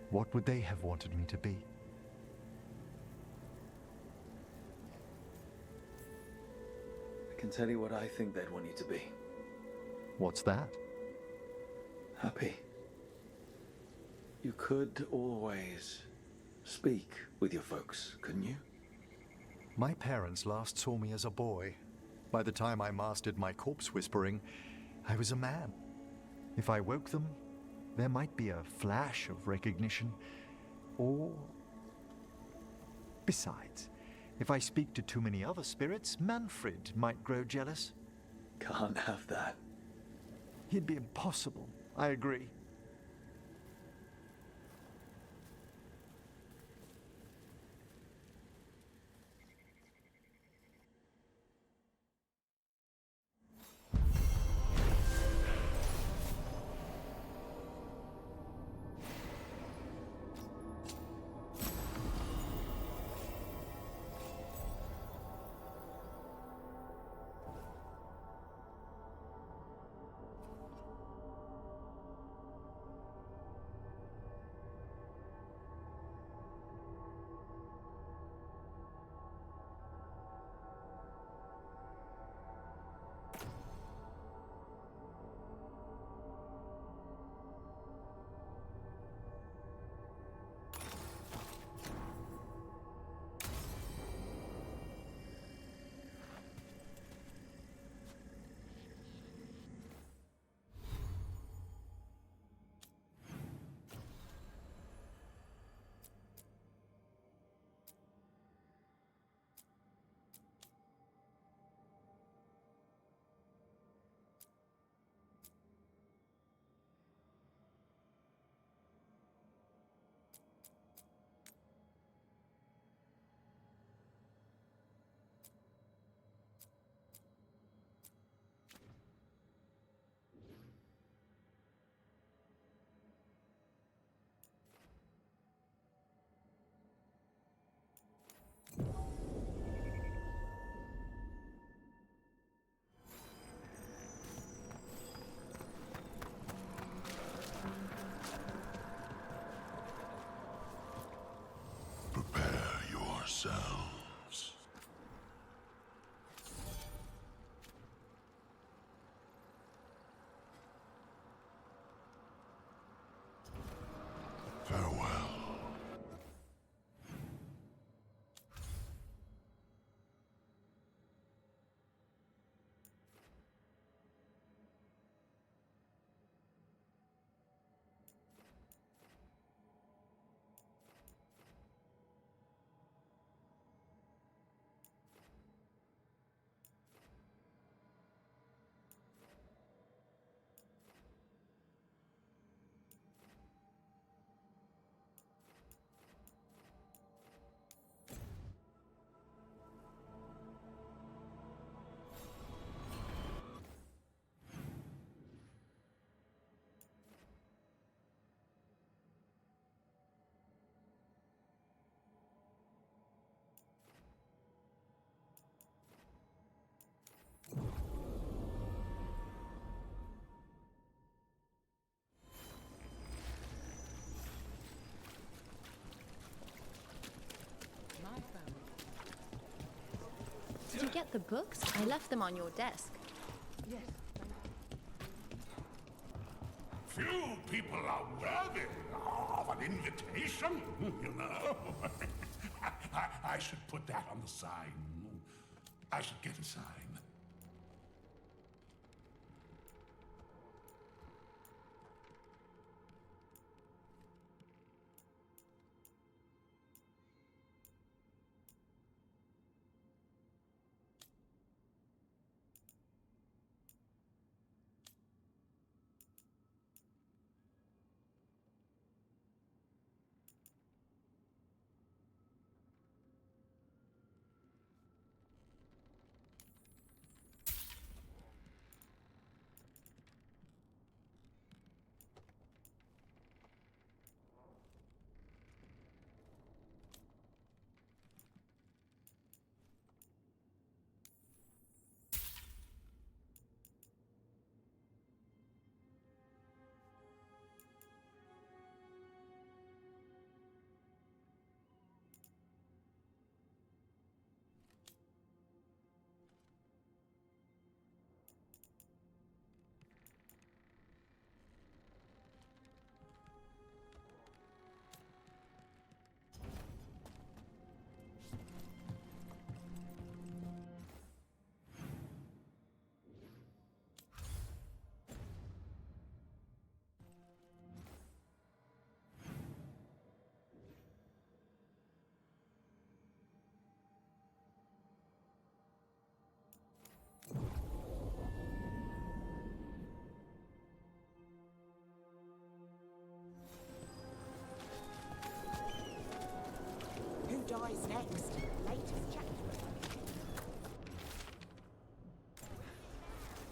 What would they have wanted me to be? I can tell you what I think they'd want you to be. What's that? Happy. You could always speak with your folks, couldn't you? My parents last saw me as a boy. By the time I mastered my corpse whispering, I was a man. If I woke them, there might be a flash of recognition, or... Besides, if I speak to too many other spirits, Manfred might grow jealous. Can't have that. He'd be impossible, I agree. Prepare yourselves. Farewell. Did you get the books? I left them on your desk. Yes. Few people are worthy of an invitation, you know. I should put that on the sign. I should get a sign.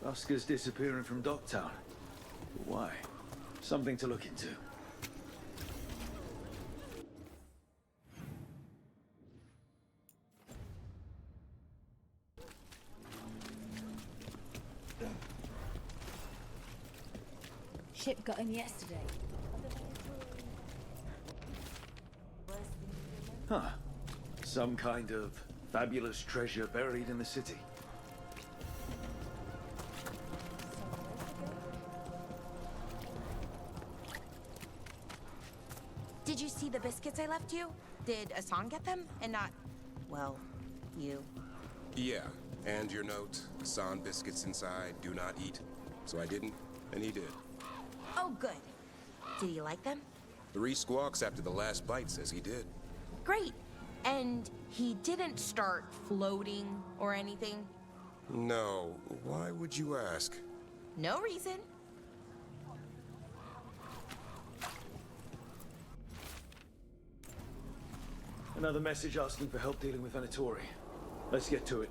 Oscar's disappearing from Docktown. But why? Something to look into. Ship got in yesterday. Huh. Some kind of fabulous treasure buried in the city. Did you see the biscuits I left you? Did Asan get them? And not, well, you? Yeah, and your note, San biscuits inside, do not eat. So I didn't, and he did. Oh, good. Did he like them? 3 squawks after the last bite says he did. Great. And he didn't start floating or anything? No, why would you ask? No reason. Another message asking for help dealing with Venatori. Let's get to it.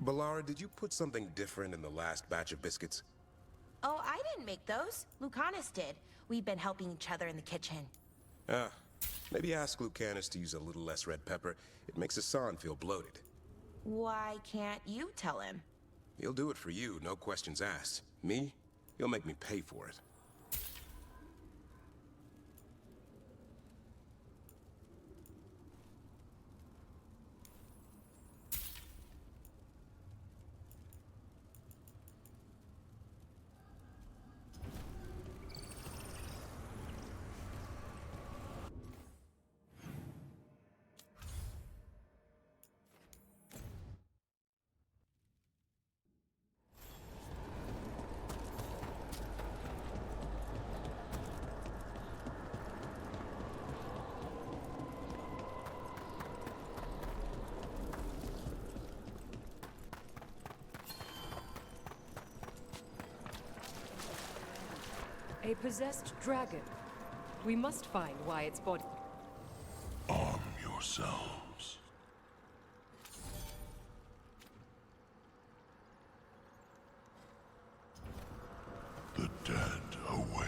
Balara, did you put something different in the last batch of biscuits? Oh, I didn't make those. Lucanus did. We've been helping each other in the kitchen. Ah, maybe ask Lucanus to use a little less red pepper. It makes Hassan feel bloated. Why can't you tell him? He'll do it for you, no questions asked. Me? He'll make me pay for it. A possessed dragon. We must find why its body... Arm yourselves. The dead await.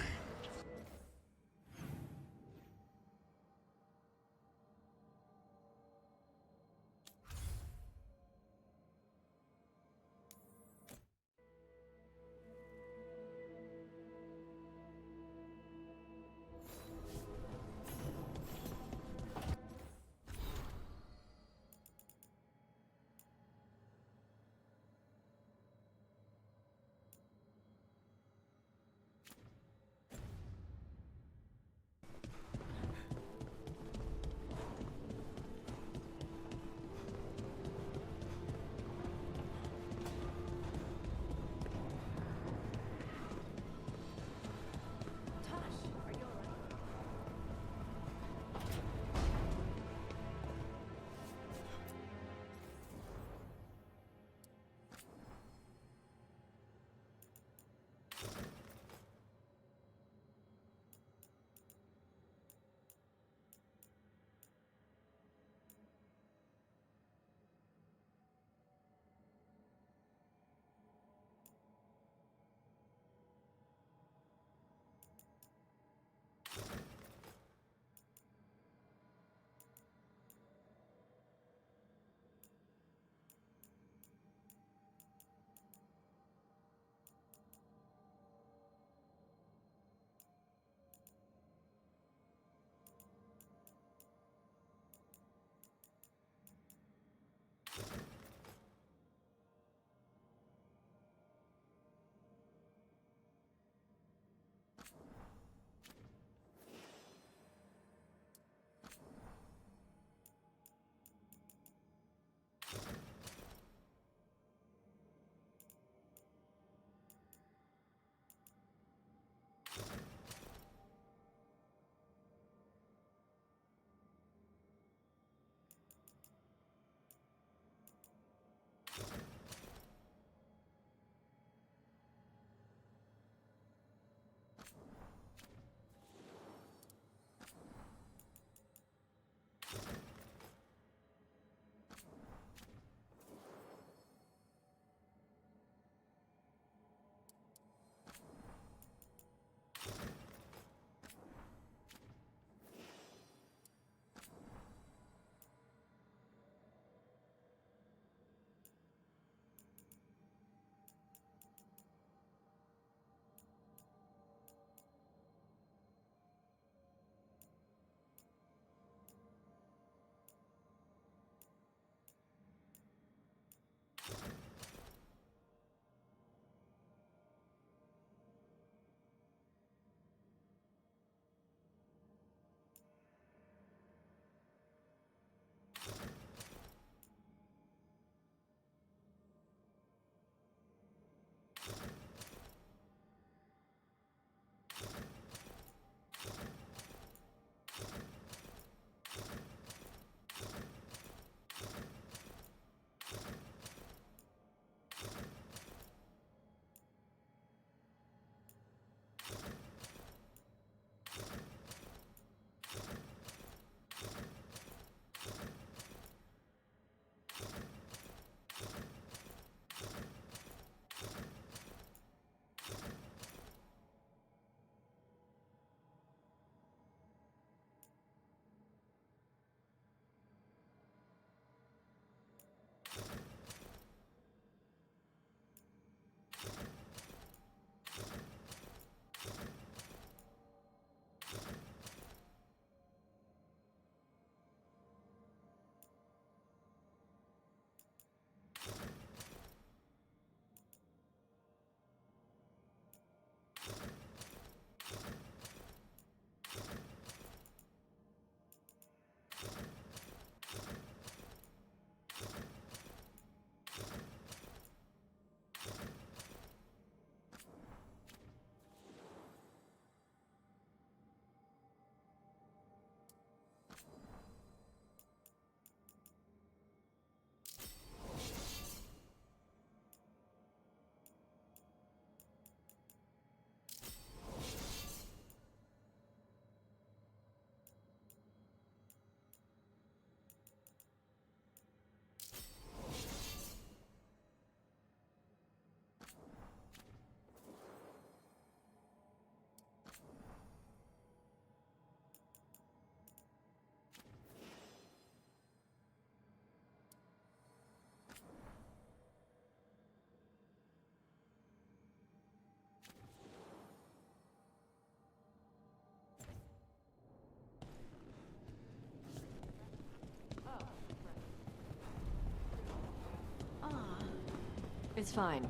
It's fine.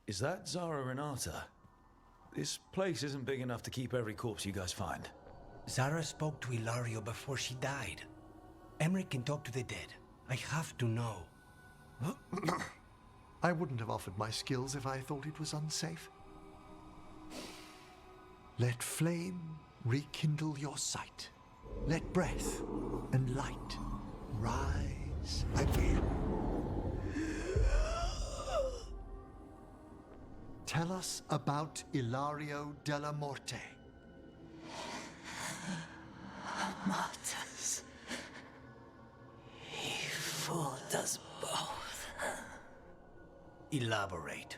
Is that Zara Renata? This place isn't big enough to keep every corpse you guys find. Zara spoke to Ilario before she died. Emmerich can talk to the dead. I have to know. I wouldn't have offered my skills if I thought it was unsafe. Let flame rekindle your sight. Let breath and light rise again. Tell us about Ilario della Morte. Martyrs. He fooled us both. Elaborate.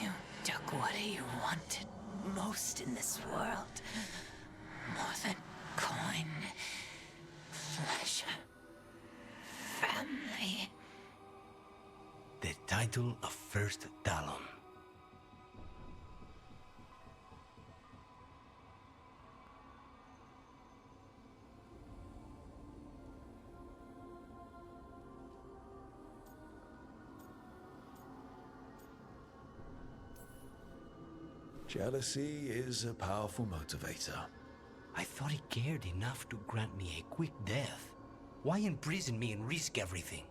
You took what he wanted most in this world. More than coin, pleasure, family. The title of First Talon. Jealousy is a powerful motivator. I thought he cared enough to grant me a quick death. Why imprison me and risk everything?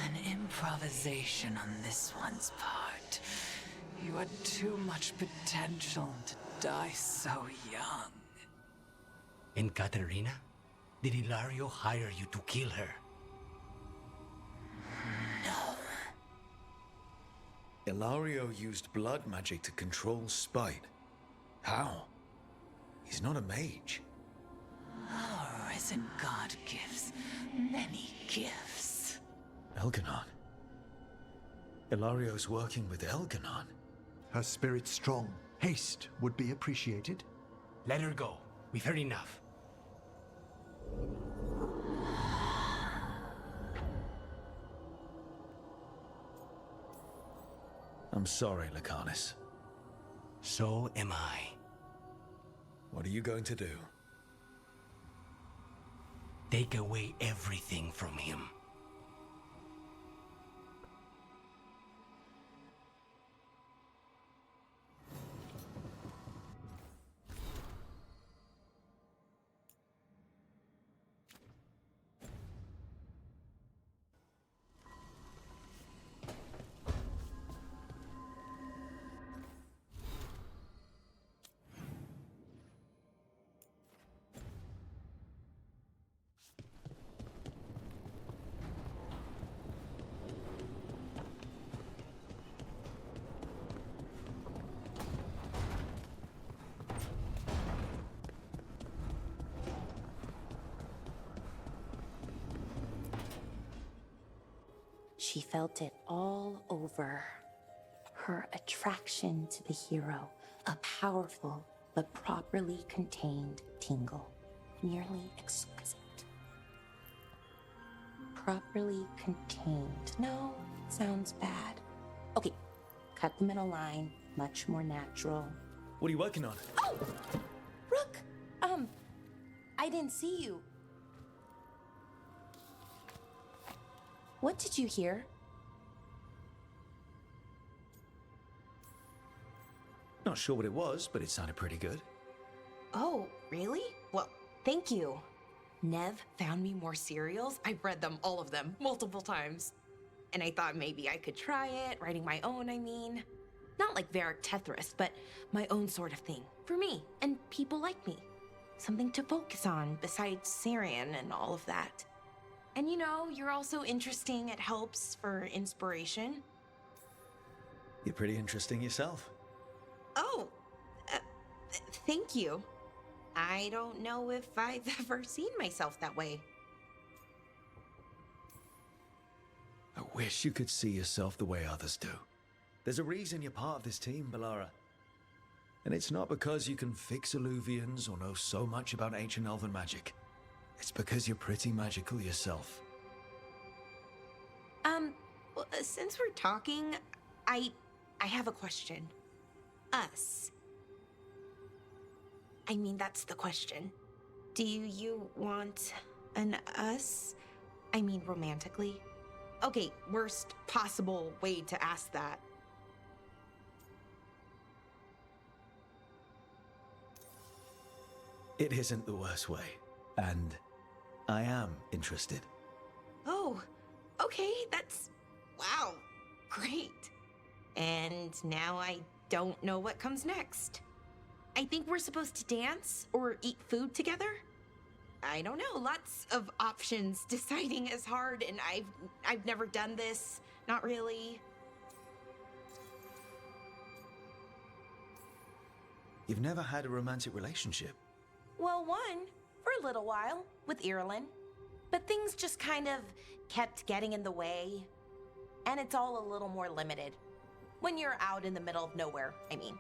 An improvisation on this one's part. You had too much potential to die so young. And Katerina? Did Ilario hire you to kill her? No. Ilario used blood magic to control spite. How? He's not a mage. Our risen god gives many gifts. Elganon. Ilario's working with Elganon. Her spirit strong. Haste would be appreciated. Let her go. We've heard enough. I'm sorry, Lucanus. So am I. What are you going to do? Take away everything from him. She felt it all over. Her attraction to the hero, a powerful but properly contained tingle, nearly exquisite. Properly contained. No, sounds bad. Okay, cut the middle line, much more natural. What are you working on? Oh! Rook! I didn't see you. What did you hear? Not sure what it was, but it sounded pretty good. Oh, really? Well, thank you. Nev found me more serials. I've read them, all of them, multiple times. And I thought maybe I could try it, writing my own, I mean. Not like Varric Tethris, but my own sort of thing. For me, and people like me. Something to focus on, besides Syrian and all of that. And you know, you're also interesting. It helps for inspiration. You're pretty interesting yourself. Oh, thank you. I don't know if I've ever seen myself that way. I wish you could see yourself the way others do. There's a reason you're part of this team, Bellara. And it's not because you can fix illuvians or know so much about ancient elven magic. It's because you're pretty magical yourself. Well, since we're talking, I have a question. us? I mean, that's the question. Do you want an us? I mean, romantically? Okay, worst possible way to ask that. It isn't the worst way, and I am interested. Oh, okay, that's... wow, great. And now I don't know what comes next. I think we're supposed to dance or eat food together? I don't know, lots of options. Deciding is hard, and I've never done this. Not really. You've never had a romantic relationship? Well, one, for a little while, with Irulan. But things just kind of kept getting in the way. And it's all a little more limited. When you're out in the middle of nowhere, I mean.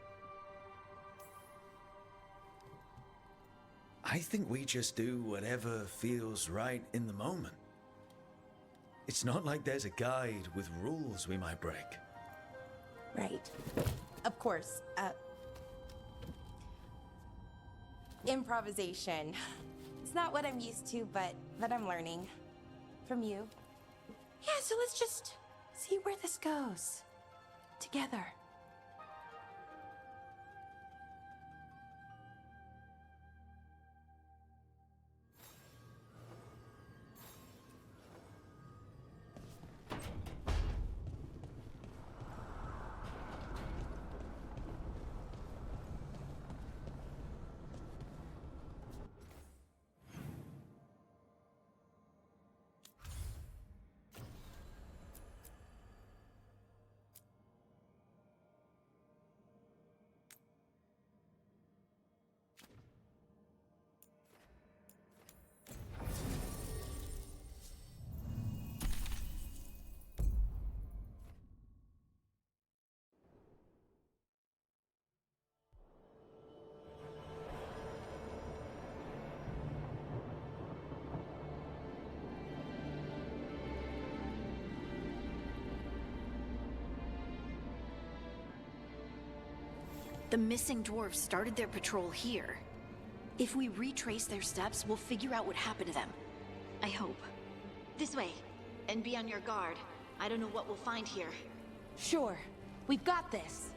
I think we just do whatever feels right in the moment. It's not like there's a guide with rules we might break. Right. Of course, improvisation. It's not what I'm used to, but I'm learning. From you. Yeah, so let's just see where this goes. Together. The missing dwarves started their patrol here. If we retrace their steps, we'll figure out what happened to them. I hope. This way. And be on your guard. I don't know what we'll find here. Sure. We've got this.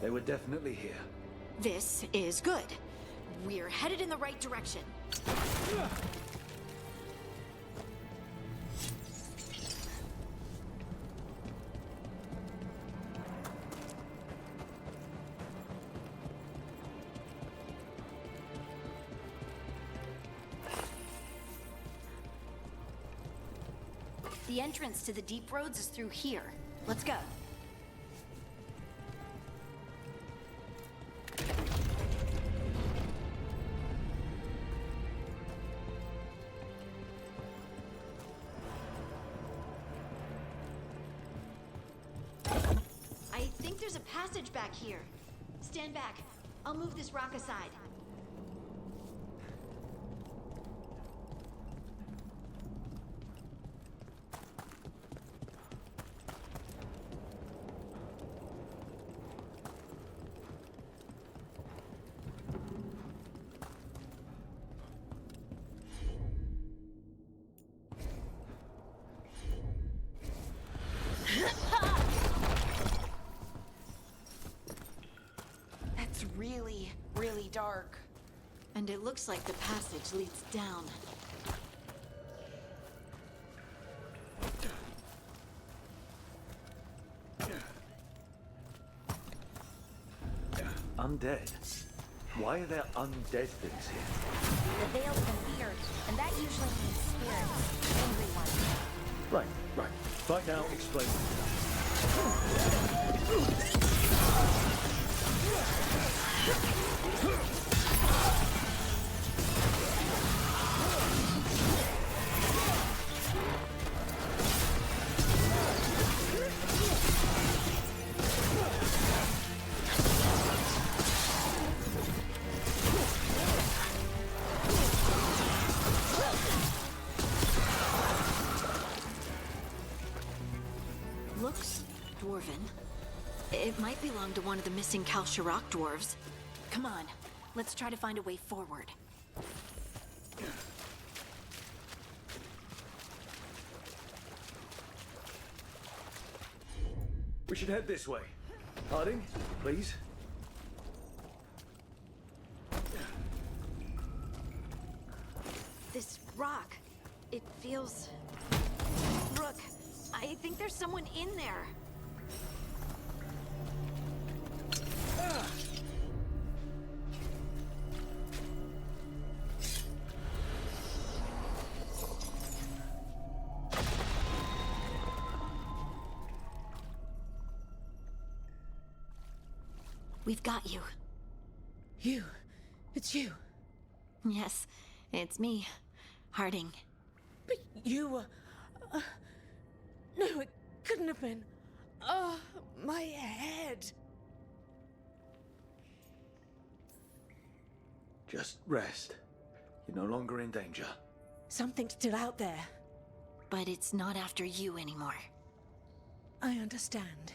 They were definitely here. This is good. We're headed in the right direction. The entrance to the deep roads is through here. Let's go. I think there's a passage back here. Stand back. I'll move this rock aside. That's really, really dark. And it looks like the passage leads down. Undead? Why are there undead things here? The veil's been weird, and that usually means spirits. Angry ones. Right. Find out, explain. dwarven. It might belong to one of the missing Kalsharak dwarves. Come on, let's try to find a way forward. We should head this way. Harding, please. This rock, it feels... Rook, I think there's someone in there. We've got you. You? It's you? Yes, it's me, Harding. But you were... no, it couldn't have been. Oh, my head. Just rest. You're no longer in danger. Something's still out there. But it's not after you anymore. I understand.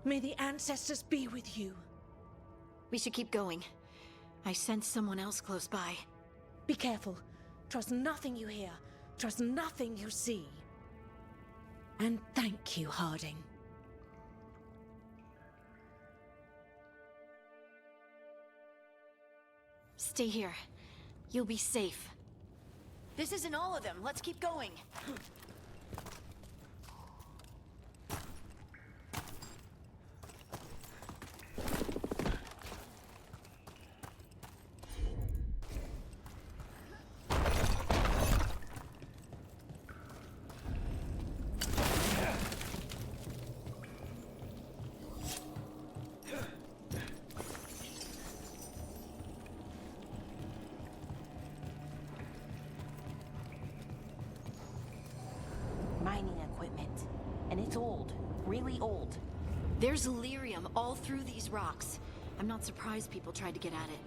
May the ancestors be with you. We should keep going. I sense someone else close by. Be careful. Trust nothing you hear. Trust nothing you see. And thank you, Harding. Stay here. You'll be safe. This isn't all of them. Let's keep going. Mining equipment. And it's old. Really old. There's lyrium all through these rocks. I'm not surprised people tried to get at it.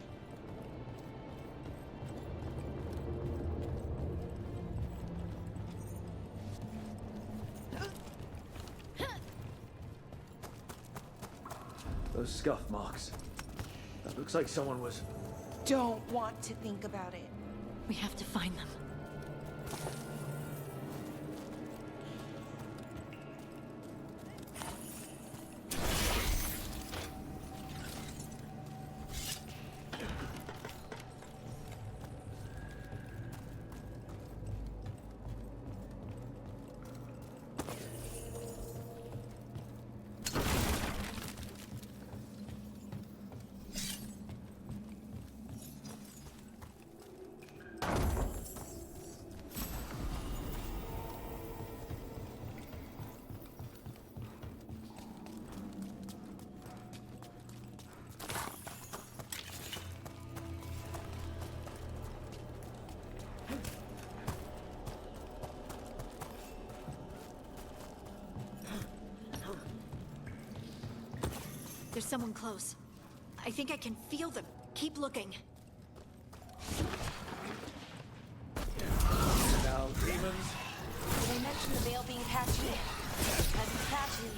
Those scuff marks. That looks like someone was... Don't want to think about it. We have to find them. There's someone close. I think I can feel them. Keep looking. Now, demons. Did I mention the veil being patchy? As it's patchy.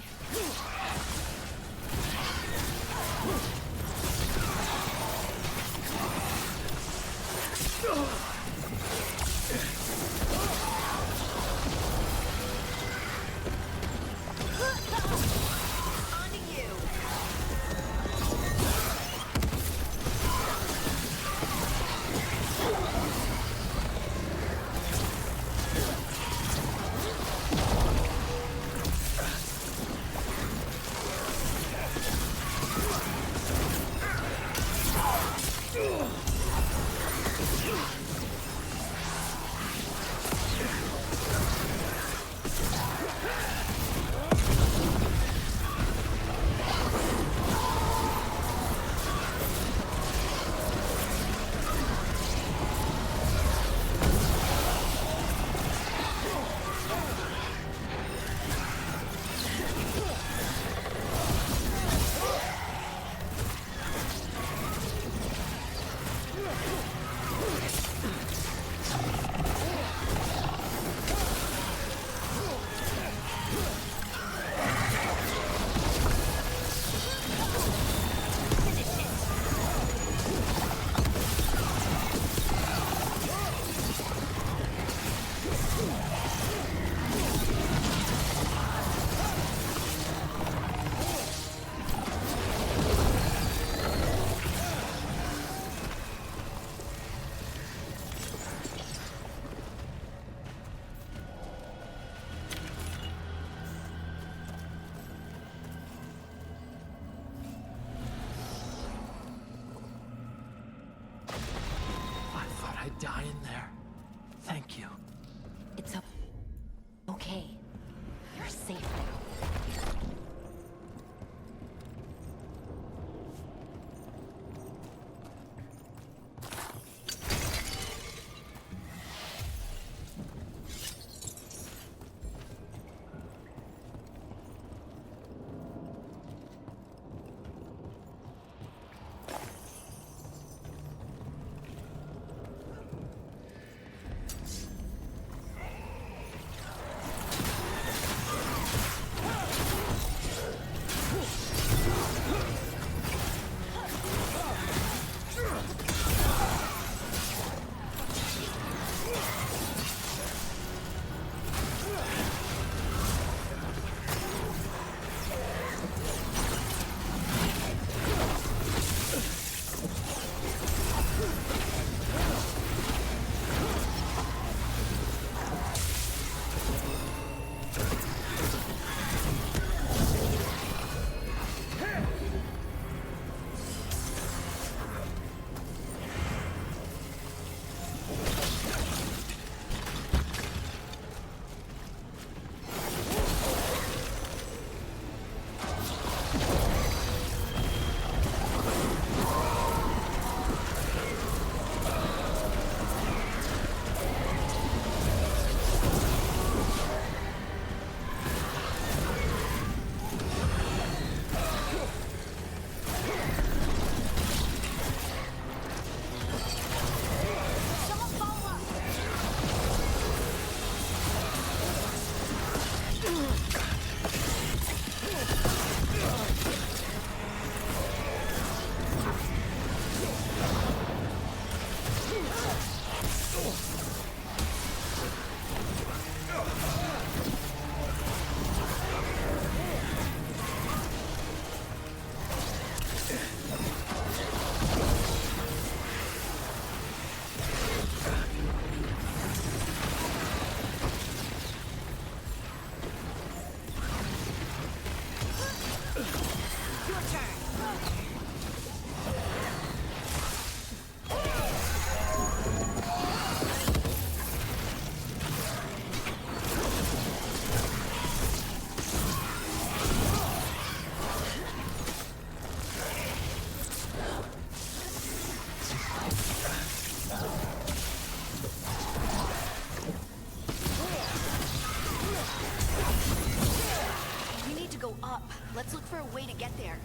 Let's look for a way to get there.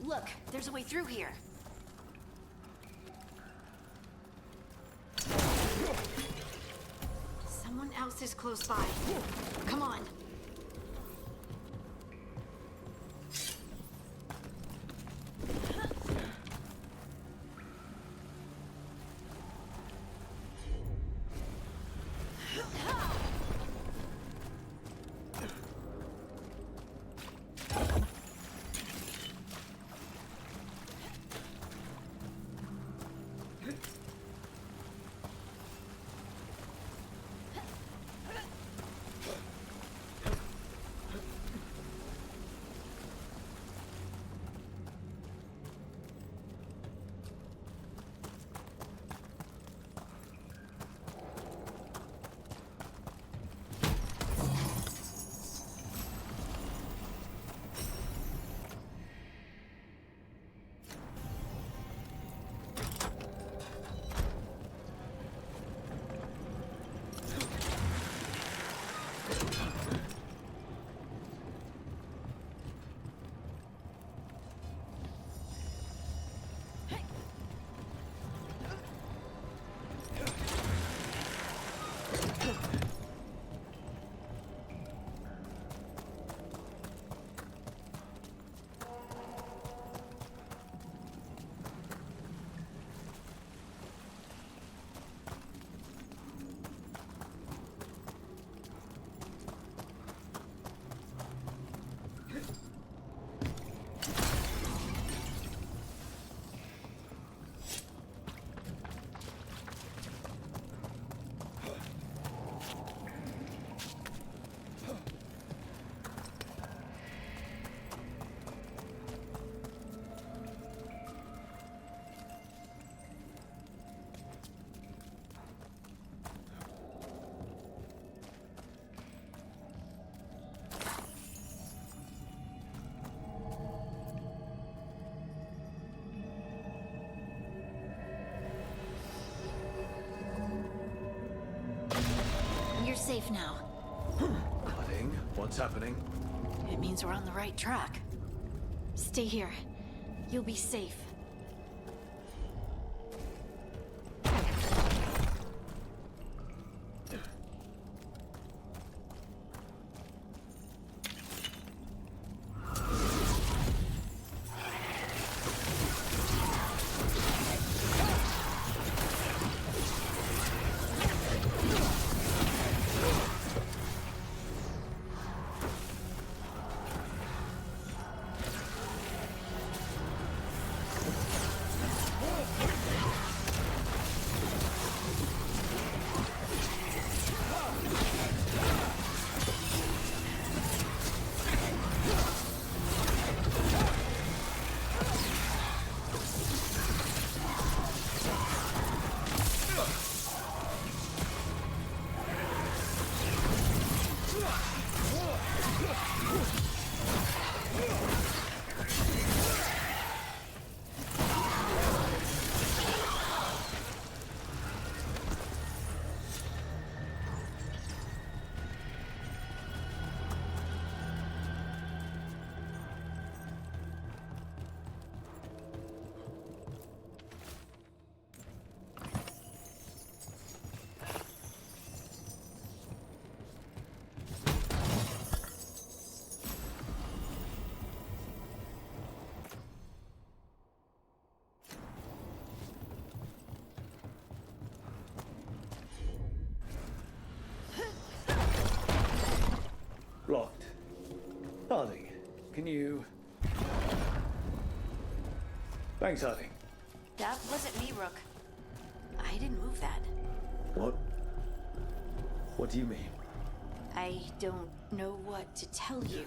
Look, there's a way through here. Someone else is close by. Come on. You're safe now. Cutting? What's happening? It means we're on the right track. Stay here. You'll be safe. Locked. Harding, can you... Thanks, Harding. That wasn't me, Rook. I didn't move that. What? What do you mean? I don't know what to tell you.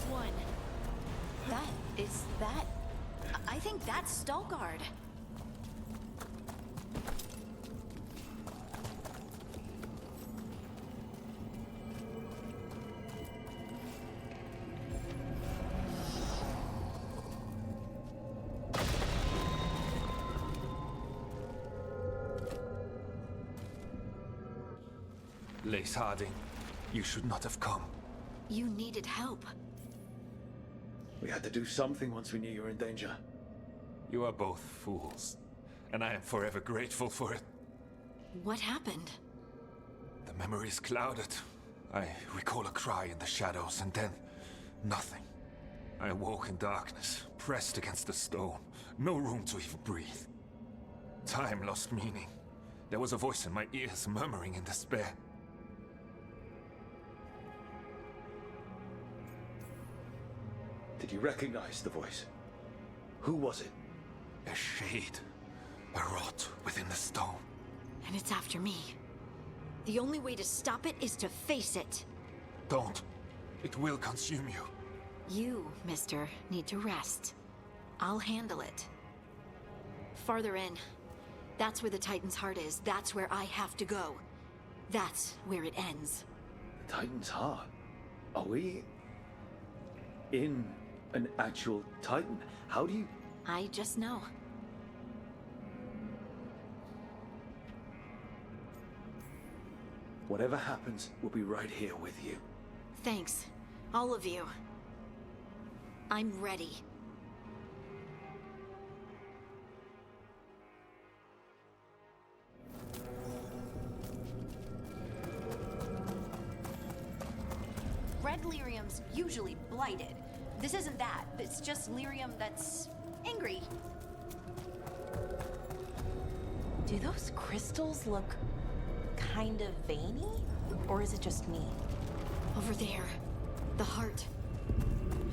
one. I think that's Veilguard. Lace Harding, you should not have come. You needed help. We had to do something once we knew you were in danger. You are both fools, and I am forever grateful for it. What happened? The memory is clouded. I recall a cry in the shadows, and then nothing. I awoke in darkness, pressed against the stone. No room to even breathe. Time lost meaning. There was a voice in my ears murmuring in despair. Did you recognize the voice? Who was it? A shade. A rot within the stone. And it's after me. The only way to stop it is to face it. Don't. It will consume you. You, mister, need to rest. I'll handle it. Farther in. That's where the Titan's heart is. That's where I have to go. That's where it ends. Titan's heart? Are we in an actual Titan? How do you... I just know. Whatever happens, we'll be right here with you. Thanks. All of you. I'm ready. Red lyrium's usually blighted. This isn't that. It's just lyrium that's angry. Do those crystals look kind of veiny? Or is it just me? Over there. The heart.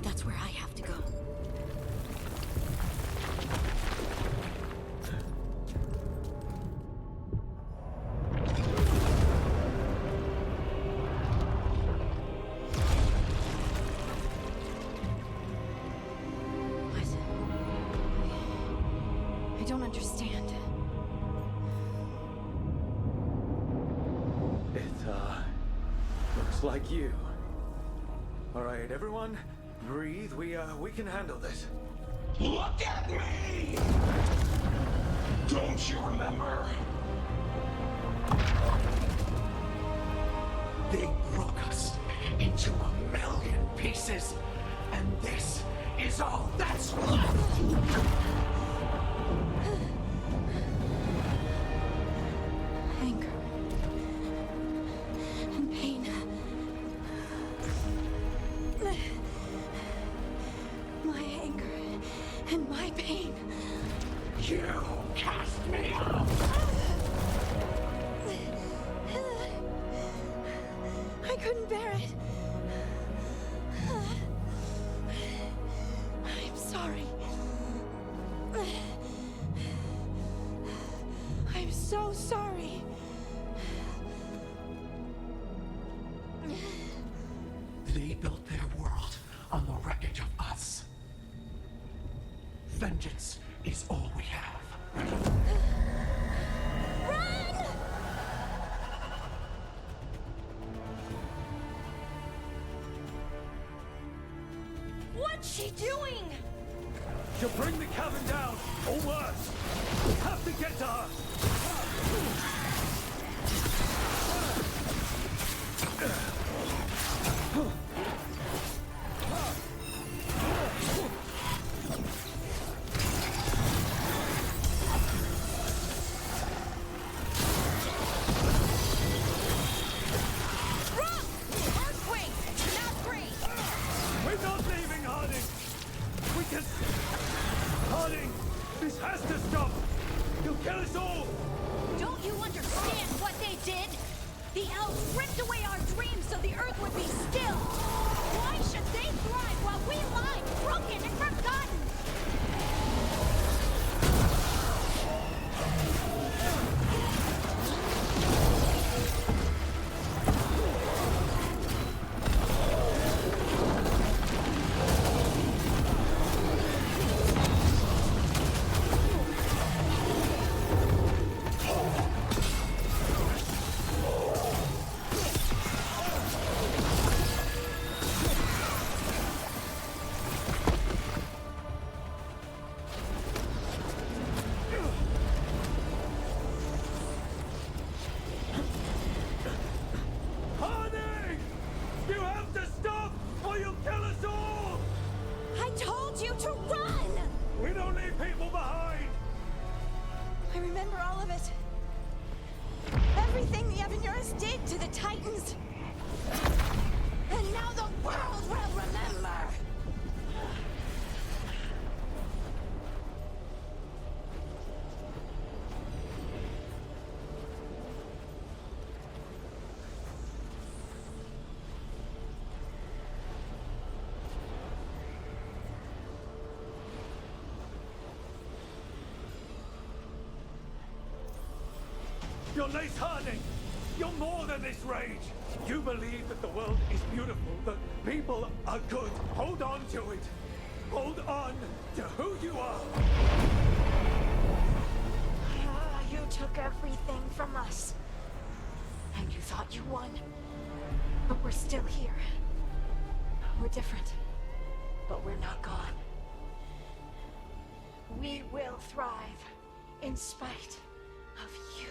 That's where I have to go. I don't understand. It, looks like you. All right, everyone, breathe. We can handle this. Look at me! Don't you remember? They broke us into 1,000,000 pieces, and this is all that's left! Anger. And pain. My anger and my pain. You cast me out! I couldn't bear it. I'm sorry. I'm so sorry. They built their world on the wreckage of us. Vengeance is all we have. Run! What's she doing? She'll bring the cavern down, or worse. We have to get to her. We're not leaving, Harding! We can... Harding! This has to stop! You'll kill us all! Don't you want told you to run! We don't leave people behind! I remember all of it. Everything the Avenuras did to the Titans. And now the world will remember! You're Lace Harding! You're more than this rage! You believe that the world is beautiful, that people are good. Hold on to it! Hold on to who you are! You took everything from us. And you thought you won. But we're still here. We're different. But we're not gone. We will thrive in spite of you.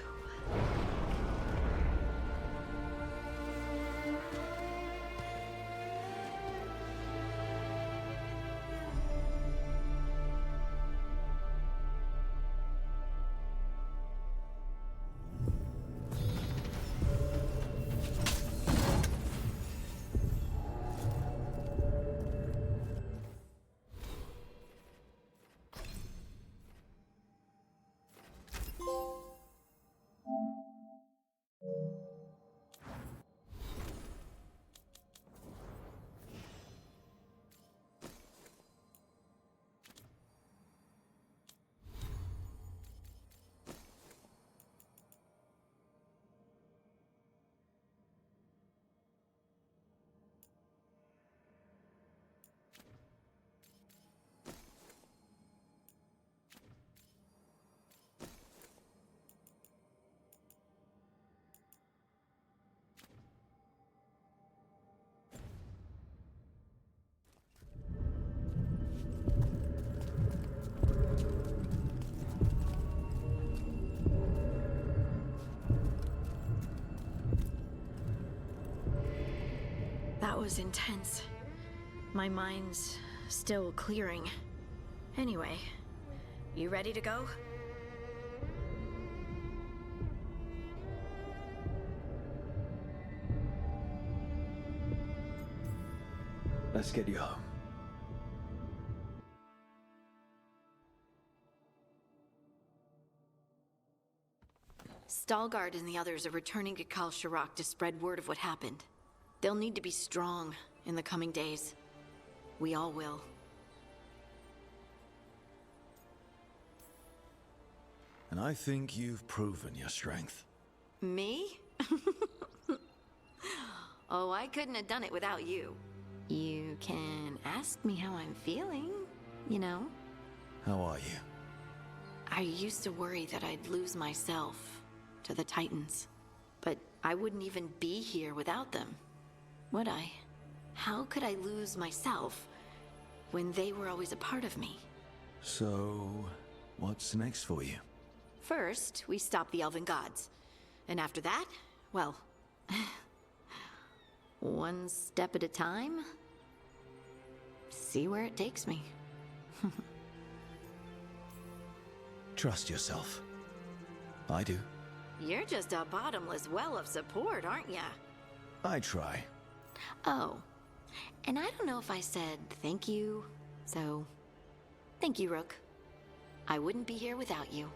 That was intense. My mind's still clearing. Anyway, you ready to go? Let's get you home. Veilguard and the others are returning to Kal Shirak to spread word of what happened. They'll need to be strong in the coming days. We all will. And I think you've proven your strength. Me? Oh, I couldn't have done it without you. You can ask me how I'm feeling, you know? How are you? I used to worry that I'd lose myself to the Titans. But I wouldn't even be here without them, would I? How could I lose myself when they were always a part of me? So, what's next for you? First, we stop the Elven Gods. And after that, well... one step at a time. See where it takes me. Trust yourself. I do. You're just a bottomless well of support, aren't ya? I try. Oh, and I don't know if I said thank you, so... thank you, Rook. I wouldn't be here without you.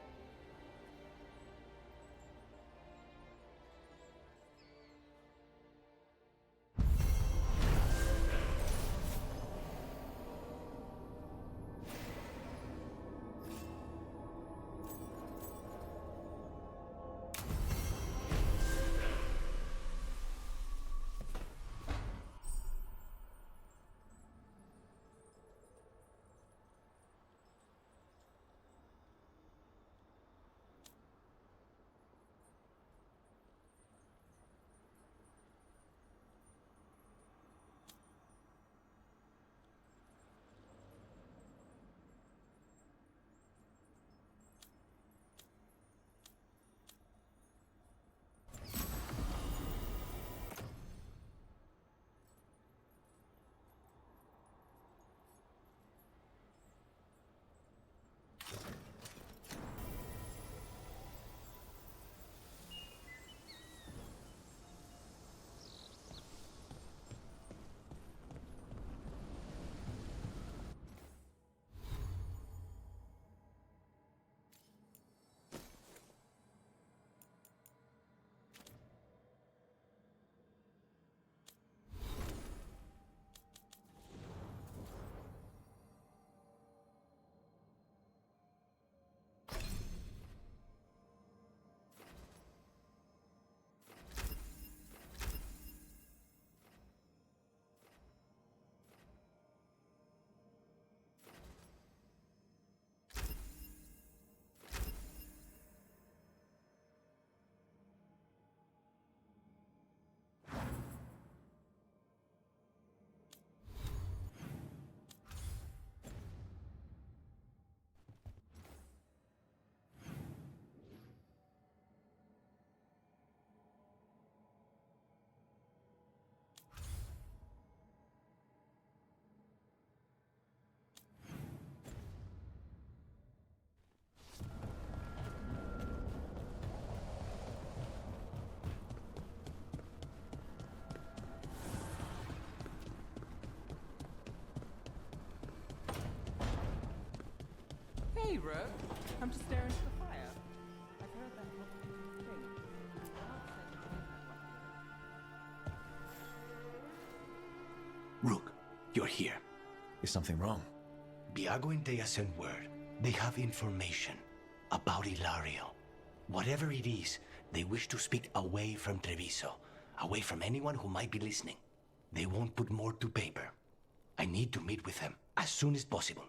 Hey, Rook. I'm just staring into the fire. I've heard that whole thing. Rook, you're here. Is something wrong? Viago and Dea sent word. They have information about Ilario. Whatever it is, they wish to speak away from Treviso, away from anyone who might be listening. They won't put more to paper. I need to meet with them as soon as possible.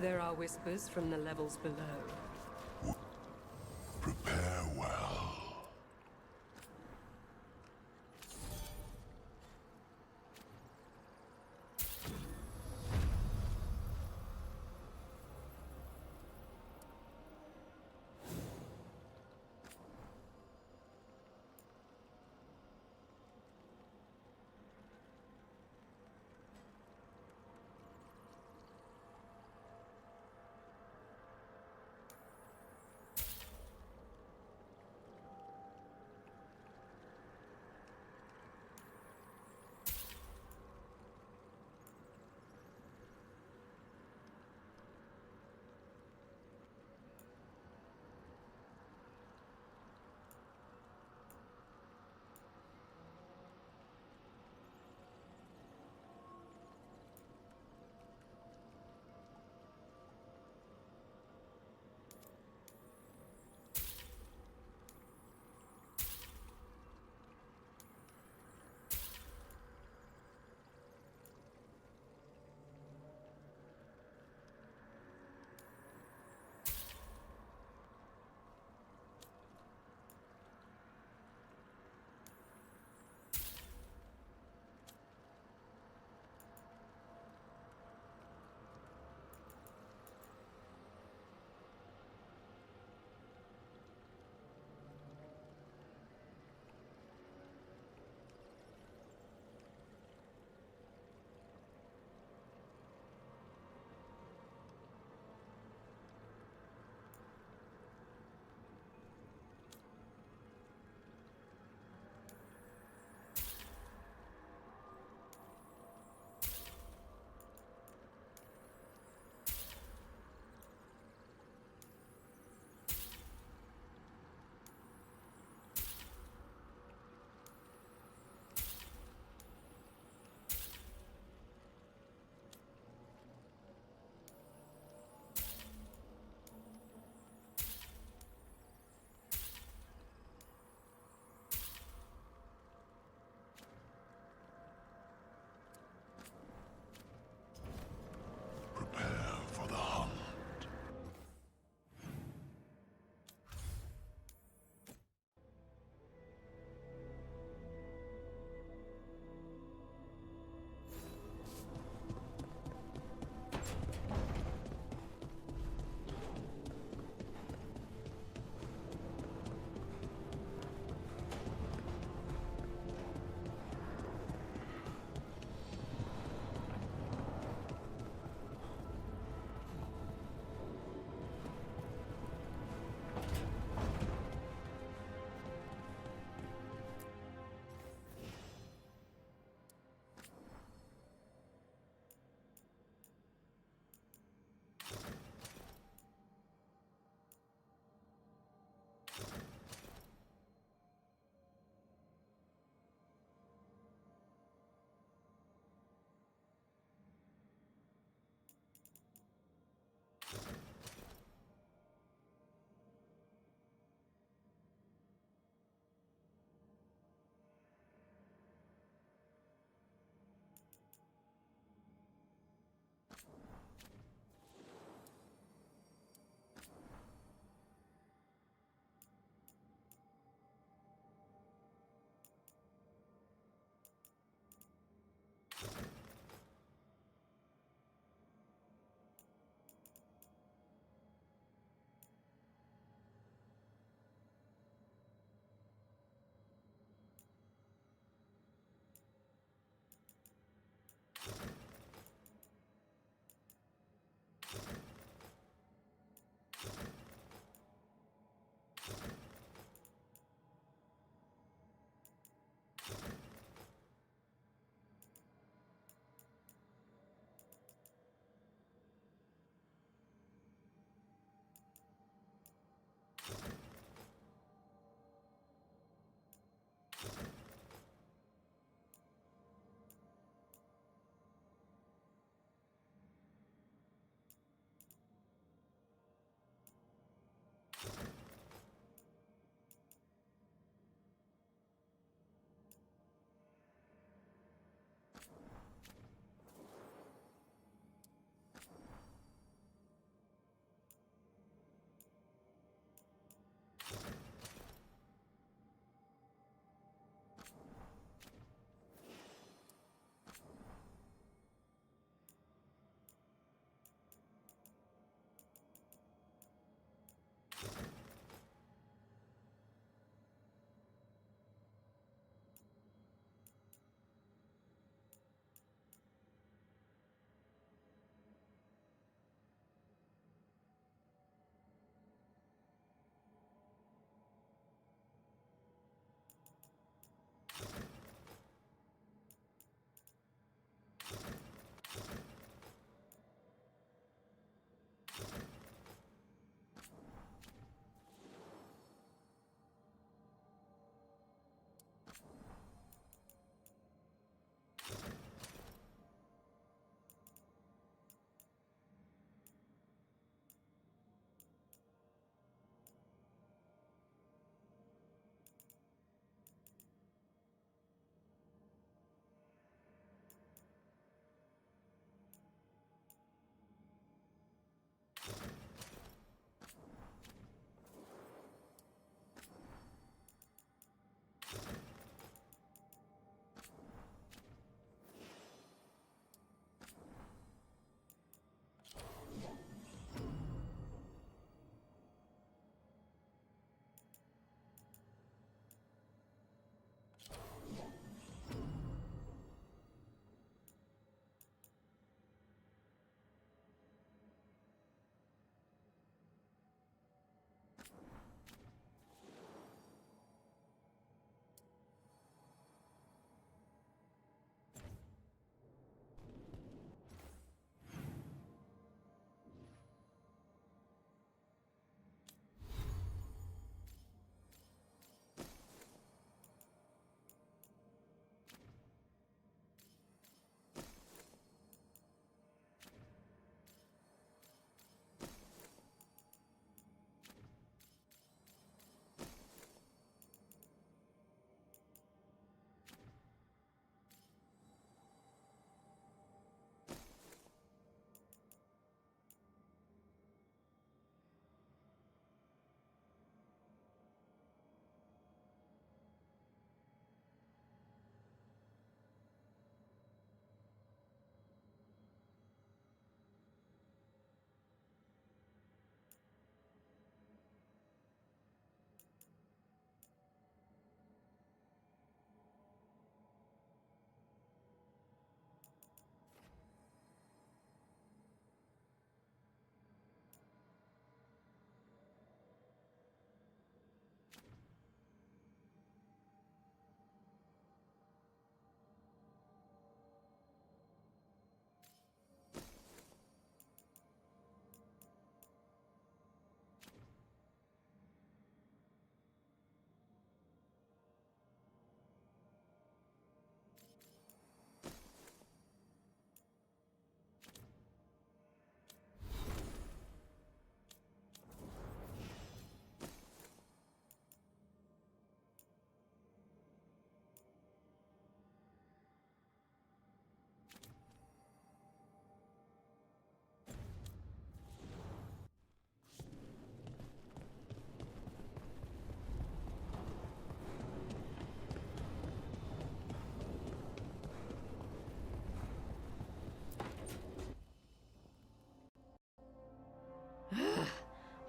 There are whispers from the levels below. Prepare well.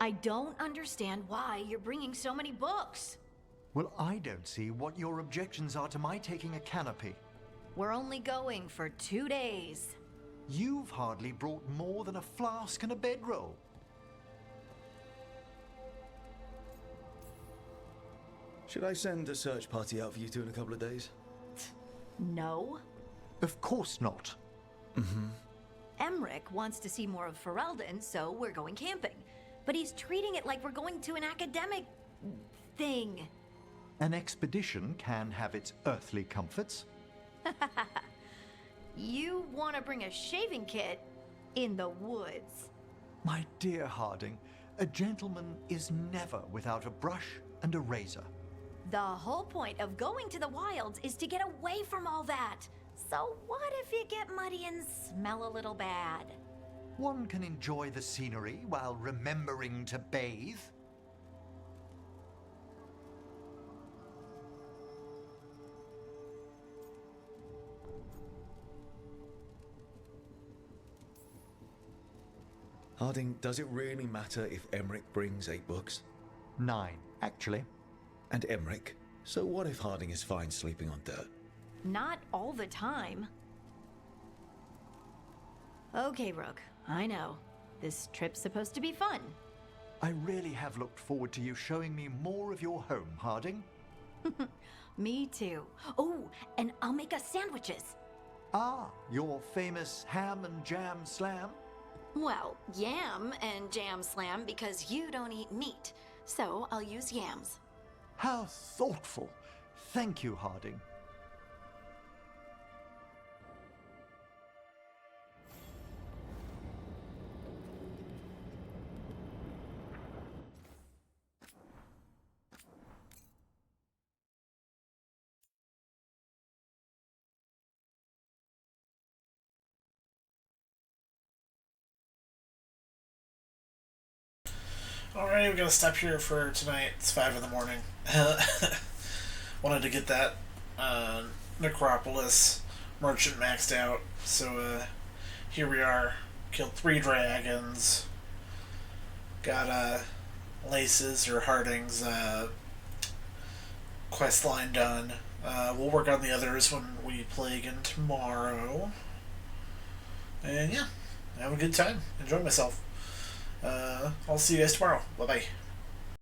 I don't understand why you're bringing so many books. Well, I don't see what your objections are to my taking a canopy. We're only going for 2 days. You've hardly brought more than a flask and a bedroll. Should I send a search party out for you two in a couple of days? No. Of course not. Emmerich wants to see more of Ferelden, so we're going camping. But he's treating it like we're going to an academic thing. An expedition can have its earthly comforts. You want to bring a shaving kit in the woods. My dear Harding, a gentleman is never without a brush and a razor. The whole point of going to the wilds is to get away from all that. So what if you get muddy and smell a little bad? One can enjoy the scenery while remembering to bathe. Harding, does it really matter if Emmerich brings 8 books? 9, actually. And Emmerich? So what if Harding is fine sleeping on dirt? Not all the time. Okay, Rook, I know. This trip's supposed to be fun. I really have looked forward to you showing me more of your home, Harding. Me too. Oh, and I'll make us sandwiches. Ah, your famous ham and jam slam? Well, yam and jam slam because you don't eat meat. So I'll use yams. How thoughtful. Thank you, Harding. Alright, we're gonna stop here for tonight. It's 5 in the morning. Wanted to get that Necropolis merchant maxed out, so here we are. Killed 3 dragons. Got Lace's or Harding's quest line done. We'll work on the others when we play again tomorrow. And yeah, have a good time. Enjoy myself. I'll see you guys tomorrow. Bye-bye.